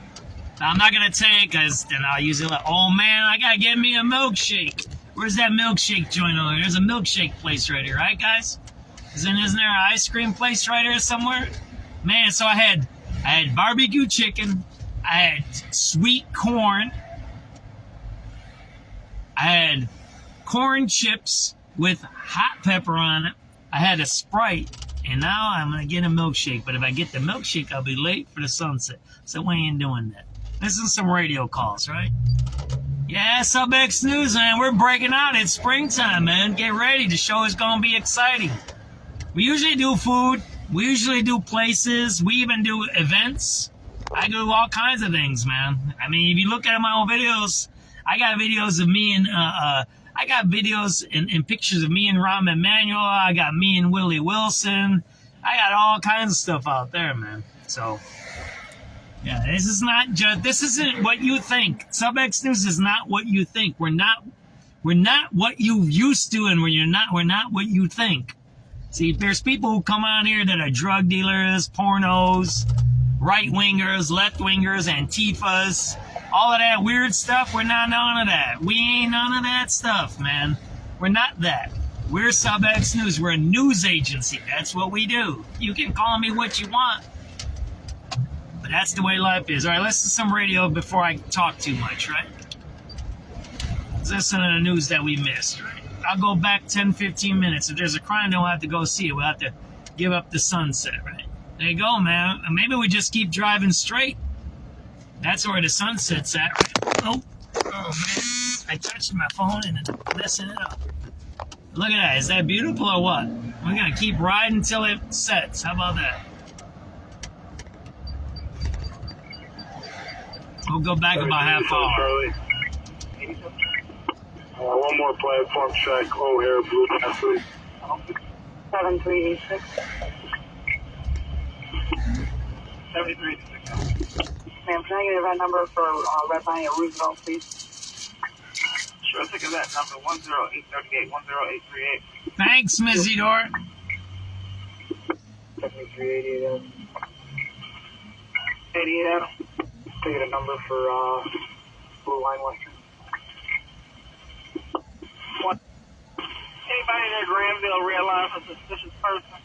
Now, I'm not gonna tell you because then I'll use it like, oh man, I gotta get me a milkshake. Where's that milkshake joint over here? There's a milkshake place right here, right guys? Isn't there an ice cream place right here somewhere? Man, so I had barbecue chicken, I had sweet corn, I had corn chips with hot pepper on it. I had a Sprite, and now I'm going to get a milkshake. But if I get the milkshake, I'll be late for the sunset. So we ain't doing that. This is some radio calls, right? Yeah, SubX.News, man. We're breaking out. It's springtime, man. Get ready. The show is going to be exciting. We usually do food. We usually do places. We even do events. I do all kinds of things, man. I mean, if you look at my old videos, I got videos of me and I got videos and pictures of me and Rahm Emanuel. I got me and Willie Wilson. I got all kinds of stuff out there, man. So, yeah, this isn't what you think. SubX.News is not what you think. We're not what you used to, and we're not what you think. See, there's people who come on here that are drug dealers, pornos, right-wingers, left-wingers, Antifas, all of that weird stuff. We're not none of that. We ain't none of that stuff, man. We're not that. We're SubX.News. We're a news agency. That's what we do. You can call me what you want. But that's the way life is. All right, listen to some radio before I talk too much, right? Let's listen to the news that we missed, right? I'll go back 10, 15 minutes. If there's a crime, then we'll have to go see it. We'll have to give up the sunset, right? There you go, man. Maybe we just keep driving straight. That's where the sunset's at. Oh, man. I touched my phone and it's messing it up. Look at that. Is that beautiful or what? We're going to keep riding until it sets. How about that? We'll go back about half hour. Charlie. One more platform check. O'Hare, Blue Pass, please. 7386. 7386. Ma'am, can I get a red number for Red Line at Roosevelt, please? Sure, take a vet number 10838, 10838. Thanks, Ms. Edor. 7388. 88. Can I get a number for Blue Line Western? Anybody in Granville realize a suspicious person?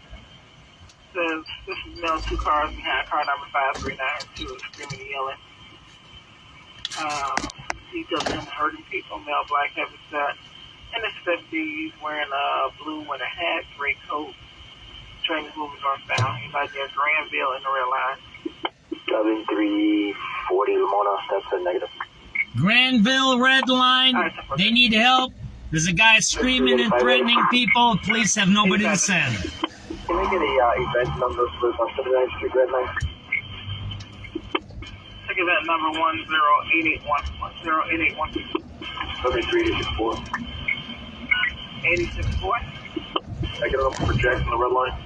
Says this is male, 2 cars behind car number 5392 screaming and yelling. Details him hurting people, male, black, heavy set. In his 50s, wearing a blue winter hat, gray coat. Train is moving northbound. He's out near Granville in the red line. 7340 Lamona, that's a negative. Granville red line. They need help. There's a guy screaming and threatening people. Police have nobody to send. Can we get a event number for 79th Street Red Line? Take event number 10881. 10881. 7384. 864. Take it up for Jackson, the red line.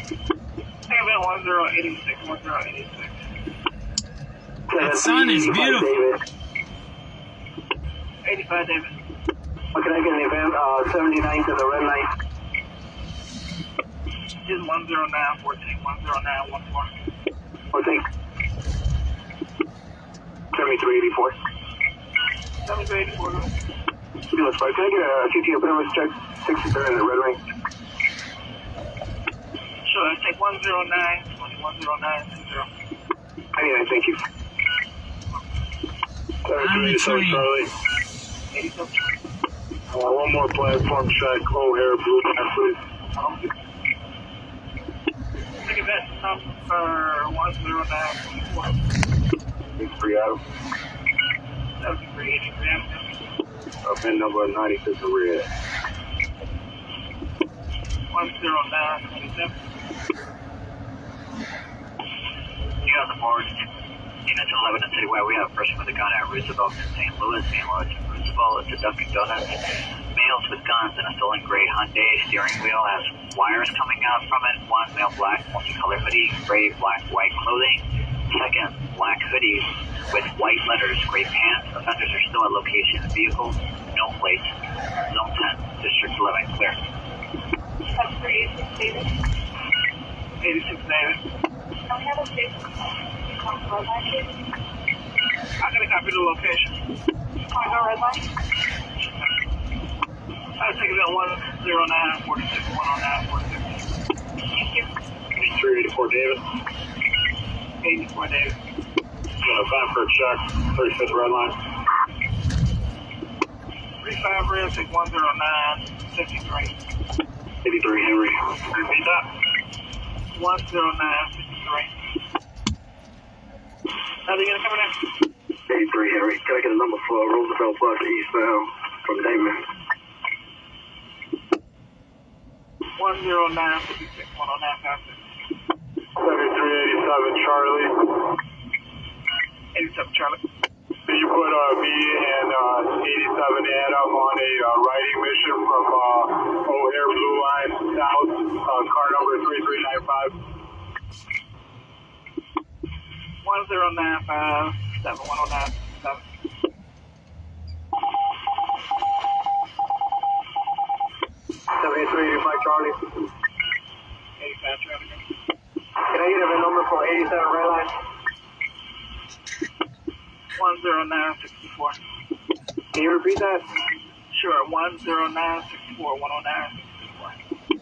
Take event 1086. 1086. That sun is beautiful. 85, David. Can I get an event 79th in the red line? Is 10914. 10914. What's it? 7384. 7384. Can I get a CTO premise check 63 in the red ring? Sure, take 109. 10960. Anyway, thank you. 7387 Charlie. 87. One more platform check. O'Hare, Blue Pass, please. Take event number 10924. 63 Adam. 7383 Adam. Event number 96 in red. 10927. You on the board. Units 11 and Citywide, we have a person with a gun at Roosevelt in St. Louis. St. Louis and Roosevelt. It's a Dunkin' Donuts. Males with guns and a stolen gray Hyundai steering wheel has wires coming out from it. One male black multicolored hoodie, gray, black, white clothing. Second, black hoodie with white letters, gray pants. Offenders are still at location. Vehicle, no plate. Zone 10, District 11, clear. That's 386 David. 86 David. Can we have a station? Red line, please? I'm going to copy the location. Can I go red line? I'll take it at 10946. 10946. Thank you. 384 David. 84 David. Time for a check. 35th red line. 35 red, take 10953. 83 Henry. Repeat that. 10953. How are you going to come in there? 83 Henry. Can I get a number for Roosevelt Bus eastbound from Damon? 10956. 10956. 7387 Charlie. 87 Charlie. Did you put me and 87 Adam on a riding mission from O'Hare Blue Line South, car number 3395? 10957. 10957. 7385 Charlie. 85 Charlie. Can I get a number for 87 Red Line? 10964. Can you repeat that? Sure, 10964. 10964. 7385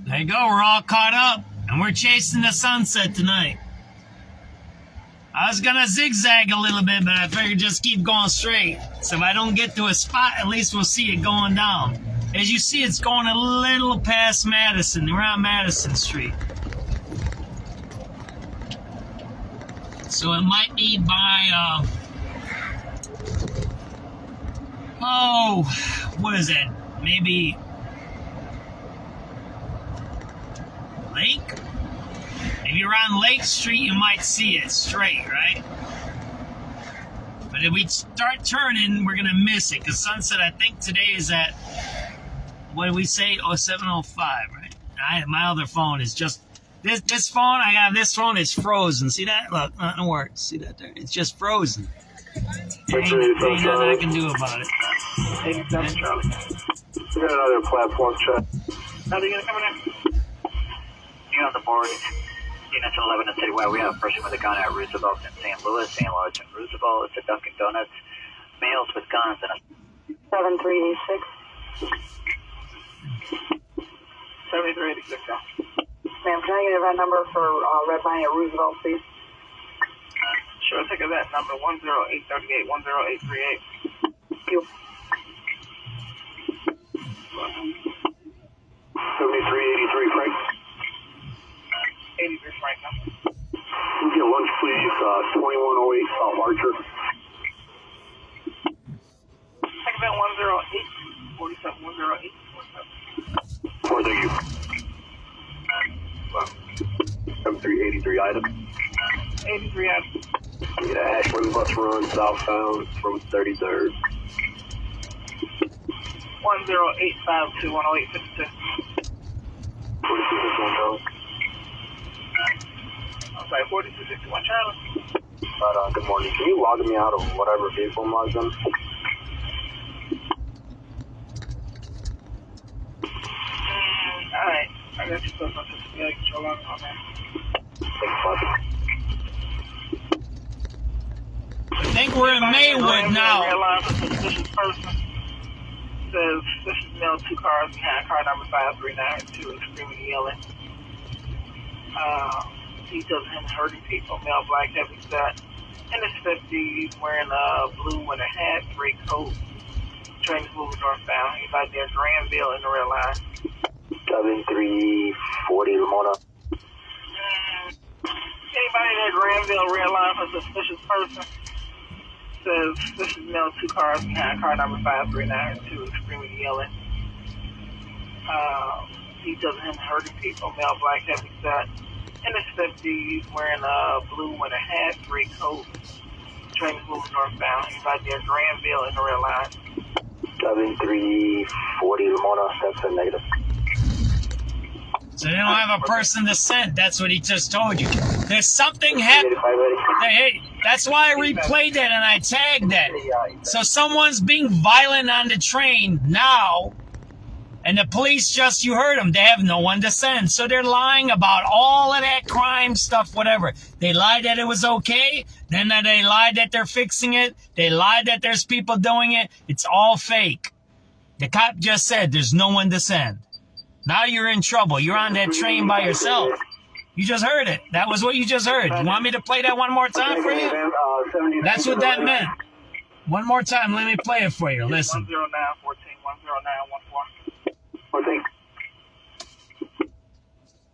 There you go. We're all caught up, and we're chasing the sunset tonight. I was gonna zigzag a little bit, but I figured just keep going straight. So if I don't get to a spot, at least we'll see it going down. As you see, it's going a little past Madison. We're on Madison Street. So it might be by, what is that? Maybe Lake? If you're on Lake Street, you might see it straight, right? But if we start turning, we're going to miss it. Because sunset, I think today is at, what did we say? 07:05, right? My other phone is just, this phone, I got this phone is frozen. See that? Look, nothing works. See that there? It's just frozen. Ain't nothing I can do about it. We got another platform check. How are you going to come in? You're on the board. Units 11 and Citywide. We have a person with a gun at Roosevelt in St. Louis, St. Louis and Roosevelt. It's a Dunkin' Donuts. Males with guns and a 7386. 7386, yeah. Ma'am, can I get a red number for Red Line at Roosevelt, please? Sure, take a vet number 10838 10838. Thank you. 7383, Frank. 83 Frank, now. Can we get lunch, please? 2108 South Archer. Take a vet 108 47 108 47. Thank you. 7383 item. 83 item. We get a Ashland bus run southbound from 33rd. 10852 10852. 4261 I'm sorry, 4261 Charlie. But, good morning. Can you log me out of whatever vehicle I'm logged in? Alright, I got you close on this. Yeah, control on that. I think we're in Maywood now. Realize a suspicious person. Says suspicious male, 2 cars behind car number 5392, screaming, yelling. Details of him hurting people, male, black, heavy set, in his 50s, wearing a blue winter hat, gray coat. Train's moving northbound. He's out there, Granville in the red line. 7340 Lamona. Anybody at Granville red line for suspicious person? Says suspicious male, 2 cars behind car number 5392, screaming, yelling. Details of him hurting people, male, black, heavy set, in his 50s, wearing a blue winter hat, gray coat. Train's moving northbound. He's out there, Granville in the red line. 7340 Lamona, that's a negative. So they don't have a person to send. That's what he just told you. There's something happening. Hey, that's why I replayed that and I tagged that. So someone's being violent on the train now, and the police just, you heard them, they have no one to send. So they're lying about all of that crime stuff, whatever. They lied that it was okay. Then they lied that they're fixing it. They lied that there's people doing it. It's all fake. The cop just said there's no one to send. Now you're in trouble. You're on that train by yourself. You just heard it. That was what you just heard. You want me to play that one more time for you? That's what that meant. One more time. Let me play it for you. Listen. 10914 10914.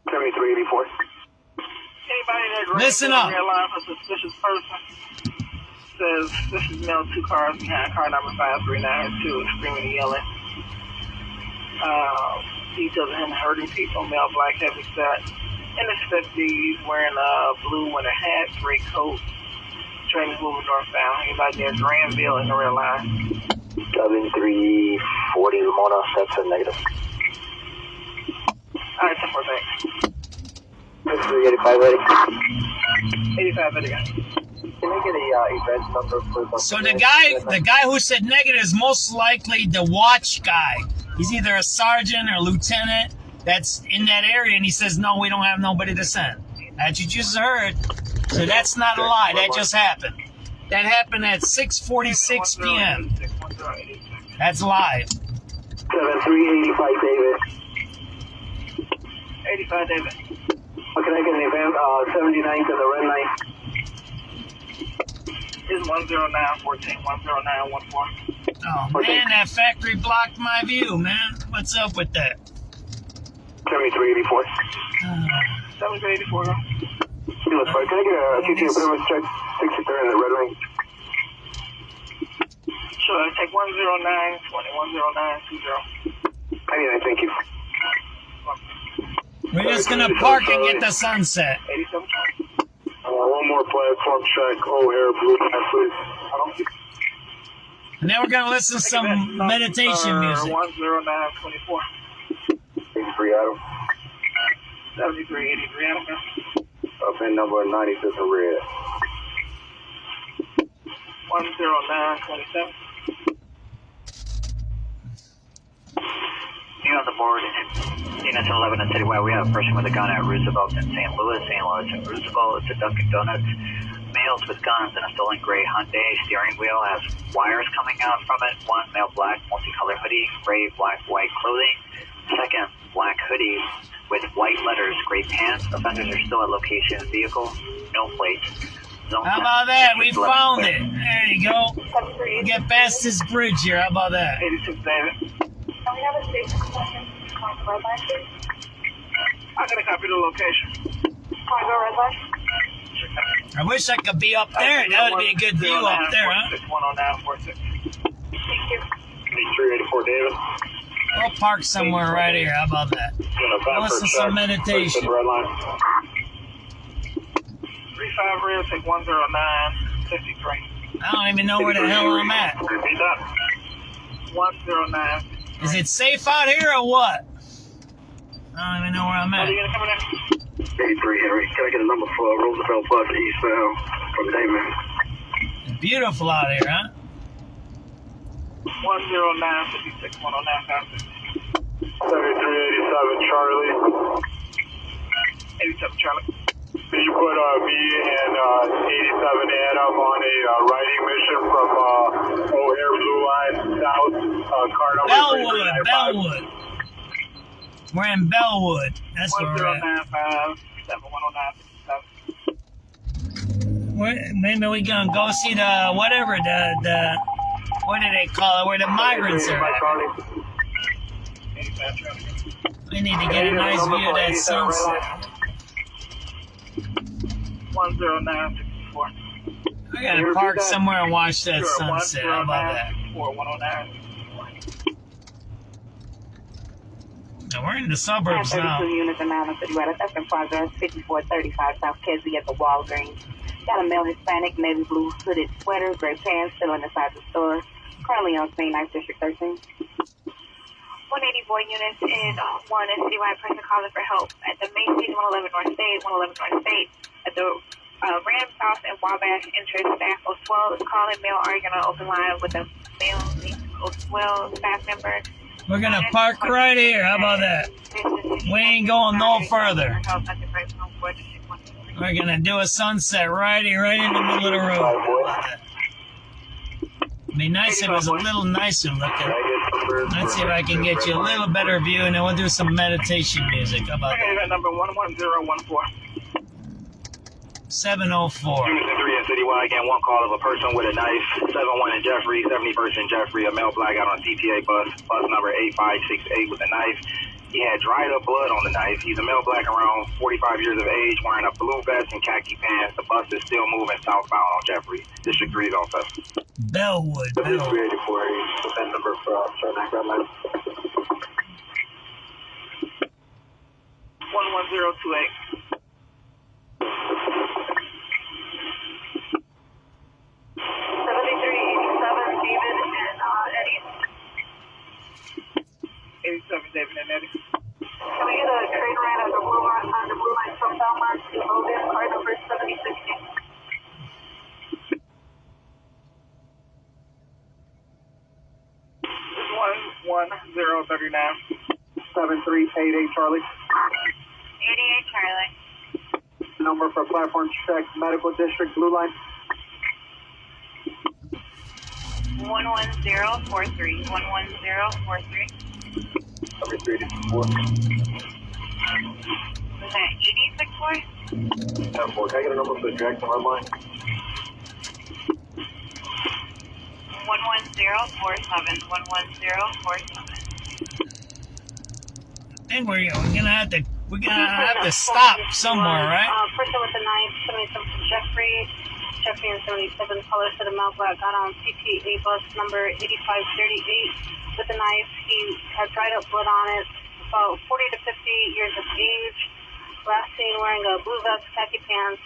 7384. Anybody that Listen up. Realize a suspicious person says suspicious male, 2 cars behind car number 5392, screaming and yelling. Details of him hurting people, male, black, heavy set, in his 50s, wearing a blue winter hat, gray coat. Train's moving northbound. He's out there, Granville in the red line. 7340 Lamona, that's a negative. Alright, 10 more thanks. 85 ready. 85 ready, guys. Can I get a event number for the... So the guy who said negative is most likely the watch guy. He's either a sergeant or a lieutenant that's in that area, and he says, no, we don't have nobody to send. That you just heard. So that's not a lie. That just happened. That happened at 6:46 p.m. That's live. 7385 David. 85, David. What can I get in the event? 79 to the red light. Is 10914, 10914. Oh, man, that factory blocked my view, man. What's up with that? 7384. 7384, go. Can I get a TT appointment check 63 in the red lane? Sure, take 10920, 10920. 99, thank you. We're just gonna park and get the sunset. 87. One more platform check. O'Hare, blue line, please. And then we're gonna listen to some meditation music. 10924. 83 Adam. 7383 Adam. Pin number 96 in red. 10927. Here on the board, units 11 and Citywide, we have a person with a gun at Roosevelt in St. Louis and Roosevelt. It's a Dunkin' Donuts. Males with guns and a stolen gray Hyundai steering wheel has wires coming out from it. One male black multicolored hoodie, gray, black, white clothing. Second, black hoodie with white letters, gray pants. Offenders are still at location. Vehicle, no plate. Zone How about that? We found it. There you go. Get past this bridge here. How about that? 86 David. Can we have a station question? Red line, please? I'm going to copy the location. Can I go red line? I wish I could be up there. That would be a good view up there, huh? 10946. Thank you. 8384 David. We'll park somewhere right here. How about that? Listen to some meditation. Red line. 35 real, take 10953. I don't even know where the hell I'm at. Repeat that. 109. Is it safe out here or what? I don't even know where I'm at. Are you going to come in? 83 Henry. Can I get a number for Roosevelt Plaza eastbound from Damon? Beautiful out here, huh? 10956, 10956. 7387 Charlie. 87 Charlie. Did you put me and 87 Adam on a writing mission from O'Hare Blue Line South, car number Bellwood. We're in Bellwood. That's where we're at. 10957. Maybe we gonna go see the whatever the what do they call it? Where the migrants are at. We need to get a nice view of that sunset. 10964. I gotta park somewhere and watch that sunset. How about that? 109. Now we're in the suburbs now. 32 units in Mountain City, right? That's in progress. 5435 South Kesey at the Walgreens. Got a male Hispanic, navy blue hooded sweater, gray pants, still inside the store. Currently on scene, 9th District 13. 184 units in one and citywide person calling for help at the Macy's 111 North State, 111 North State, at the Ram South and Wabash entrance. Staff Oswell is calling male arguing on open line with a male Oswell staff member. We're gonna park right here. How about that? We ain't going no further. We're gonna do a sunset right here, right in the middle of the road. It'd be nice if it was a little nicer looking. Let's see if I can get you a little better view, and then we'll do some meditation music. How about that? Okay, number 11014. 704. Units in 3 and Citywide, again, one call of a person with a knife. 71 in Jeffrey, 71st in Jeffrey, a male black out on CTA bus number 8568 with a knife. He had dried up blood on the knife. He's a male black around 45 years of age, wearing a blue vest and khaki pants. The bus is still moving southbound on Jeffrey. District 3 is on suspect. Bellwood. 384, that number for Red Line. 11028. 7387 David and Eddie. 87 David and Eddie. Can we get a train ride on the blue line from Belmont to Logan, car number 7060? This is 11039. 73 88 Charlie. 88 Charlie. Number for platform check, medical district, blue line. 11043. 11043. 7384. Was that 86-4? 10-4. Can I get a number for the Jackson red line? 11047. 11047. I think we're gonna have to stop somewhere, right? Person with the knife, 77 from Jeffrey and 77 color to the male black got on CTA bus number 8538 with a knife. He had dried up blood on it, about 40 to 50 years of age. Last seen wearing a blue vest, khaki pants.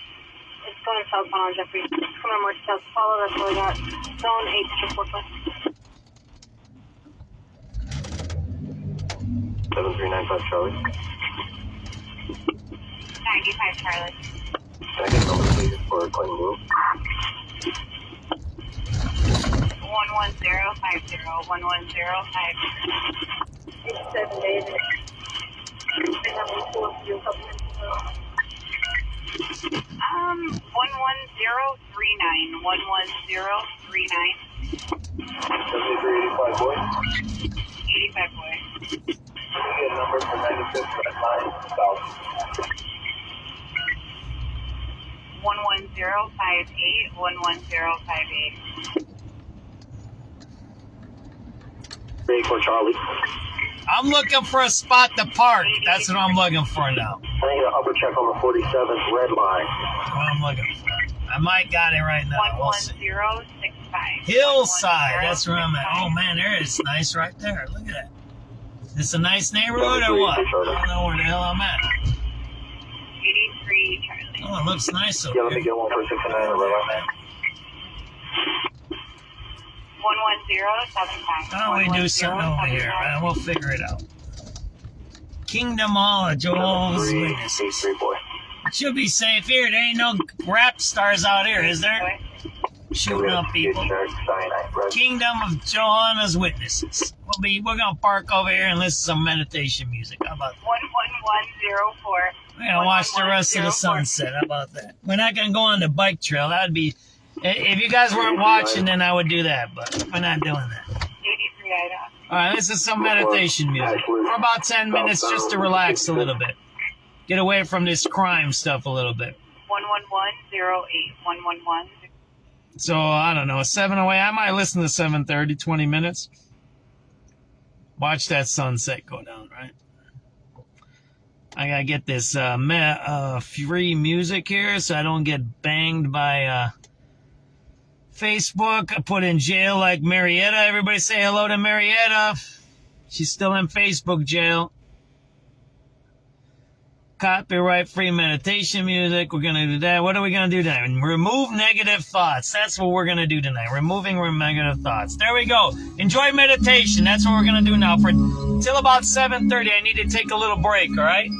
It's going southbound on Jeffrey. Coming on more south follow, that's what we got. Zone 8 to 4 plus. 7395 Charlie. 95 Charlie. Can I get a number please for Clinton Blue? 11050. 11050. 87 David. They have a report for you. 11039. 11039. 7385 boy. 85 boy. Can I get a number for 96 line south? 11058. 11058. 84 Charlie. I'm looking for a spot to park. That's what I'm looking for now. Can I get an upper check on the 47th red line? That's what I'm looking for. I might got it right now. We'll see. 11065. Hillside. That's where I'm at. Oh man, there it's nice right there. Look at that. This a nice neighborhood or what? I don't know where the hell I'm at. 83 Charlie. Oh, it looks nice over Yeah, let me here. get one for 69 red line. 11075. Why don't we do something over here, man? We'll figure it out. Kingdom Hall of Joel's Witnesses. It should be safe here. There ain't no rap stars out here, is there? Shooting up people. Kingdom of Johanna's Witnesses. We're gonna park over here and listen to some meditation music. How about that? 11104. We're gonna watch the rest of the sunset. How about that? We're not gonna go on the bike trail. That'd be, if you guys weren't watching, then I would do that. But we're not doing that. 83 Ida. All right, this is some meditation music for about 10 minutes, just to relax a little bit, get away from this crime stuff a little bit. 11108. 111. So I don't know, 7 away. I might listen to 7:30, 20 minutes. Watch that sunset go down, right? I gotta get this free music here so I don't get banged by Facebook. I put in jail like Marietta. Everybody say hello to Marietta. She's still in Facebook jail. Copyright free meditation music. We're gonna do that. What are we gonna do tonight? Remove negative thoughts. That's what we're gonna do tonight. Removing negative thoughts. There we go. Enjoy meditation. That's what we're gonna do now. For till about 7:30, I need to take a little break. All right.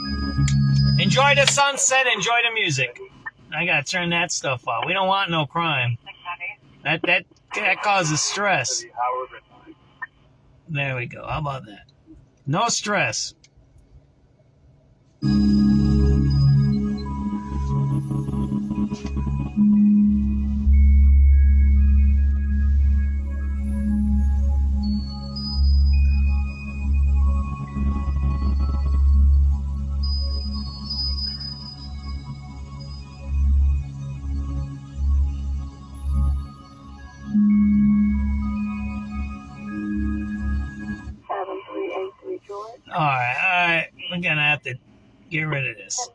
Enjoy the sunset. Enjoy the music. I gotta turn that stuff off. We don't want no crime. That causes stress. There we go. How about that? No stress. All right. We're gonna have to get rid of this.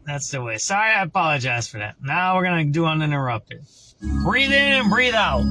That's the way. Sorry, I apologize for that. Now we're gonna do uninterrupted. Breathe in and breathe out.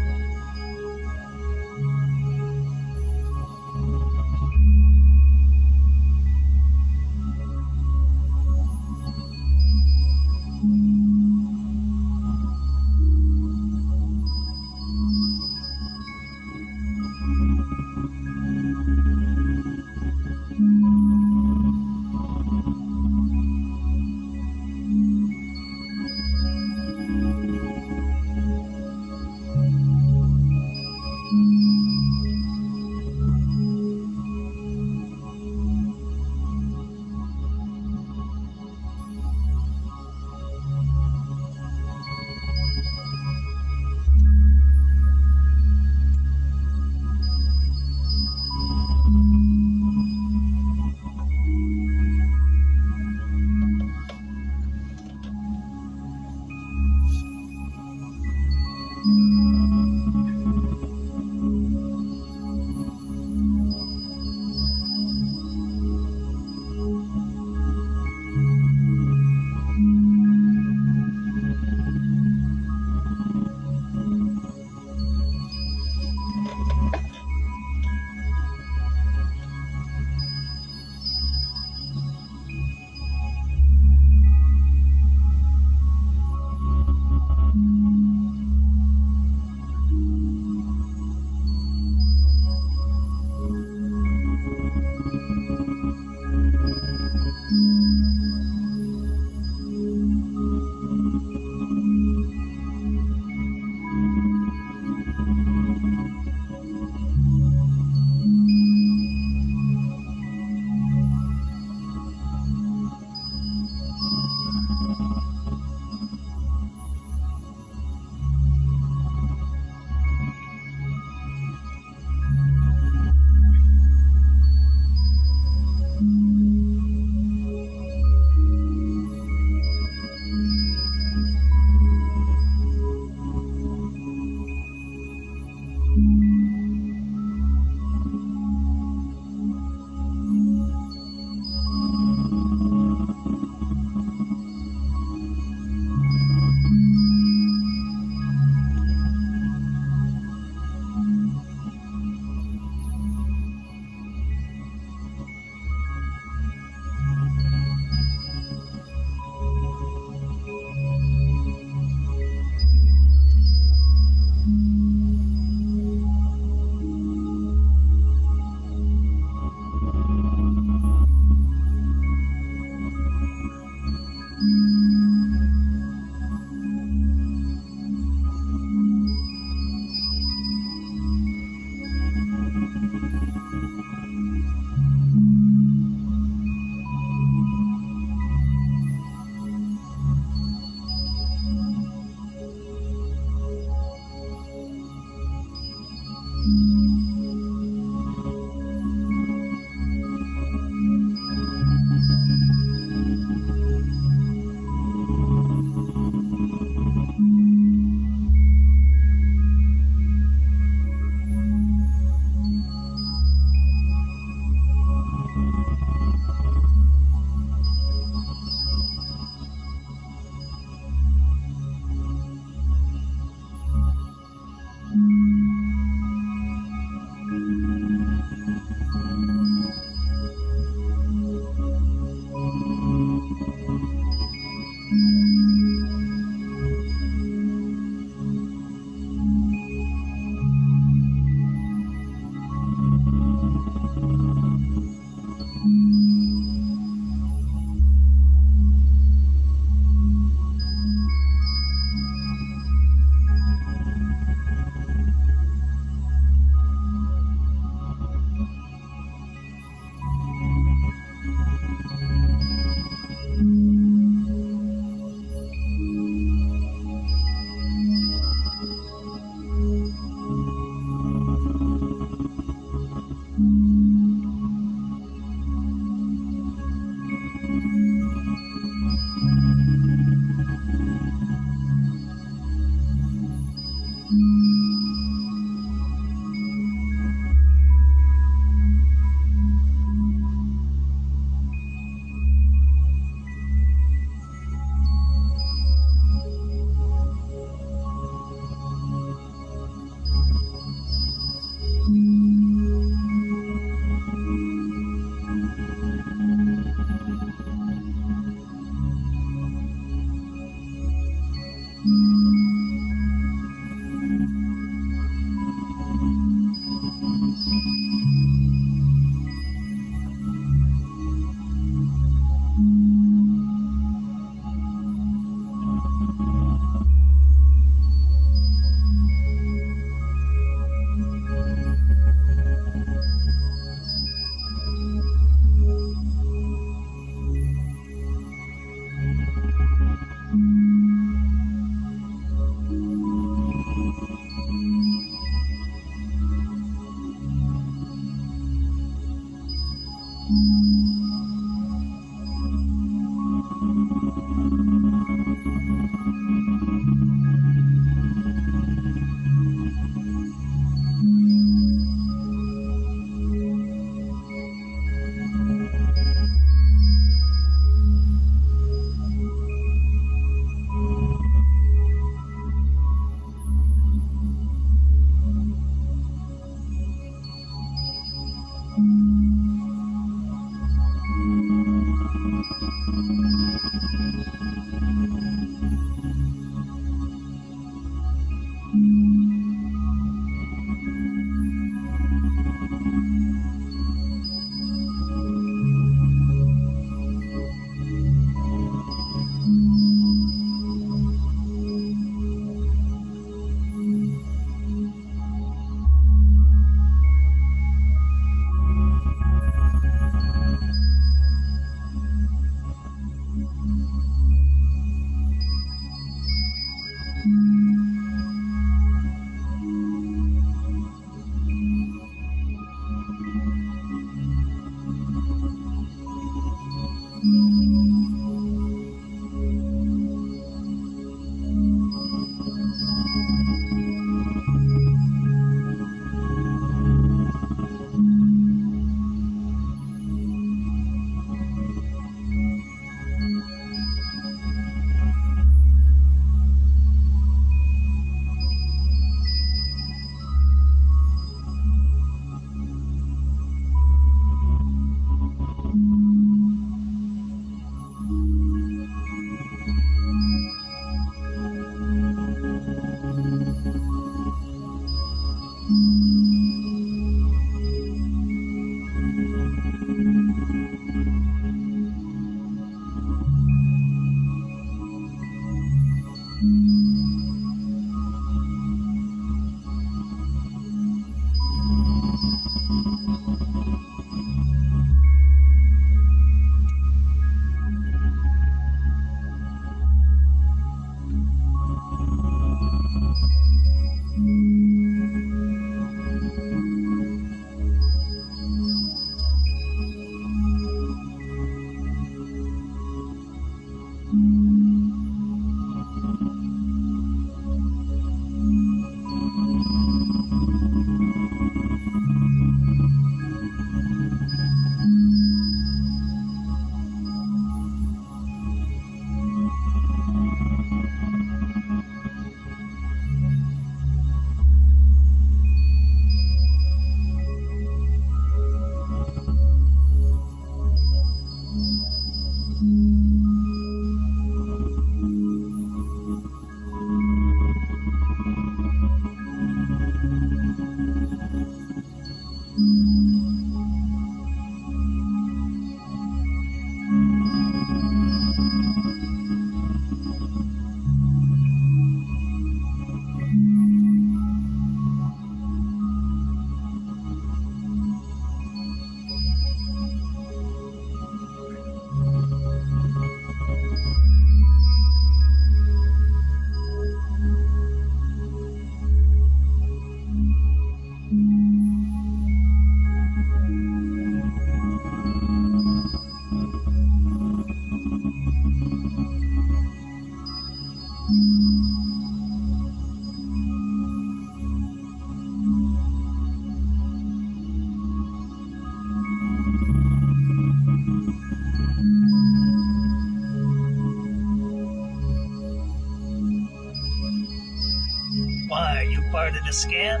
Why, are you part of the scam?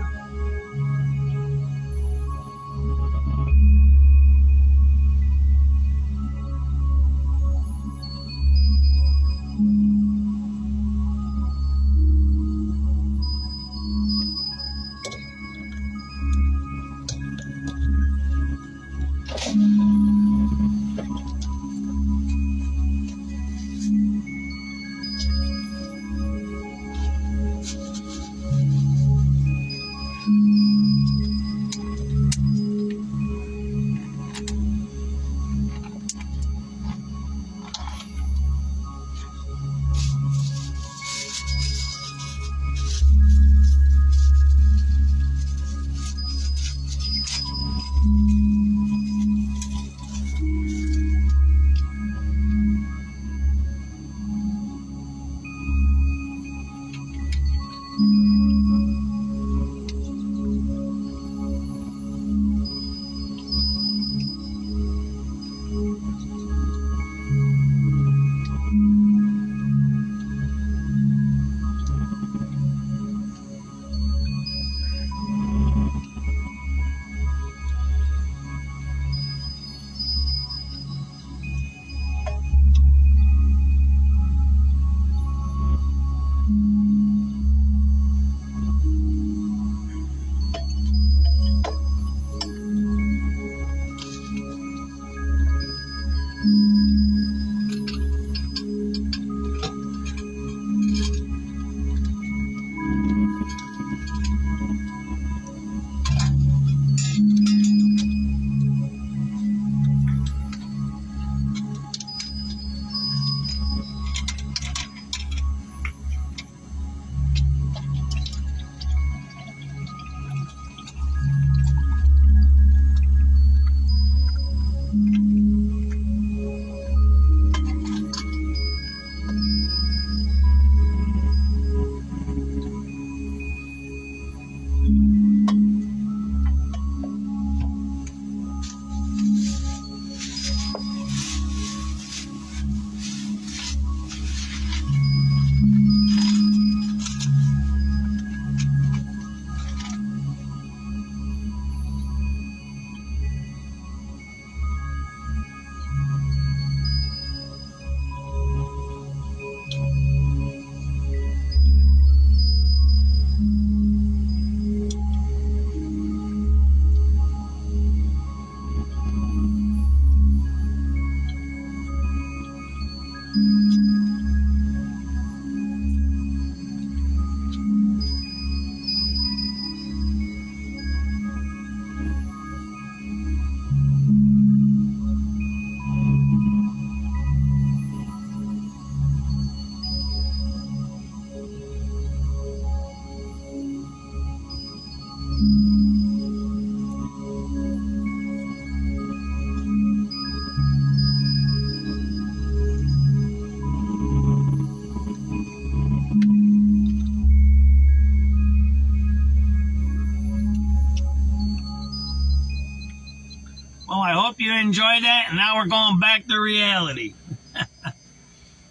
hope you enjoyed that. And now we're going back to reality.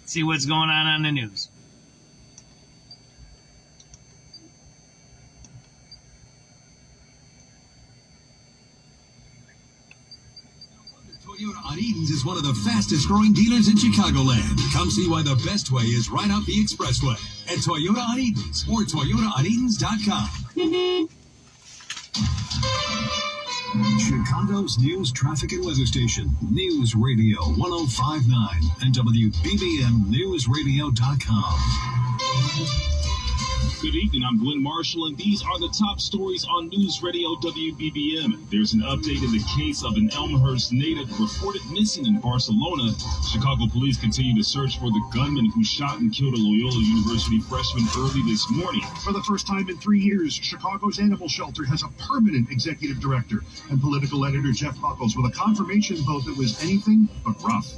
See what's going on the news. Toyota on Edens is one of the fastest growing dealers in Chicagoland. Come see why the best way is right out the expressway at Toyota on Edens or ToyotaOnEdens.com. Chicago's news, traffic, and weather station, News Radio 1059 and WBBMNewsRadio.com. Good evening, I'm Glenn Marshall, and these are the top stories on News Radio WBBM. There's an update in the case of an Elmhurst native reported missing in Barcelona. Chicago police continue to search for the gunman who shot and killed a Loyola University freshman early this morning. For the first time in 3 years, Chicago's animal shelter has a permanent executive director, and political editor Jeff Buckles with a confirmation vote that was anything but rough.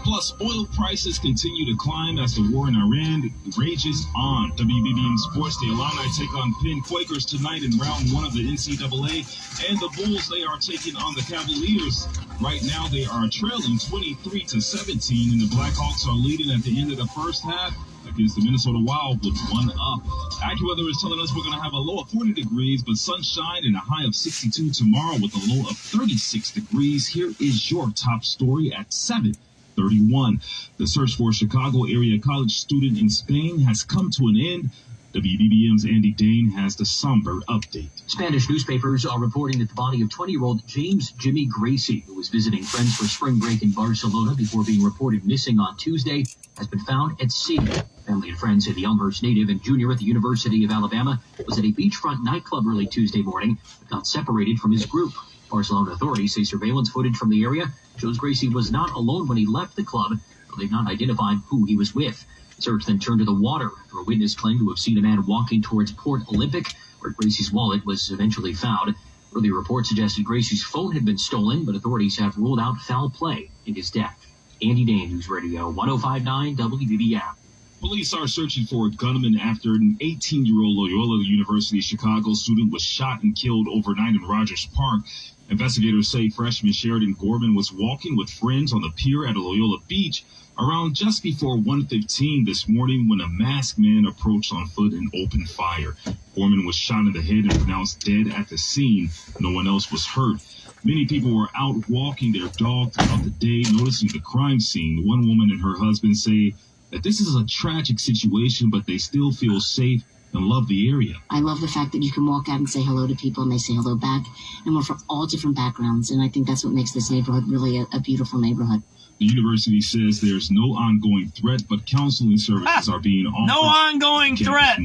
Plus, oil prices continue to climb as the war in Iran rages on. WBBM Sports, the Illini take on Penn Quakers tonight in round 1 of the NCAA, and the Bulls, they are taking on the Cavaliers. Right now, they are trailing 23-17, and the Blackhawks are leading at the end of the first half against the Minnesota Wild with 1 up. AccuWeather is telling us we're going to have a low of 40 degrees, but sunshine and a high of 62 tomorrow with a low of 36 degrees. Here is your top story at 7:31. The search for a Chicago area college student in Spain has come to an end. WBBM's Andy Dane has the somber update. Spanish newspapers are reporting that the body of 20-year-old James Jimmy Gracie, who was visiting friends for spring break in Barcelona before being reported missing on Tuesday, has been found at sea. Family and friends say the Elmhurst native and junior at the University of Alabama was at a beachfront nightclub early Tuesday morning, but got separated from his group. Barcelona authorities say surveillance footage from the area shows Gracie was not alone when he left the club, though they've not identified who he was with. The search then turned to the water after a witness claimed to have seen a man walking towards Port Olympic, where Gracie's wallet was eventually found. Earlier reports suggested Gracie's phone had been stolen, but authorities have ruled out foul play in his death. Andy Dane, News Radio 1059 WBBM. Police are searching for a gunman after an 18-year-old Loyola University Chicago student was shot and killed overnight in Rogers Park. Investigators say freshman Sheridan Gorman was walking with friends on the pier at a Loyola Beach around just before 1:15 this morning when a masked man approached on foot and opened fire. Gorman was shot in the head and pronounced dead at the scene. No one else was hurt. Many people were out walking their dog throughout the day, noticing the crime scene. One woman and her husband say that this is a tragic situation, but they still feel safe and love the area. I love the fact that you can walk out and say hello to people and they say hello back, and we're from all different backgrounds, and I think that's what makes this neighborhood really a beautiful neighborhood. The university says there's no ongoing threat, but counseling services are being offered. No ongoing threat.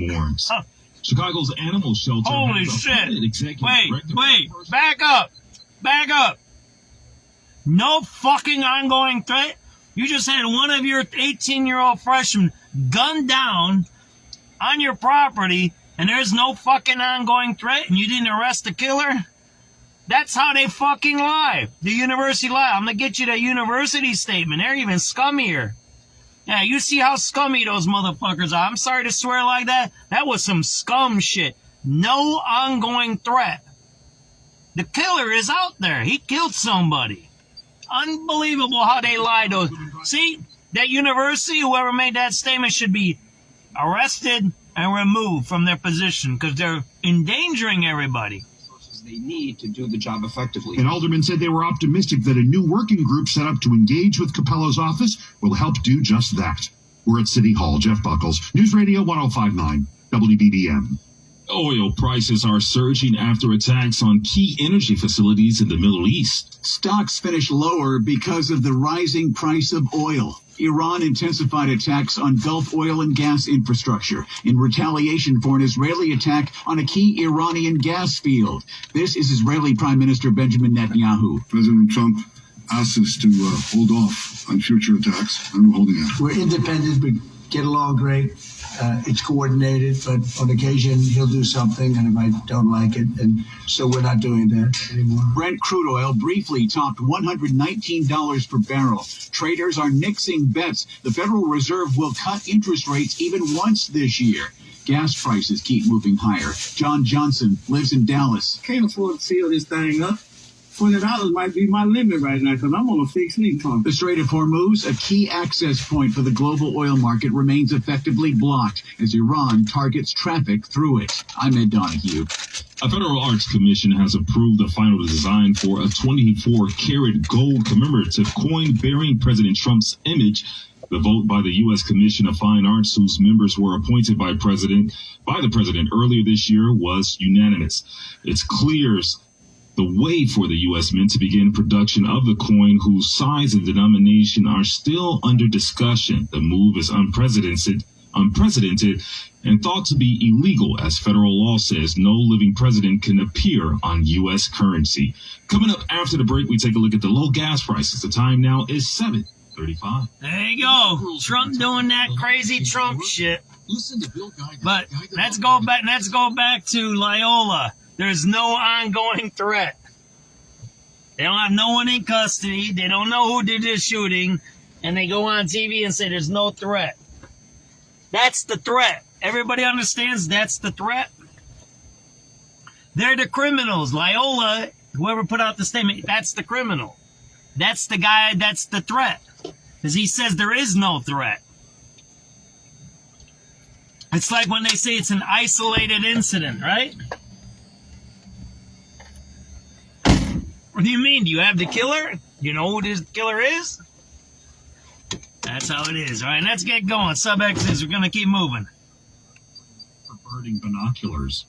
Chicago's animal shelter. Holy shit. Wait, back up. No fucking ongoing threat. You just had one of your 18-year-old freshmen gunned down on your property, and there's no fucking ongoing threat, and you didn't arrest the killer? That's how they fucking lie. The university lie. I'm gonna get you the university statement. They're even scummier. Yeah, you see how scummy those motherfuckers are. I'm sorry to swear like that. That was some scum shit. No ongoing threat. The killer is out there. He killed somebody. Unbelievable how they lie. See, that university, whoever made that statement should be arrested and removed from their position because they're endangering everybody. They need to do the job effectively. And aldermen said they were optimistic that a new working group set up to engage with Capello's office will help do just that. We're at City Hall. Jeff Buckles, News Radio 1059, WBBM. Oil prices are surging after attacks on key energy facilities in the Middle East. Stocks finish lower because of the rising price of oil. Iran intensified attacks on Gulf oil and gas infrastructure in retaliation for an Israeli attack on a key Iranian gas field. This is Israeli Prime Minister Benjamin Netanyahu. President Trump asked us to hold off on future attacks, and we're holding out. We're independent. We get along great. It's coordinated, but on occasion he'll do something, and if I don't like it, and so we're not doing that anymore. Brent crude oil briefly topped $119 per barrel. Traders are nixing bets the Federal Reserve will cut interest rates even once this year. Gas prices keep moving higher. John Johnson lives in Dallas. Can't afford to seal this thing up. $20 might be my limit right now because I'm on a fixed income. The Strait of Hormuz, a key access point for the global oil market, remains effectively blocked as Iran targets traffic through it. I'm Ed Donahue. A federal arts commission has approved the final design for a 24-karat gold commemorative coin bearing President Trump's image. The vote by the U.S. Commission of Fine Arts, whose members were appointed by the president earlier this year, was unanimous. It clears the way for the U.S. Mint to begin production of the coin, whose size and denomination are still under discussion. The move is unprecedented and thought to be illegal, as federal law says no living president can appear on U.S. currency. Coming up after the break, we take a look at the low gas prices. The time now is 7:35. There you go. Trump doing that crazy Trump shit. But let's go back to Loyola. There's no ongoing threat. They don't have no one in custody. They don't know who did this shooting. And they go on TV and say there's no threat. That's the threat. Everybody understands that's the threat? They're the criminals. Loyola, whoever put out the statement, that's the criminal. That's the guy that's the threat. Because he says there is no threat. It's like when they say it's an isolated incident, right? What do you mean? Do you have the killer? You know who this killer is? That's how it is. All right, let's get going. SubX.News, we're going to keep moving. For birding binoculars.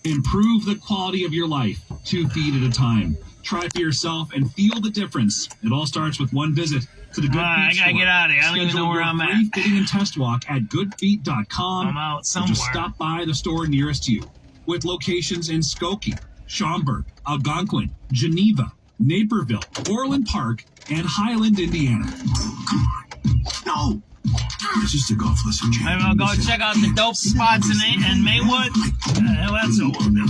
Improve the quality of your life, 2 feet at a time. Try for yourself and feel the difference. It all starts with one visit to the Good Feet I got to get out of here. I don't even know where I'm at. Free fitting and test walk at goodfeet.com. I'm out somewhere. Or just stop by the store nearest you. With locations in Skokie, Schaumburg, Algonquin, Geneva, Naperville, Orland Park, and Highland, Indiana. Come on. No. It's just a golf lesson. I'm going to go check out the dope spots in Maywood. That's a little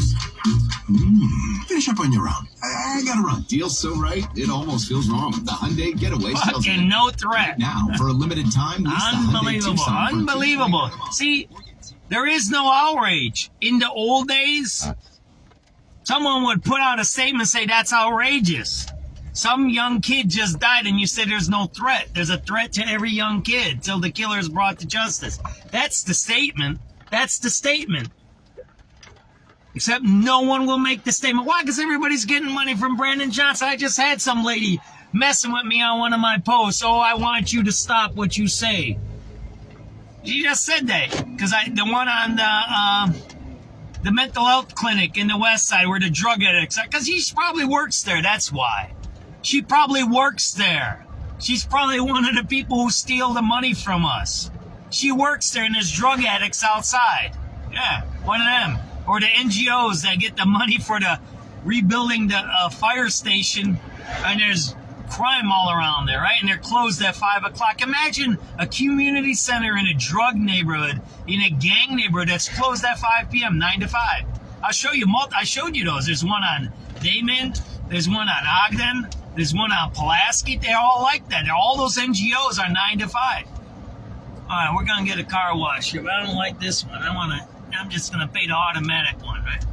Finish up on your own. I gotta run. Deal's so right, it almost feels wrong. The Hyundai Getaway sales fucking no threat. Now, for a limited time, lease the Hyundai Tucson. Unbelievable. See, there is no outrage. In the old days, someone would put out a statement and say, that's outrageous. Some young kid just died and you say there's no threat. There's a threat to every young kid till the killer is brought to justice. That's the statement. That's the statement. Except no one will make the statement. Why? Because everybody's getting money from Brandon Johnson. I just had some lady messing with me on one of my posts. Oh, I want you to stop what you say. She just said that. Because the one on the mental health clinic in the West Side where the drug addicts are. Because she probably works there. That's why. She probably works there. She's probably one of the people who steal the money from us. She works there and there's drug addicts outside. Yeah, one of them. Or the NGOs that get the money for the rebuilding the fire station, and there's crime all around there, right? And they're closed at 5 o'clock. Imagine a community center in a drug neighborhood, in a gang neighborhood that's closed at 5 p.m., 9 to 5. I'll show you. I showed you those. There's one on Damon. There's one on Ogden. There's one on Pulaski. They're all like that. All those NGOs are 9 to 5. All right, we're going to get a car wash here, but I don't like this one. I'm just going to pay the automatic one, right?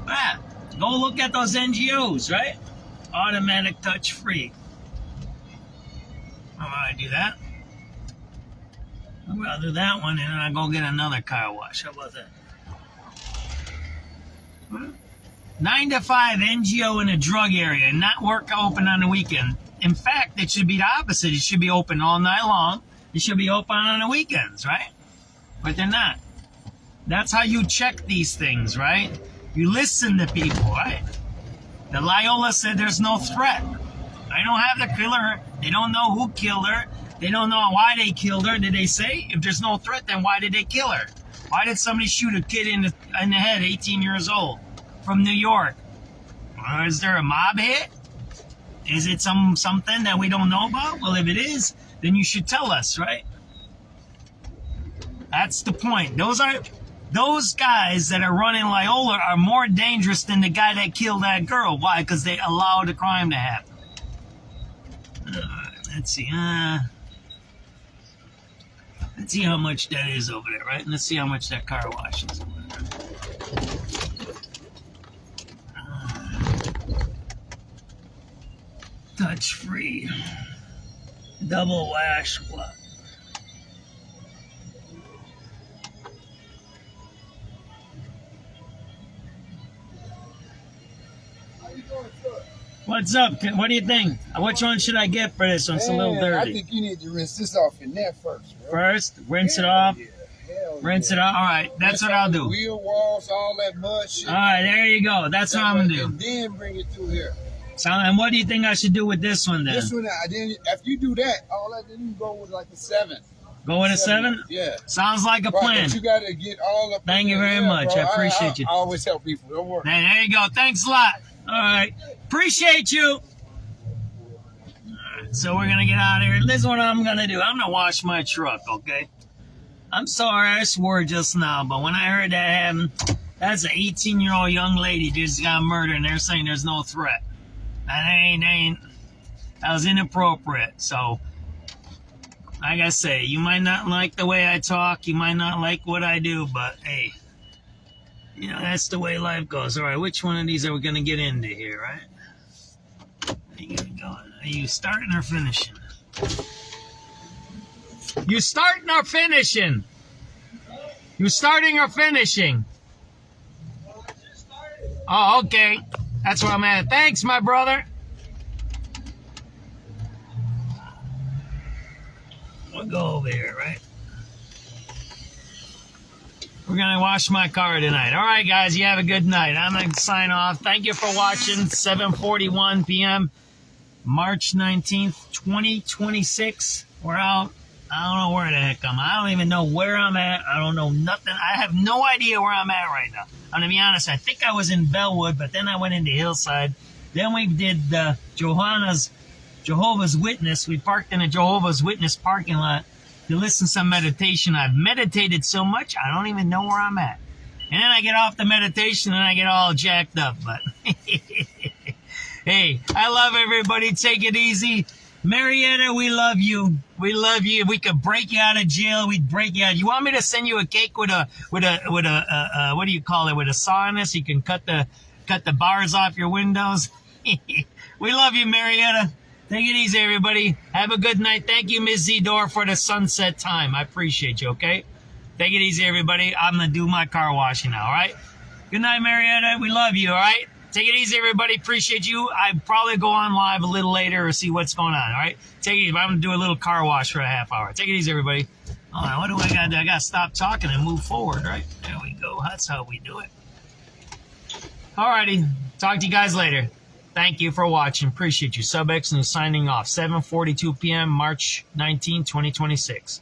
Yeah, go look at those NGOs, right? Automatic touch free. How about I do that? I'll do that one and then I go get another car wash. How about that? 9 to 5 NGO in a drug area and not work open on the weekend. In fact, it should be the opposite. It should be open all night long. It should be open on the weekends, right? But they're not. That's how you check these things, right? You listen to people, right? The Loyola said there's no threat. They don't have the killer. They don't know who killed her. They don't know why they killed her. Did they say? If there's no threat, then why did they kill her? Why did somebody shoot a kid in the head, 18 years old, from New York? Or is there a mob hit? Is it something that we don't know about? Well, if it is, then you should tell us, right? That's the point. Those guys that are running Loyola are more dangerous than the guy that killed that girl. Why? Because they allowed the crime to happen. Let's see. Let's see how much that is over there, right? And let's see how much that car wash is over there. Touch free. Double lash. What? What's up? What do you think? Which one should I get for this one? It's a little dirty. I think you need to rinse this off your net first, bro. First, rinse it off. Rinse it off. All right, that's what I'll do. Wheel walls, all that mud shit. All right, there you go. That's what I'm gonna do. And then bring it through here. So, and what do you think I should do with this one then? This one, then after you do that, all that, then you can go with like a 7. Go with a 7? Yeah. Sounds like a plan. But you got to get all up. Thank you very much. Bro. I appreciate you. I always help people. Don't worry. Hey, there you go. Thanks a lot. All right. Appreciate you. So we're going to get out of here. This is what I'm going to do. I'm going to wash my truck, okay? I'm sorry I swore just now, but when I heard that happen, that's an 18-year-old young lady just got murdered, and they're saying there's no threat. That was inappropriate. So, like I say, you might not like the way I talk, you might not like what I do, but hey, you know, that's the way life goes. All right, which one of these are we going to get into here, right? Are you starting or finishing? You starting or finishing? You starting or finishing? Oh, okay. That's where I'm at. Thanks, my brother. We'll go over here, right? We're going to wash my car tonight. All right, guys, you have a good night. I'm going to sign off. Thank you for watching. 7:41 p.m. March 19th, 2026. We're out. I don't know where the heck I'm at. I don't even know where I'm at. I don't know nothing. I have no idea where I'm at right now. I'm going to be honest. I think I was in Bellwood, but then I went into Hillside. Then we did Jehovah's Witness. We parked in a Jehovah's Witness parking lot to listen to some meditation. I've meditated so much, I don't even know where I'm at. And then I get off the meditation and I get all jacked up. But hey, I love everybody. Take it easy. Marietta, we love you. We love you. We could break you out of jail. We'd break you out. You want me to send you a cake with a what do you call it? With a saw on it, so you can cut the bars off your windows. We love you, Marietta. Take it easy, everybody. Have a good night. Thank you, Ms. Zedor, for the sunset time. I appreciate you, okay? Take it easy, everybody. I'm going to do my car washing now, all right? Good night, Marietta. We love you, all right? Take it easy, everybody. Appreciate you. I'll probably go on live a little later or see what's going on, all right? Take it easy. I'm going to do a little car wash for a half hour. Take it easy, everybody. Hold on. What do I got to do? I got to stop talking and move forward, right? There we go. That's how we do it. All righty. Talk to you guys later. Thank you for watching. Appreciate you. SubX.News signing off. 7:42 p.m. March 19, 2026.